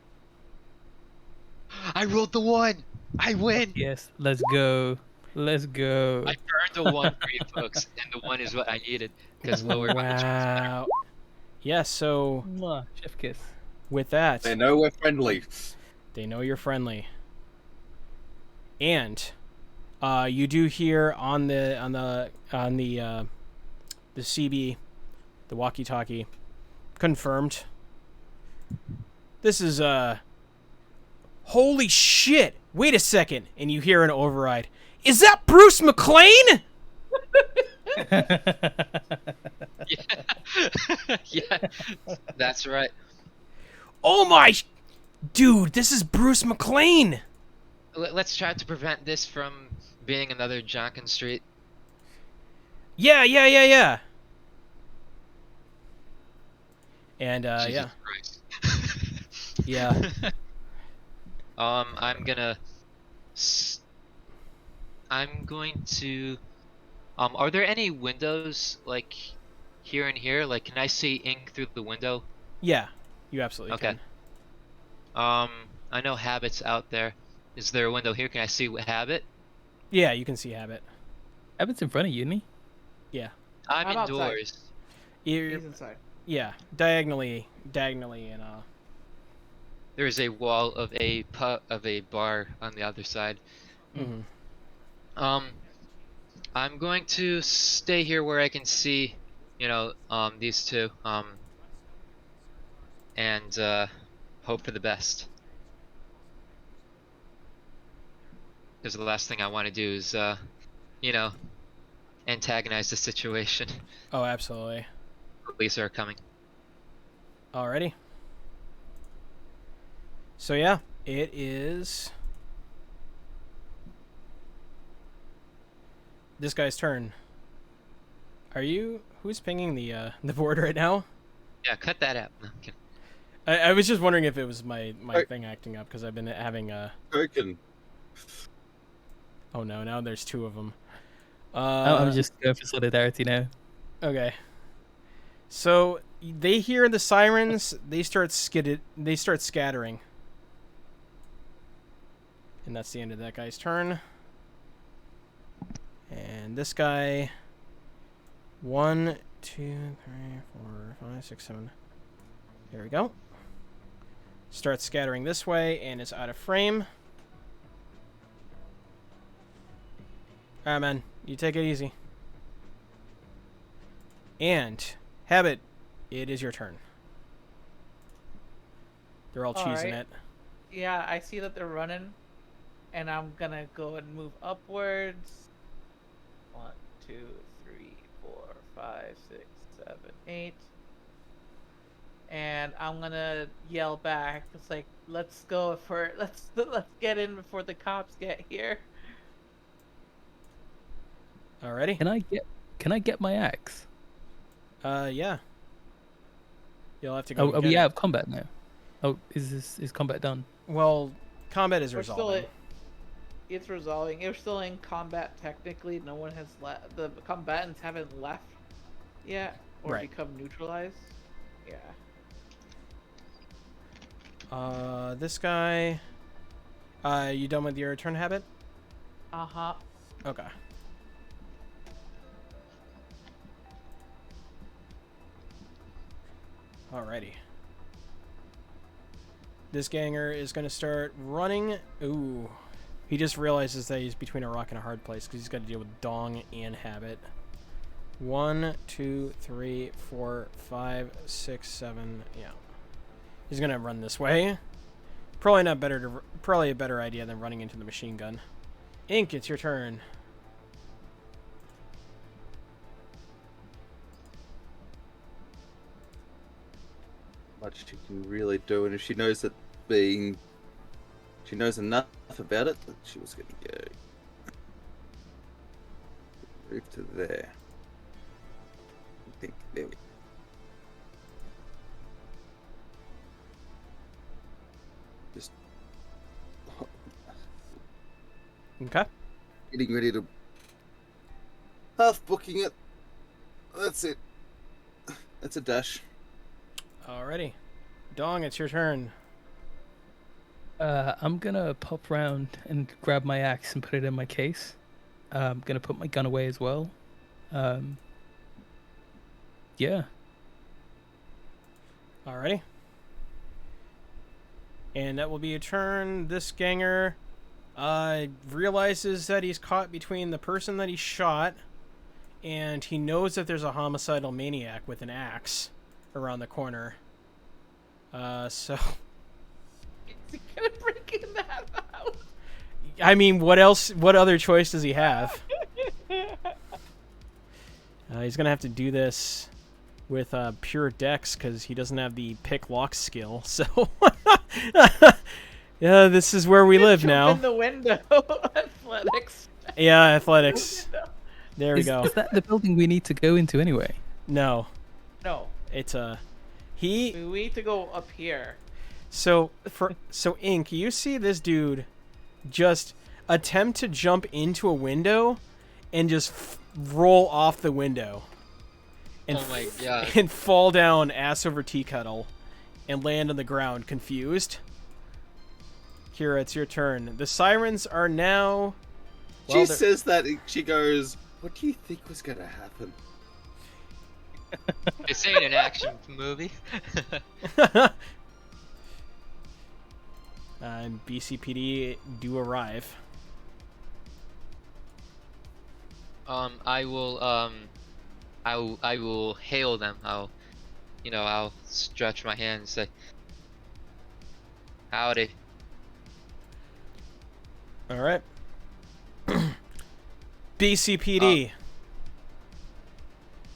I rolled the 1. I win. Yes, let's go. Let's go. I burned the one for you folks, and the one is what I needed because lower damage was better. Wow. Yeah, so Mwah, chef kiss. with that, They know we're friendly. they know you're friendly. And you do hear on the CB, the walkie-talkie, confirmed. This is holy shit. Wait a second, and you hear an override. Is that Bruce McLean? Yeah. Yeah, that's right. Oh my dude, this is Bruce McLean. Let's try to prevent this from being another Jonkin Street. Yeah. And Jesus yeah. Christ. Yeah. I'm gonna. I'm going to. Are there any windows like here and here? Like, can I see ink through the window? Yeah. You absolutely Okay. can. I know Habit's out there. Is there a window here? Can I see what Habit? Yeah, you can see Habit. Abbott's in front of you, isn't he? Yeah. I'm I'm outside. indoors. You're, He's inside. yeah, diagonally and There is a wall of a bar on the other side. mhm. I'm going to stay here where I can see, these two, and hope for the best. Because the last thing I want to do is, antagonize the situation. Oh, absolutely. Police are coming. Alrighty. So yeah, it is this guy's turn. Who's pinging the board right now? Yeah, cut that out. No, I'm kidding. I was just wondering if it was my Right. thing acting up because I've been having Token. oh no, now there's two of them. I'm just going for solidarity now. Okay. So they hear the sirens, they start scattering. And that's the end of that guy's turn. And this guy 1, 2, 3, 4, 5, 6, 7. There we go. Starts scattering this way and is out of frame. Alright, man. You take it easy. And Habit, it is your turn. They're all cheesing Alright. it. Yeah, I see that they're running, and I'm gonna go and move upwards. 1, 2, 3, 4, 5, 6, 7, 8. And I'm gonna yell back. It's like, let's go for let's get in before the cops get here. Alrighty. Can I get my axe? Yeah. You'll have to go. Are get we it. out of combat now? Oh, is combat done? Well, combat is We're still resolving. it's resolving. We're still in combat technically. No one has left. The combatants haven't left yet or Right. become neutralized. Yeah. This guy. You done with your turn, Habit? Uh-huh. Okay. Alrighty. This ganger is going to start running. Ooh. He just realizes that he's between a rock and a hard place because he's got to deal with Dong and Habit. 1, 2, 3, 4, 5, 6, 7. Yeah. He's going to run this way. Probably a better idea than running into the machine gun. Ink, it's your turn. Much she can really do, and if she knows she knows enough about it, that she was going to go move to there. I think there we just Okay. getting ready to half booking it. That's it. That's a dash. Alrighty. Dong, it's your turn. I'm gonna pop round and grab my axe and put it in my case. I'm gonna put my gun away as well. Yeah. Alrighty. And that will be a turn. This ganger realizes that he's caught between the person that he shot, and he knows that there's a homicidal maniac with an axe around the corner. So... Is he gonna break in that house? I mean, what else? What other choice does he have? He's gonna have to do this with pure dex because he doesn't have the pick lock skill. So, yeah, this is where we live Jump now. in the window. Athletics. Yeah, athletics. There we go. Is that the building we need to go into anyway? No, No, it's we need to go up here. So Ink, you see this dude just attempt to jump into a window and just roll off the window. And Oh my god. and fall down ass over tea kettle and land on the ground confused. Kira, it's your turn. The sirens are now... She well, says that, she goes, what do you think was going to happen? This ain't an action movie. and BCPD do arrive. I will hail them. I'll stretch my hand and say, howdy. All right. BCPD.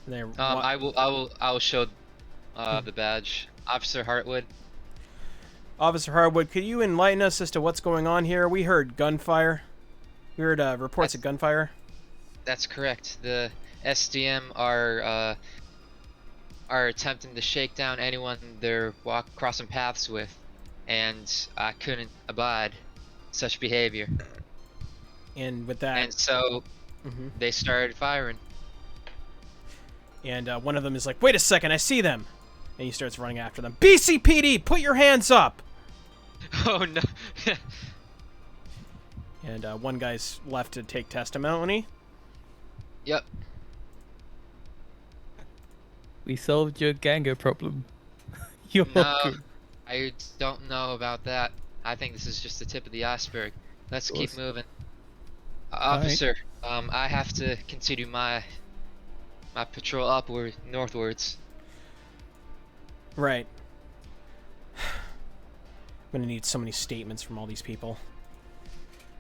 There. I will show the badge. Officer Hartwood. Officer Harwood, could you enlighten us as to what's going on here? We heard gunfire. We heard reports of gunfire. That's correct. The SDM are attempting to shake down anyone they're crossing paths with, and I couldn't abide such behavior. And with that, And so Mhm. they started firing. and one of them is like, "Wait a second, I see them," and he starts running after them. BCPD, put your hands up! Oh no. And one guy's left to take testimony. Yep. We solved your ganger problem. You're No, welcome. I don't know about that. I think this is just the tip of the iceberg. Let's keep Awesome. moving. Alright. Officer, I have to continue my patrol northwards. Right. I'm gonna need so many statements from all these people.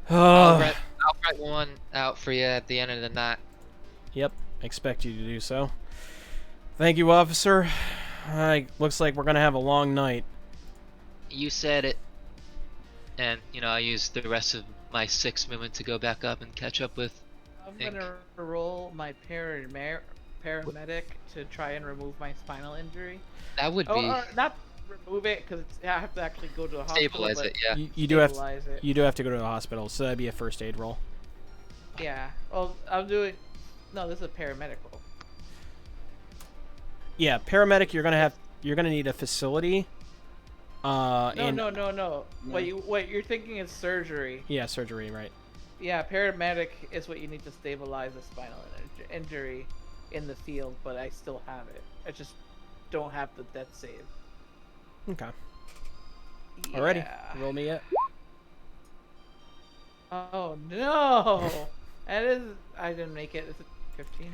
I'll write one out for you at the end of the night. Yep, I expect you to do so. Thank you, officer. Looks like we're gonna have a long night. You said it. And, I used the rest of my 6 movement to go back up and catch up with. I'm gonna roll my paramedic to try and remove my spinal injury. That would Oh, be not remove it because I have to actually go to the hospital. stabilize but it, yeah. You do have stabilize it. you do have to go to the hospital, so that'd be a first aid roll. Yeah. Well, I'm doing. No, this is a paramedic roll. Yeah, paramedic. You're gonna need a facility. No. What you're thinking is surgery. Yeah, surgery, right? Yeah, paramedic is what you need to stabilize a spinal injury in the field, but I still have it. I just don't have the death save. Okay. Alrighty. Yeah. Roll me it. Oh no! That is. I didn't make it. Is it 15?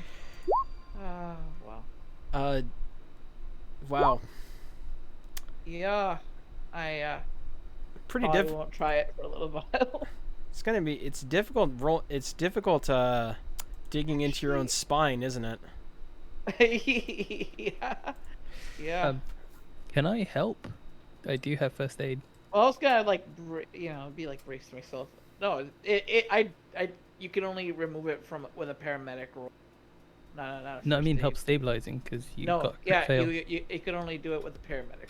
Oh wow. Wow. Yeah. I Pretty probably difficult. won't try it for a little while. It's difficult. It's difficult. Digging into your own spine, isn't it? Yeah. Yeah. Can I help? I do have first aid. Well, I was gonna be like brace myself. No, you can only remove it with a paramedic roll. No. No, I mean help stabilizing because you No, got a crit yeah, fail. you can only do it with a paramedic.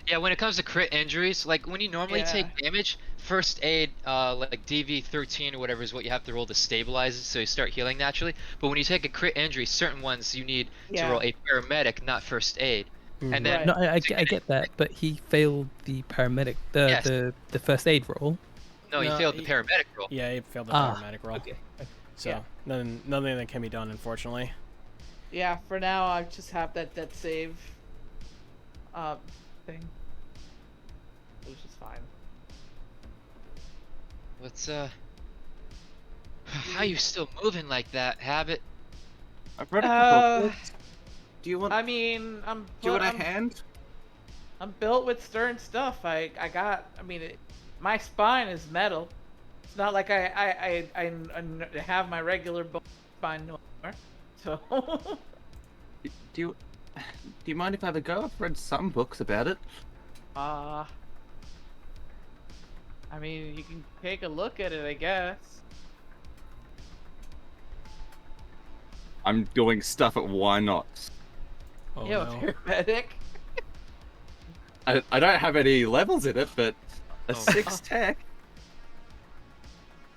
Yeah, when it comes to crit injuries, like when you normally Yeah. take damage, first aid, like DV13 or whatever is what you have to roll to stabilize it, so you start healing naturally. But when you take a crit injury, certain ones you need to Yeah. roll a paramedic, not first aid. Mhm. And then Right. No, I get that, but he failed the paramedic, Yes. the first aid roll. no, you No, failed the he- paramedic roll. Yeah, he failed the Ah, paramedic roll. Okay. So Yeah. nothing that can be done, unfortunately. Yeah, for now I just have that death save thing. Which is fine. What's How you still moving like that, Habit? I've read a Uh, couple of books. Do you want? I mean, do you want a hand? I'm built with stern stuff. I mean, my spine is metal. It's not like I have my regular bone spine no more. So. Do you mind if I have a go? I've read some books about it. I mean, you can take a look at it, I guess. I'm doing stuff at why not? Oh Yo, no. paramedic. I don't have any levels in it, but a Oh. 6 tech.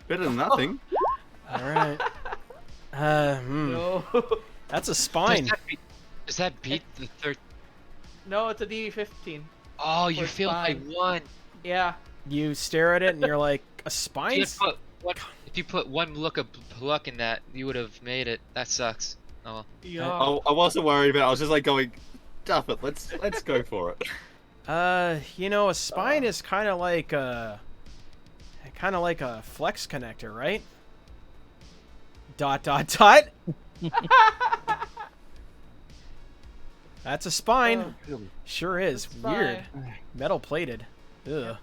Better than nothing. All right. No. That's a spine. Does that beat the third? No, it's a DD15. Oh, you For failed by spine. 1. Yeah. You stare at it and you're like, a spine? If you put one look of luck in that, you would have made it. That sucks. Oh. Yeah. I wasn't worried about it. I was just like going, stuff it. Let's go for it. A spine is kind of like a flex connector, right? ... That's a spine. Sure is. It's Weird. fine. Metal plated. Ugh.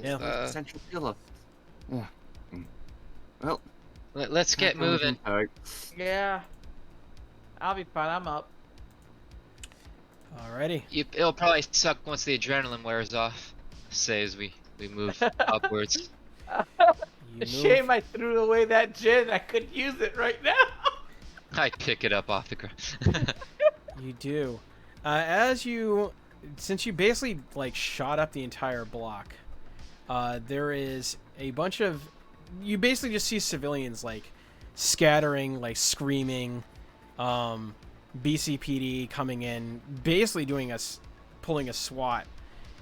Yeah. Central pillar. Yeah. Well, Let's get moving. Yeah. I'll be fine. I'm up. Alrighty. It'll probably suck once the adrenaline wears off. Say as we move upwards. You Shame move. I threw away that gin. I could use it right now. I pick it up off the ground. You do. Since you basically like shot up the entire block, there is a bunch of, you basically just see civilians like scattering, like screaming, BCPD coming in, basically pulling a SWAT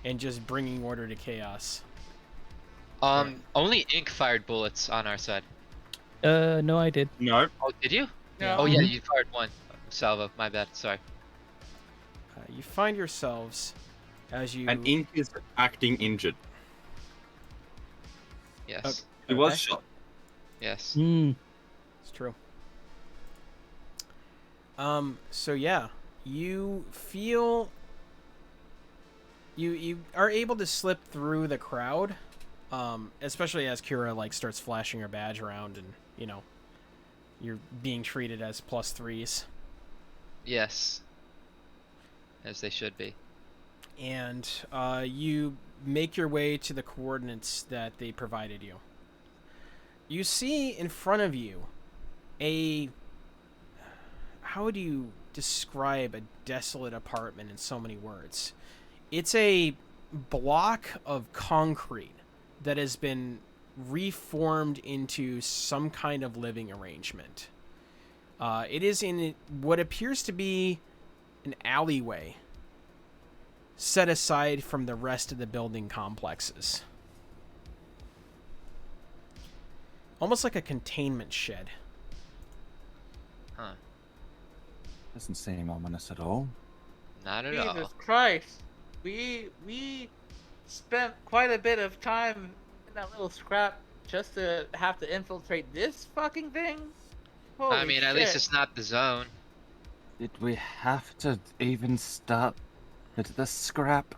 and just bringing order to chaos. Only ink fired bullets on our side. No, I did. No. Oh, did you? No. Oh yeah, you fired one. Salvo, my bad. Sorry. You find yourselves as you. And Ink is acting injured. Yes. He was Okay. shot. Yes. Mm. It's true. So yeah, you feel you are able to slip through the crowd, especially as Kira like starts flashing her badge around, and you're being treated as +3s, Yes. As they should be. and you make your way to the coordinates that they provided you. You see in front of you how would you describe a desolate apartment in so many words? It's a block of concrete that has been reformed into some kind of living arrangement. It is in what appears to be an alleyway set aside from the rest of the building complexes. Almost like a containment shed. Huh. Doesn't seem ominous at all. Not at Jesus all. Christ. We spent quite a bit of time in that little scrap just to have to infiltrate this fucking thing? Holy I mean, at least shit. it's not the zone. Did we have to even start at the scrap?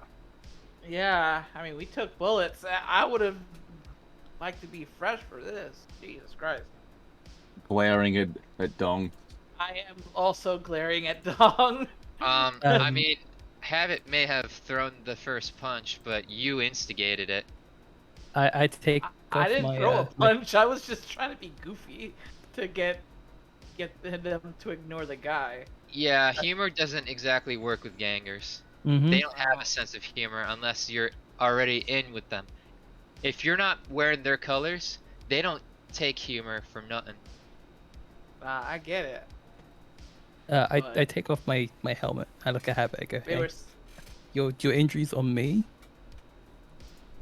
Yeah, I mean, we took bullets. I would have liked to be fresh for this. Jesus Christ. Glaring at Dong. I am also glaring at Dong. I mean, Habit may have thrown the first punch, but you instigated it. I take. I off didn't my, throw a my- punch. I was just trying to be goofy to get them to ignore the guy. Yeah, humor doesn't exactly work with gangers. Mhm. They don't have a sense of humor unless you're already in with them. If you're not wearing their colors, they don't take humor for nothing. I get it. I take off my helmet. I look at Habit. I go, They hey, were your injuries on me,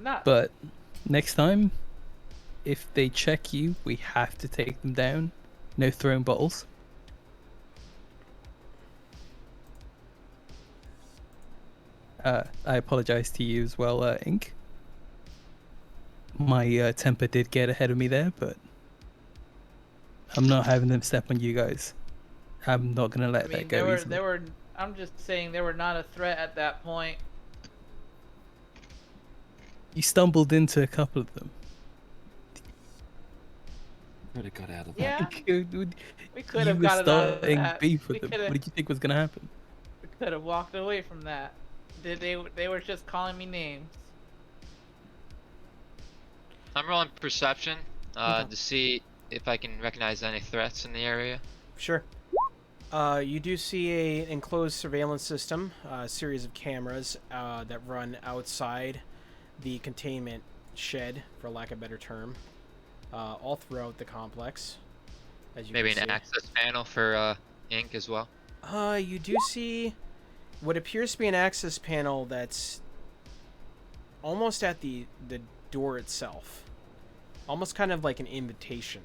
not. but Next time, if they check you, we have to take them down. No throwing bottles. I apologize to you as well, Ink. My temper did get ahead of me there, but I'm not having them step on you guys. I'm not gonna let I that mean, go they easily. were. I'm just saying they were not a threat at that point. You stumbled into a couple of them. Could have got out of that. Yeah, Dude, we could you have were got it out of starting that. beef We with them. could What have. did you think was gonna happen? We could have walked away from that. They were just calling me names. I'm rolling perception Okay. to see if I can recognize any threats in the area. Sure. You do see a enclosed surveillance system, a series of cameras that run outside the containment shed, for lack of a better term, all throughout the complex. As you Maybe can an see. access panel for ink as well. You do see what appears to be an access panel that's almost at the door itself, almost kind of like an invitation,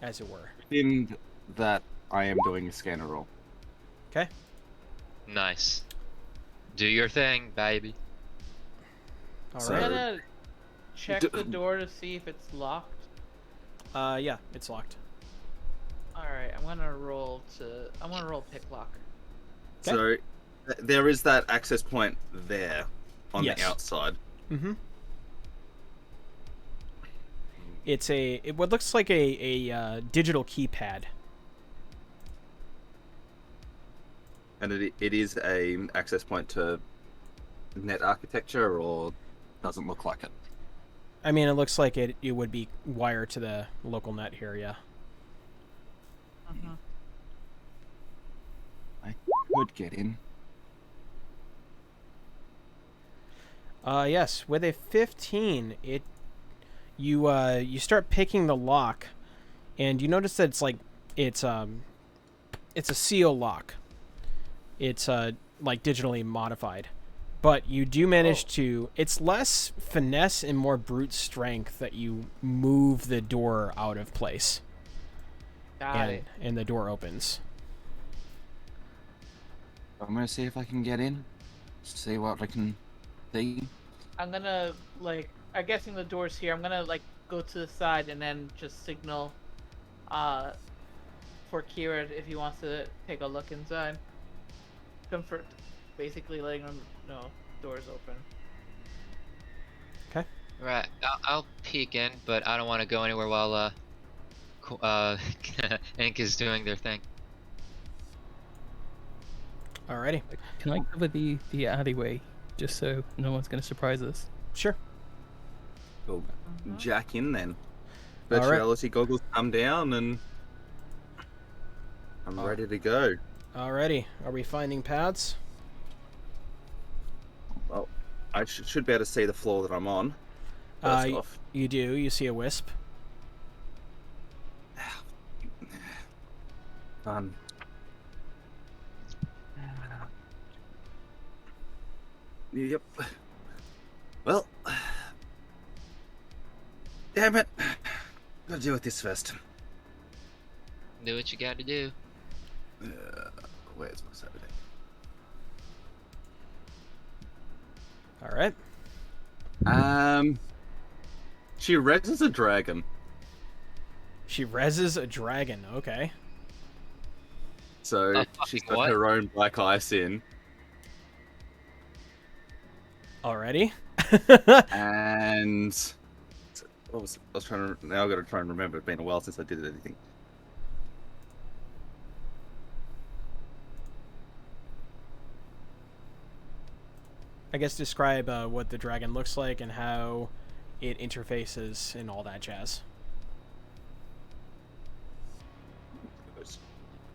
as it were. In that, I am doing a scanner roll. Okay. Nice. Do your thing, baby. All So- right. I'm gonna check D- the door to see if it's locked. Yeah, it's locked. All right, I'm gonna roll pick lock. So there is that access point there on Yes. the outside. Mm-hmm. It's what looks like a digital keypad. And it is a access point to net architecture, or doesn't look like it. I mean, it looks like it would be wired to the local net here, yeah. Mm-hmm. I could get in. Yes, with a 15, you start picking the lock, and you notice that it's a seal lock. It's like digitally modified, but you do manage to. It's less finesse and more brute strength that you move the door out of place, Got it. and the door opens. I'm gonna see if I can get in. See what I can see. I'm gonna I'm guessing the door's here. I'm gonna go to the side and then just signal, for Kira if he wants to take a look inside. Comfort, basically letting him know door's open. Right. I'll peek in, but I don't want to go anywhere while ink is doing their thing. Alrighty, Can I cover the alleyway just so no one's gonna surprise us? sure. We'll jack in then. All right. Virtuality goggles come down, and I'm ready to go. Alrighty, are we finding paths? Well, I should be able to see the floor that I'm on. First Uh, off. You do. You see a wisp. Fun. Yep. Well, damn it. Gotta deal with this first. Do what you gotta do. Where's my Saturday? All right. She reses a dragon. She reses a dragon. Okay. So she's got what? her own black ice in. Already. And what was I was trying to now I gotta try and remember. It's been a while since I did anything. I guess describe what the dragon looks like and how it interfaces and all that jazz. It's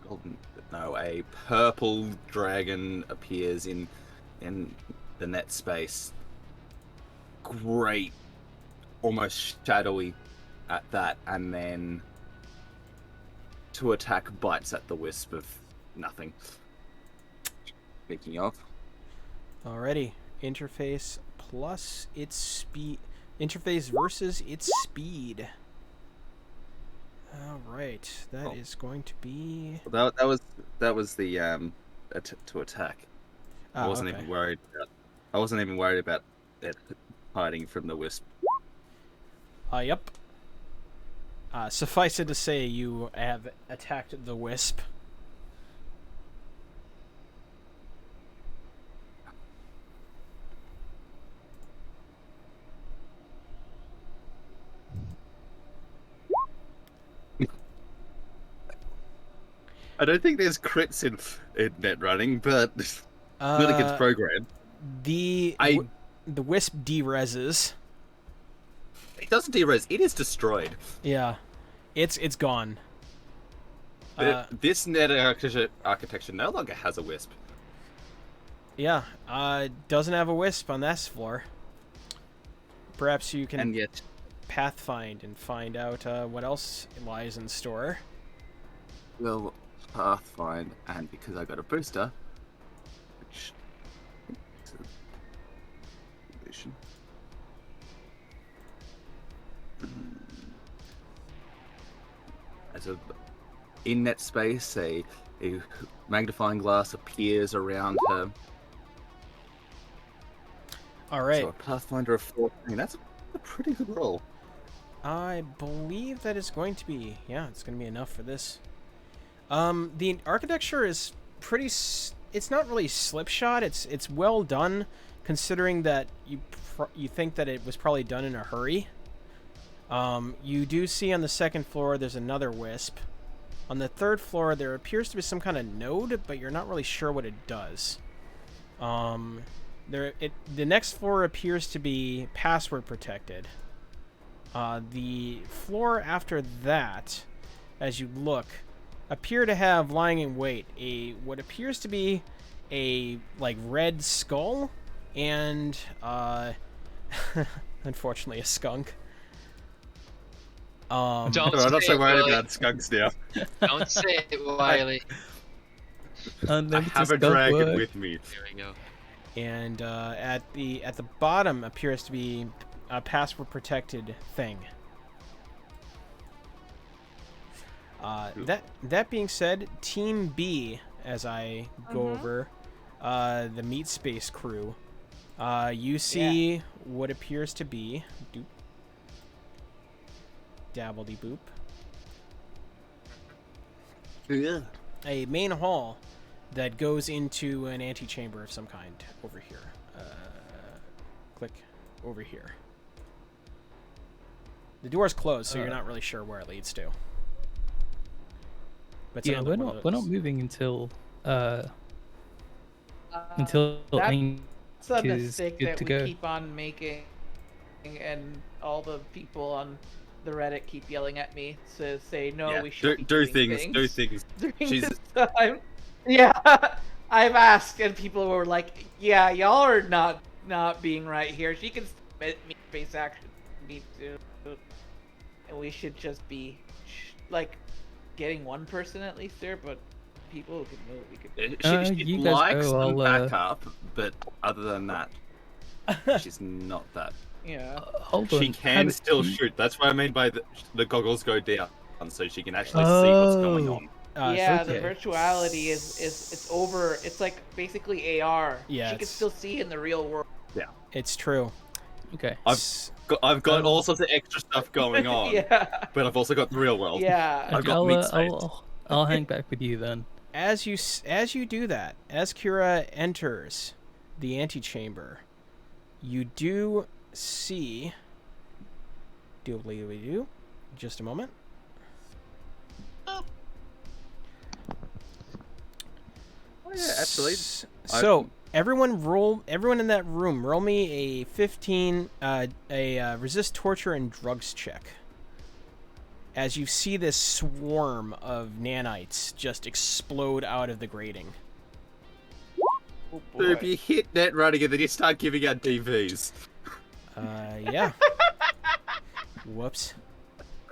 golden. No, a purple dragon appears in the net space. Great, almost shadowy at that, and then to attack bites at the wisp of nothing. Speaking of, Alrighty. Interface plus its speed. Interface versus its speed. All right, that is going to be. That was the to attack. I Ah, wasn't okay. even worried. I wasn't even worried about it hiding from the wisp. Yep. Suffice it to say, you have attacked the wisp. I don't think there's crits in net running, but not against program. The wisp dereses. It doesn't de-res, it is destroyed. Yeah, it's gone. But this net architecture no longer has a wisp. Yeah, doesn't have a wisp on this floor. Perhaps you can And yet, pathfind and find out what else lies in store. well, pathfind, and because I got a booster, which as a in net space, a magnifying glass appears around her. All right. So a pathfinder of 14. That's a pretty good roll. I believe that is going to be, yeah, it's going to be enough for this. The architecture is pretty, it's not really slipshod. It's well done, considering that you think that it was probably done in a hurry. You do see on the second floor there's another wisp. On the third floor there appears to be some kind of node, but you're not really sure what it does. The next floor appears to be password protected. The floor after that, as you look, appear to have lying in wait what appears to be a red skull and unfortunately a skunk. Don't I'm not say so it, worried Wiley. about skunks now. Don't say it, Wiley. I have a dragon with me. There we go. And at the bottom appears to be a password protected thing. That being said, Team B, as I go over the meat space crew, you see what appears to be dabbledy boop. Yeah. A main hall that goes into an antechamber of some kind over here. Click over here. The door's closed, so you're not really sure where it leads to. But it's Yeah, another we're one of not those. moving until That's Ink a is mistake good that to we go. keep on making, and all the people on the Reddit keep yelling at me to say no. Yeah, We should do be doing things. Do things. during Jesus. this time. Yeah, I've asked, and people were like, "Yeah, y'all are not being right here. She can submit me face action, me too, and we should just be getting one person at least there, but." People who can move, we could. She you guys likes go, them I'll, back up, but other than that, she's not that. Yeah. Hold on. She can still shoot. That's what I mean by the goggles go down, so she can actually see what's going on. Yeah, okay. the virtuality is it's over. It's like basically AR. Yeah, She can it's- still see in the real world. It's true. Okay. I've got all sorts of extra stuff going on, Yeah. but I've also got the real world. Yeah. I've got meat space. I'll hang back with you then. As you do that, as Kira enters the antechamber, you do see. Do just a moment. Oh, yeah, actually. So everyone in that room, roll me a 15, resist torture and drugs check. As you see this swarm of nanites just explode out of the grating. Oh, So if boy. you hit net running and then you start giving out DVs. Yeah. Whoops.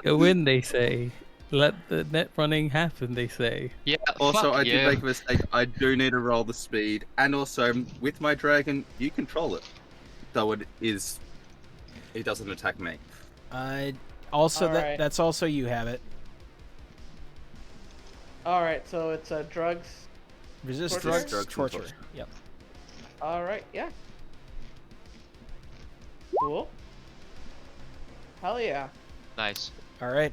Go in, they say. Let the net running happen, they say. Yeah. Also, fuck I you. did make a mistake. I do need to roll the speed, and also with my dragon, you control it, though it is He doesn't attack me. Also, Alright. that's also you have it. All right, so it's drugs. Resist Torture? drugs, Drugs and torture. torture. Yep. All right, yeah. Cool. Hell yeah. Nice. All right.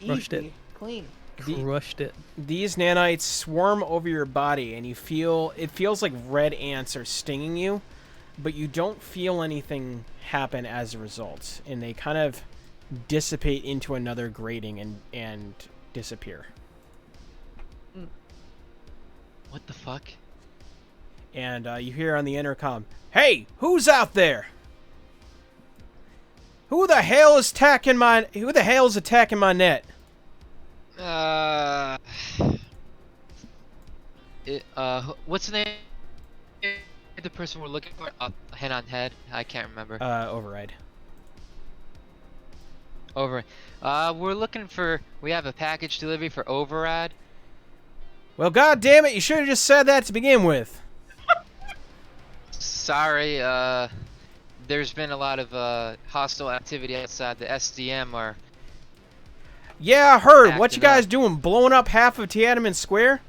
Crushed it. Easy, clean. Crushed it. These nanites swarm over your body, and it feels like red ants are stinging you, but you don't feel anything happen as a result, and they kind of dissipate into another grating and disappear. What the fuck? And you hear on the intercom, "Hey, who's out there? Who the hell is attacking my net?" What's the name? The person we're looking for? Head on head. I can't remember. Override. Over. We're looking for. We have a package delivery for Override. Well, god damn it, you should have just said that to begin with. Sorry. There's been a lot of hostile activity outside the SDM. Or Yeah, I heard. What you Acting guys up. doing? Blowing up half of Tiananmen Square?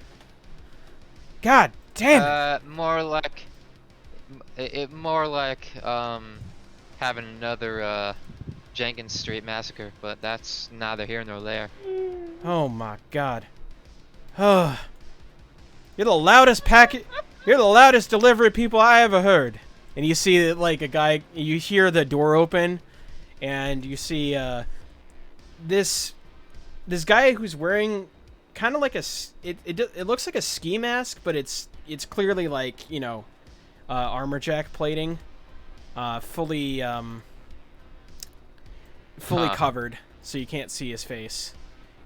God damn it. more like. More like having another Jenkins Street massacre, but that's neither here nor there. Oh my god. Oh. You're the loudest You're the loudest delivery people I ever heard. And you see like a guy, you hear the door open, and you see this guy who's wearing kind of like it looks like a ski mask, but it's clearly like, you know, armor jack plating, fully covered, so you can't see his face,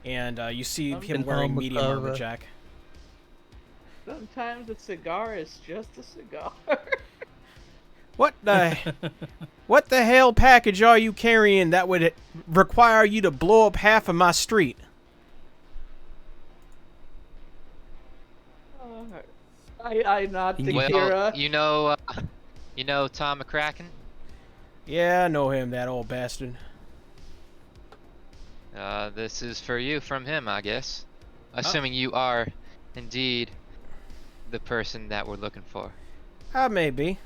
and you see him wearing medium armor jack. Sometimes a cigar is just a cigar. What the hell package are you carrying that would require you to blow up half of my street? I nod to Well, Kira. you know Tom McCracken? Yeah, I know him, that old bastard. This is for you from him, I guess. Assuming you are indeed the person that we're looking for. Maybe.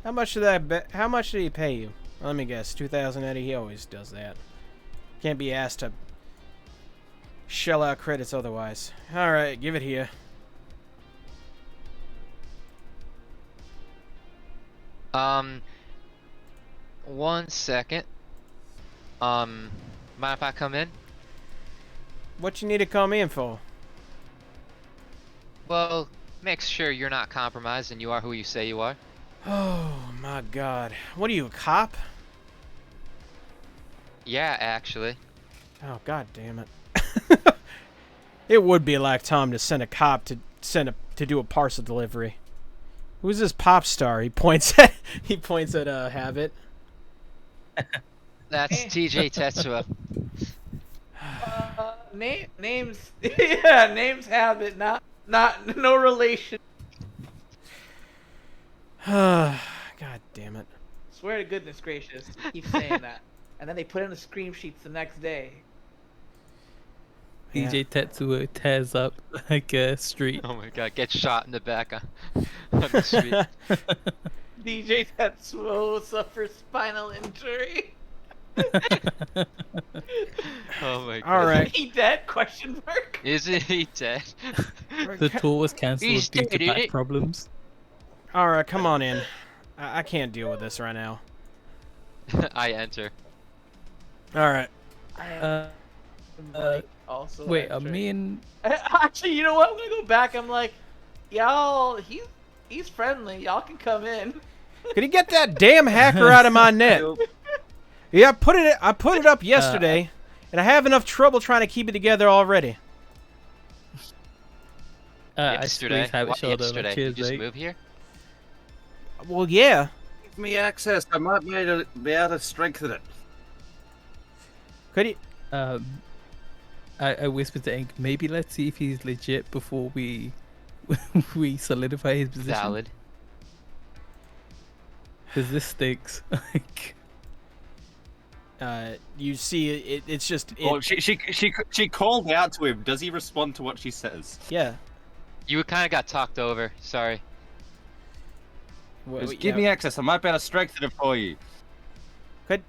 How much did he pay you? Let me guess, 2,000 Eddie. He always does that. Can't be asked to shell out credits otherwise. All right, give it here. One second. Mind if I come in? What you need to come in for? Well, make sure you're not compromised and you are who you say you are. Oh my god. What are you, a cop? Yeah, actually. Oh god damn it. It would be like Tom to send a cop to do a parcel delivery. Who's this pop star? He points at Habit. That's TJ Tetsuo. Names, yeah, names have it. No relation. God damn it. Swear to goodness gracious, keep saying that, and then they put in the scream sheets the next day. Yeah. DJ Tetsuo tears up like a street. Oh my god, get shot in the back on the street. DJ Tetsuo suffers spinal injury. Oh my god. All right. He dead? Question mark. Isn't he dead? The tour was cancelled He's due to dead, back isn't it? problems. All right, come on in. I can't deal with this right now. I enter. All right. Mike also. Wait, I entering. mean, Actually, you know what? I'm gonna go back. I'm like, y'all. He's friendly. Y'all can come in. Could he get that damn hacker out of my net? Yeah, I put it up yesterday, and I have enough trouble trying to keep it together already. I Yesterday. squeeze Habit Why shoulder. yesterday? Like, You cheers, just mate. move here? Well, yeah. Give me access. I might be able to strengthen it. Could he? I whispered to Ink, maybe let's see if he's legit before we we solidify his position. Valid. Because this stinks. Like, You see, it's just Well, she called out to him. Does he respond to what she says? yeah. You kind of got talked over. Sorry. Just give me access. I might be able to strengthen it for you. Could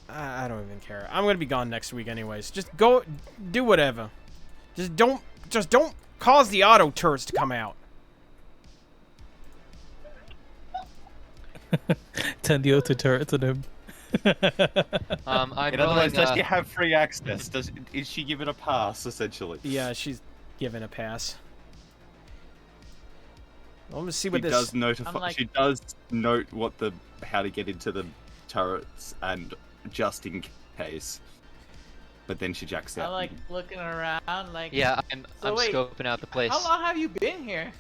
I don't even care. I'm gonna be gone next week anyways. Just go, do whatever. Just don't cause the auto turrets to come out. Turn the auto turret on him. I'm In other words, rolling. does she have free access? Is she given a pass essentially? Yeah, she's given a pass. Well, let's see She what this. does notify. I'm like- She does note how to get into the turrets, and just in case. But then she jacks I out. like looking around, like. Yeah, So I'm wait, scoping out the place. How long have you been here?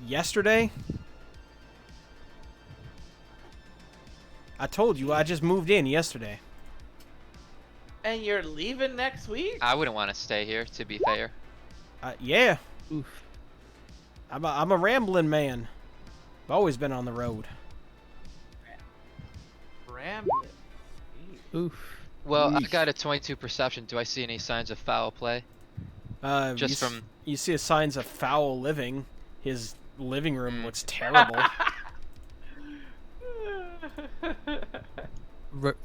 Yesterday? I told you I just moved in yesterday. And you're leaving next week? I wouldn't want to stay here, to be fair. Yeah. Oof. I'm a rambling man. I've always been on the road. Rambling. Oof. Well, I Eesh. got a 22 perception. Do I see any signs of foul play? Just from You see signs of foul living. His living room looks terrible.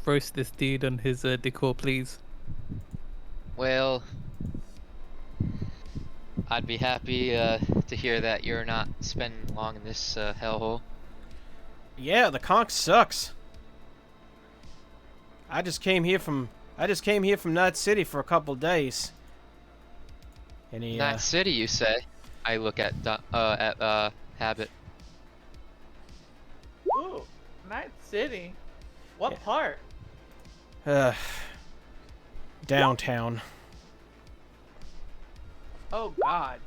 Roast this dude on his decor, please. Well, I'd be happy to hear that you're not spending long in this hellhole. Yeah, the Konk sucks. I just came here from Night City for a couple days. And he Night City, you say? I look at Habit. Ooh, Night City. What Yeah. part? Downtown. Oh God.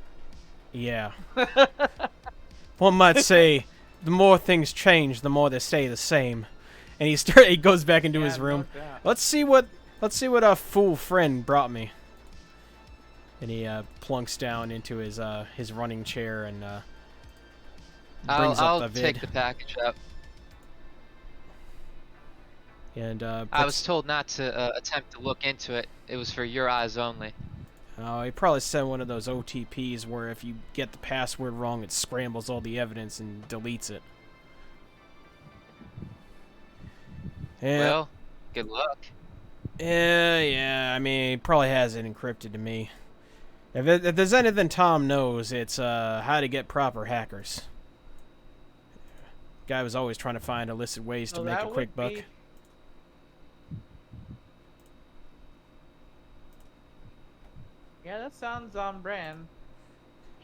Yeah. One might say, the more things change, the more they stay the same. And he goes back into his Yeah, room. no doubt. Let's see what our fool friend brought me. And he plunks down into his running chair and brings I'll up the take vid. the package up. And I was told not to attempt to look into it. It was for your eyes only. oh, he probably sent one of those OTPs where if you get the password wrong, it scrambles all the evidence and deletes it. Yeah. Well, good luck. Yeah. I mean, he probably has it encrypted to me. If there's anything Tom knows, it's how to get proper hackers. Guy was always trying to find illicit ways to So make a that quick would buck. be- Yeah, that sounds on brand.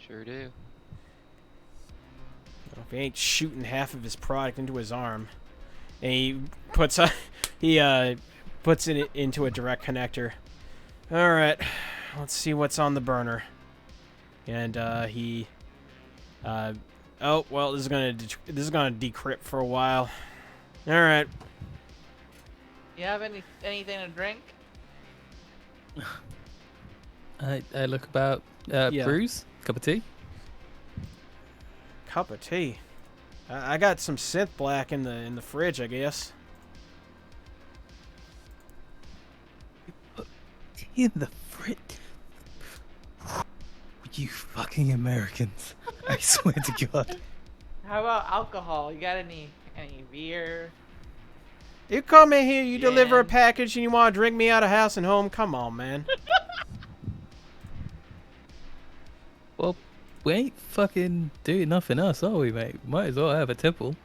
Sure do. If he ain't shooting half of his product into his arm, and he puts puts it into a direct connector. All right, let's see what's on the burner. And oh well, this is gonna decrypt for a while. All right. You have anything to drink? I look about. Yeah. Bruce, cup of tea. Cup of tea. I got some synth black in the fridge, I guess. Tea in the fridge. You fucking Americans! I swear to God. How about alcohol? You got any beer? You come in here, you deliver a Gin. package, and you want to drink me out of house and home? Come on, man. Well, we ain't fucking doing nothing else, are we, mate? Might as well have a temple.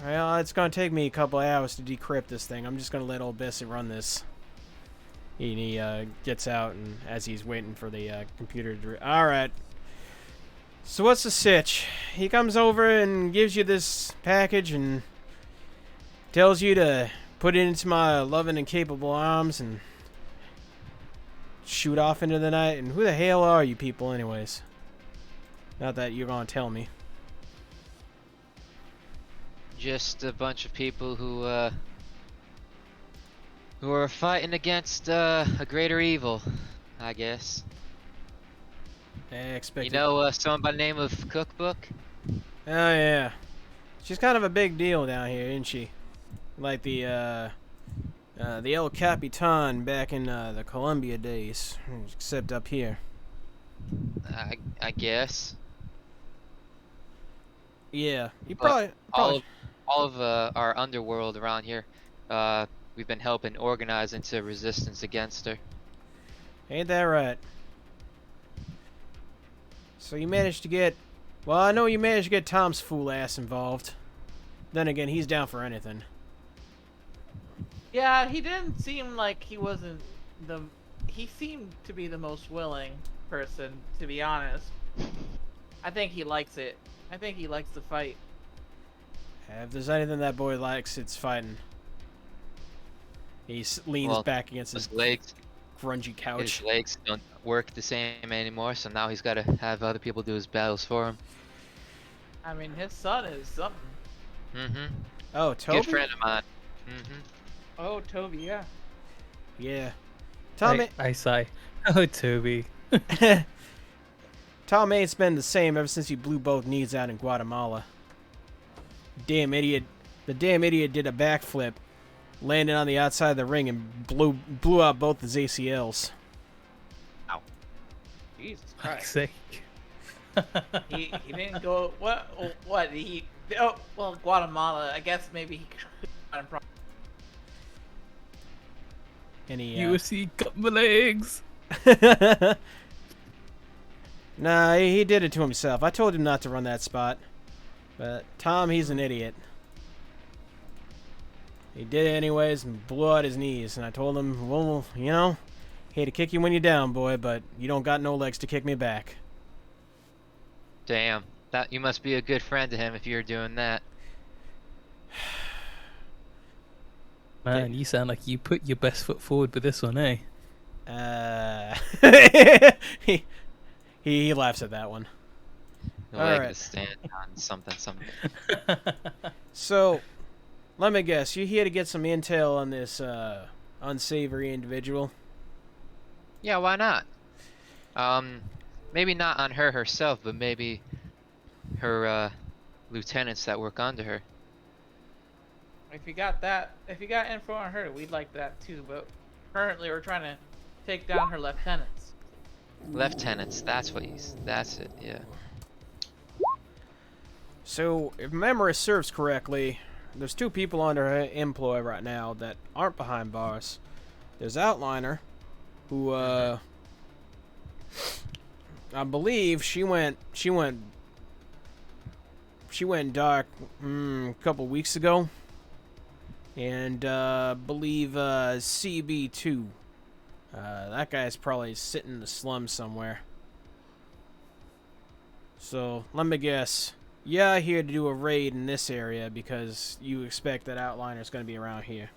Well, it's gonna take me a couple hours to decrypt this thing. I'm just gonna let old Bessie run this. And he gets out, and as he's waiting for the computer to... Alright. So what's the sitch? He comes over and gives you this package and tells you to put it into my loving and capable arms and shoot off into the night. And who the hell are you people anyways? Not that you're gonna tell me. Just a bunch of people who are fighting against a greater evil, I guess. I expect You know, someone by the name of Cookbook? Oh, yeah. She's kind of a big deal down here, isn't she? Like the El Capitan back in the Columbia days, except up here. I guess. Yeah, you But probably. all of our underworld around here, we've been helping organize into resistance against her. Ain't that right? So you managed to get. Well, I know you managed to get Tom's fool ass involved. Then again, he's down for anything. Yeah, he didn't seem like he wasn't the. He seemed to be the most willing person, to be honest. I think he likes it. I think he likes to fight. If there's anything that boy likes, it's fighting. He leans Well, back against his His legs, grungy couch. his legs don't work the same anymore, so now he's got to have other people do his battles for him. I mean, his son is something. Mm-hmm. Oh, Toby? Good friend of mine. Mm-hmm. Oh, Toby, yeah. Yeah. Tom, I sigh. Oh, Toby. Tom ain't been the same ever since he blew both knees out in Guatemala. Damn idiot. The damn idiot did a backflip, landed on the outside of the ring, and blew out both his ACLs. Jesus Fuck's Christ. sake. he didn't go. What? He. Oh, well, Guatemala. I guess maybe he could. And he, UFC got my legs. Nah, he did it to himself. I told him not to run that spot. But Tom, he's an idiot. He did it anyways and blew out his knees. And I told him, well, you know, hate to kick you when you're down, boy, but you don't got no legs to kick me back. Damn, that you must be a good friend to him if you're doing that. Man, you sound like you put your best foot forward with this one, eh? He laughs at that one. The leg Alright. to stand on something. So, let me guess. You here to get some intel on this unsavory individual? Yeah, why not? Maybe not on her herself, but maybe her lieutenants that work under her. If you got info on her, we'd like that too. But currently, we're trying to take down her lieutenants. Lieutenants, that's it, yeah. So, if memory serves correctly, there's two people under her employ right now that aren't behind bars. There's Outliner, who I believe she went dark a couple weeks ago, and believe CB2. That guy's probably sitting in the slums somewhere. So let me guess. Yeah, here to do a raid in this area because you expect that Outliner's going to be around here.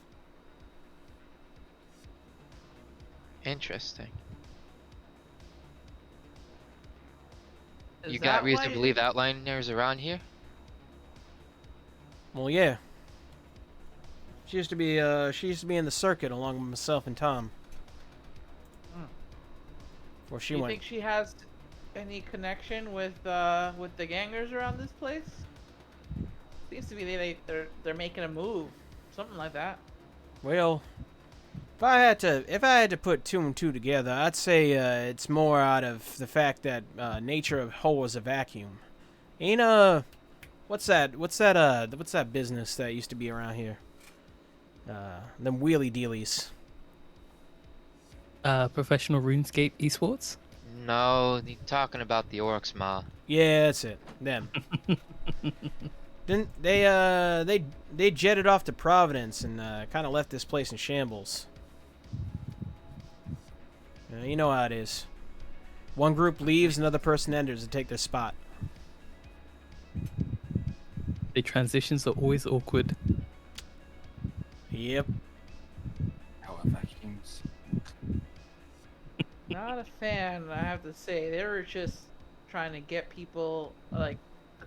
Interesting. Is You got that reason why- to believe Outliner's around here? Well, yeah. She used to be in the circuit along with myself and Tom. Before she Do you went. think she has any connection with the gangers around this place? Seems to be they're making a move, something like that. Well, if I had to put two and two together, I'd say it's more out of the fact that nature of whole is a vacuum. Ain't what's that business that used to be around here? Them wheelie dealies. Professional RuneScape esports? No, you're talking about the orcs, Ma. Yeah, that's it. Them. Didn't they jetted off to Providence and kind of left this place in shambles. You know how it is. One group leaves, another person enters to take their spot. The transitions are always awkward. Yep. Power vacuums. Not a fan, I have to say. They were just trying to get people, like,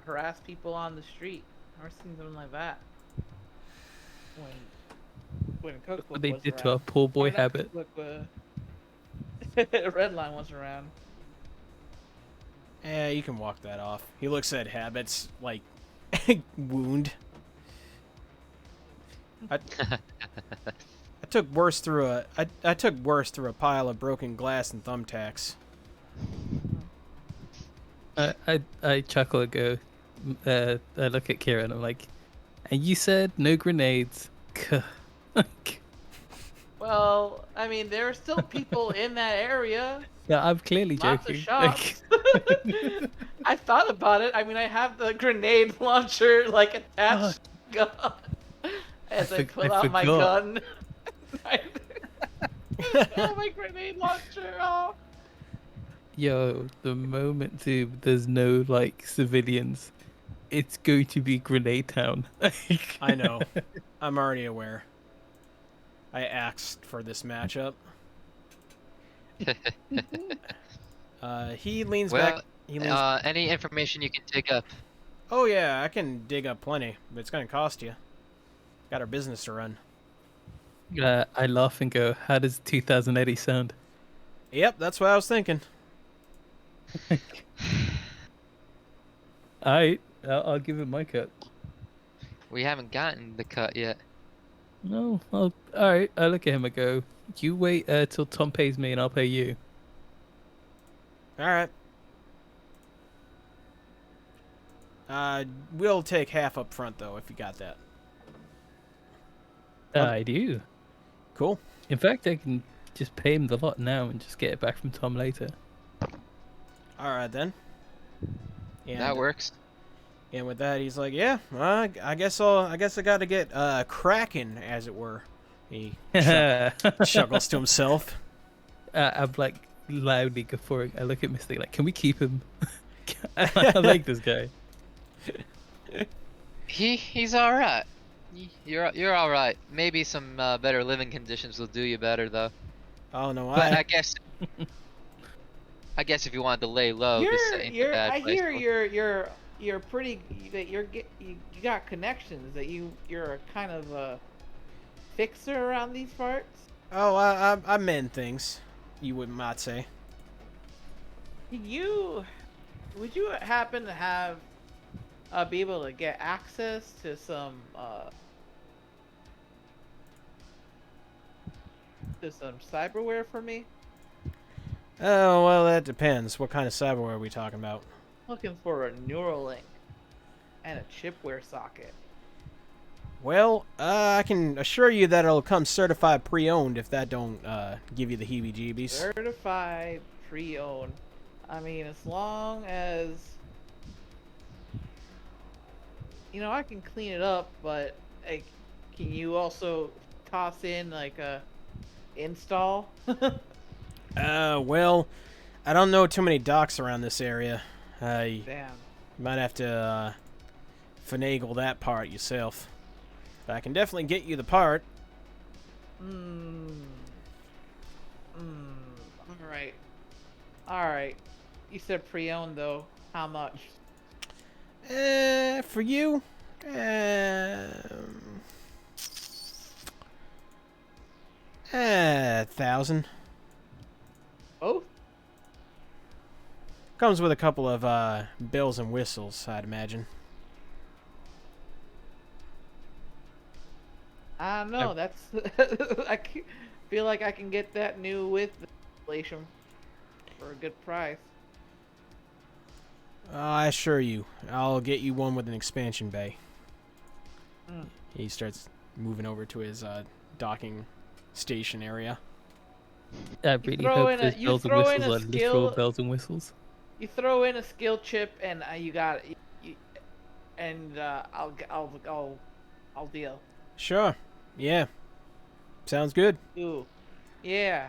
harass people on the street. I've never seen something like that. When Cookbook What they was did to around. our poor boy Or not habit. Cookbook, Redline was around. Yeah, you can walk that off. He looks at habits like wound. I took worse through a pile of broken glass and thumbtacks. I chuckle and go. I look at Kira and I'm like, and you said no grenades. Well, I mean, there are still people in that area. Yeah, I'm clearly Lots joking. of shots. I thought about it. I mean, I have the grenade launcher like attached to the gun. As I pull out my forgot. gun. Oh, my grenade launcher. Oh. Yo, the moment there's no like civilians, it's going to be Grenade Town. I know. I'm already aware. I asked for this matchup. He leans Well, back. He leans. any information you can dig up. Oh yeah, I can dig up plenty, but it's gonna cost you. Got our business to run. I laugh and go, "How does 2080 sound?" Yep, that's what I was thinking. Alright, I'll give it my cut. We haven't gotten the cut yet. No, alright. I look at him and go, "You wait till Tom pays me, and I'll pay you." All right. We'll take half up front though, if you got that. I do. Cool. In fact, I can just pay him the lot now and just get it back from Tom later. All right then. And, That works. And with that, he's like, "Yeah, I guess I got to get cracking, as it were." He chuckles to himself. I'm like loudly guffawing. I look at Misty like, "Can we keep him?" I like this guy. He's all right. You're all right. Maybe some better living conditions will do you better though. Oh no, But I guess if you wanted to lay low, this ain't a bad I place. hear you're pretty. That you got connections. That you're a kind of a fixer around these parts. Oh, I mend things. You would not say. Would you happen to have be able to get access to some cyberware for me? Oh well, that depends. What kind of cyberware are we talking about? Looking for a Neuralink and a chipware socket. Well, I can assure you that it'll come certified pre-owned if that don't give you the heebie-jeebies. Certified pre-owned. I mean, as long as I can clean it up, but like, can you also toss in like a install? Well, I don't know too many docks around this area. You Damn. might have to finagle that part yourself. But I can definitely get you the part. All right. You said pre-owned though. How much? For you, 1,000. Both? Comes with a couple of bells and whistles, I'd imagine. I don't know. That's feel like I can get that new with the installation for a good price. I assure you, I'll get you one with an expansion bay. Mm. He starts moving over to his docking station area. I really throw hope in a- those you bells and throw in whistles a are literal skill- bells and whistles. You throw in a skill chip, and you got it. And I'll deal. Sure. Yeah. Sounds good. Ooh, yeah.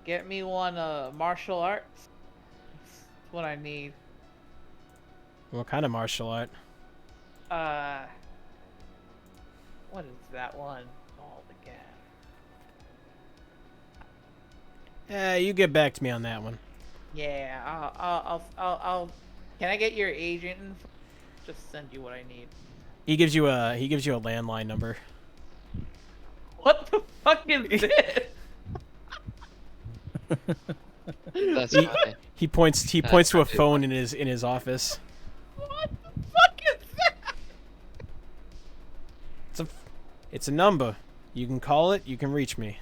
Get me one martial arts. That's what I need. What kind of martial art? What is that one called again? You get back to me on that one. Yeah, I'll. Can I get your agent? Just send you what I need. He gives you a landline number. What the fuck is this? That's He- funny. He points to a pretty phone in his office. What the fuck is that? It's a number. You can call it. You can reach me.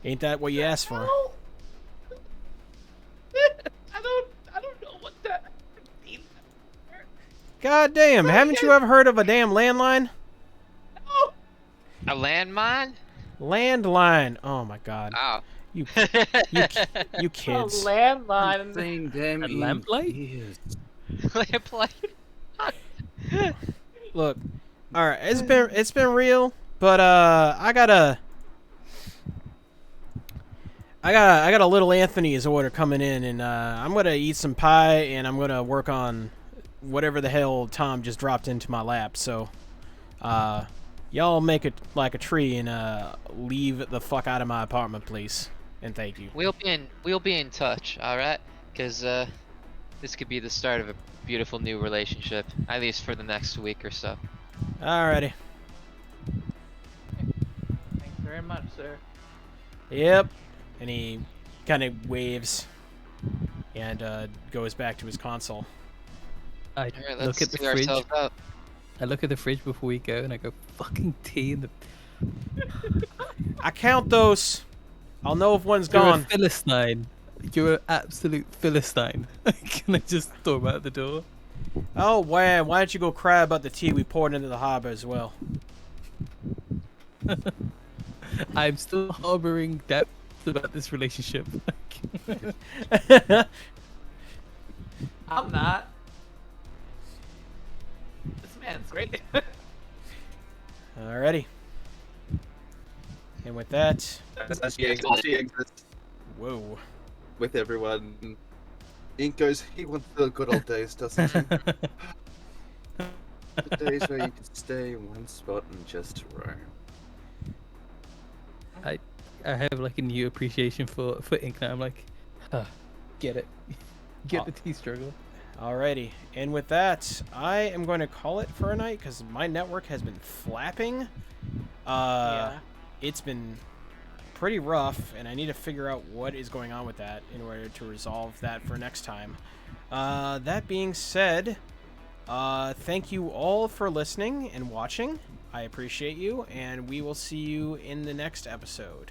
Ain't that what you asked for? No. I don't know what that means. God damn! Haven't you ever heard of a damn landline? No. A landmine? Landline. Oh my god. Oh. You A kids. landline. Seen them A in lamplight? years. Lamplight. Look. All right. It's been real, but I got a little Anthony's order coming in, and I'm gonna eat some pie, and I'm gonna work on whatever the hell Tom just dropped into my lap. So, y'all make it like a tree and leave the fuck out of my apartment, please, and thank you. We'll be in touch, all right? Because this could be the start of a beautiful new relationship, at least for the next week or so. Alrighty. Thanks very much, sir. Yep. And he kind of waves and goes back to his console. I All right, look let's at the clear fridge. ourselves out. I look at the fridge before we go, and I go, "Fucking tea in the." I count those. I'll know if one's You're a gone. philistine. You're an absolute philistine. Can I just storm out the door? Oh, why don't you go cry about the tea we poured into the harbor as well? I'm still harboring doubts about this relationship. I'm not. This man's great. Alrighty. And with that, As she exits whoa. with everyone, Ink goes, he wants the good old days, doesn't he? The days where you can stay in one spot and just roam. I have like a new appreciation for ink now. I'm like, get it, get the tea struggle. Alrighty. And with that, I am going to call it for a night because my network has been flapping. Yeah. It's been pretty rough, and I need to figure out what is going on with that in order to resolve that for next time. That being said, thank you all for listening and watching. I appreciate you, and we will see you in the next episode.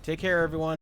Take care, everyone.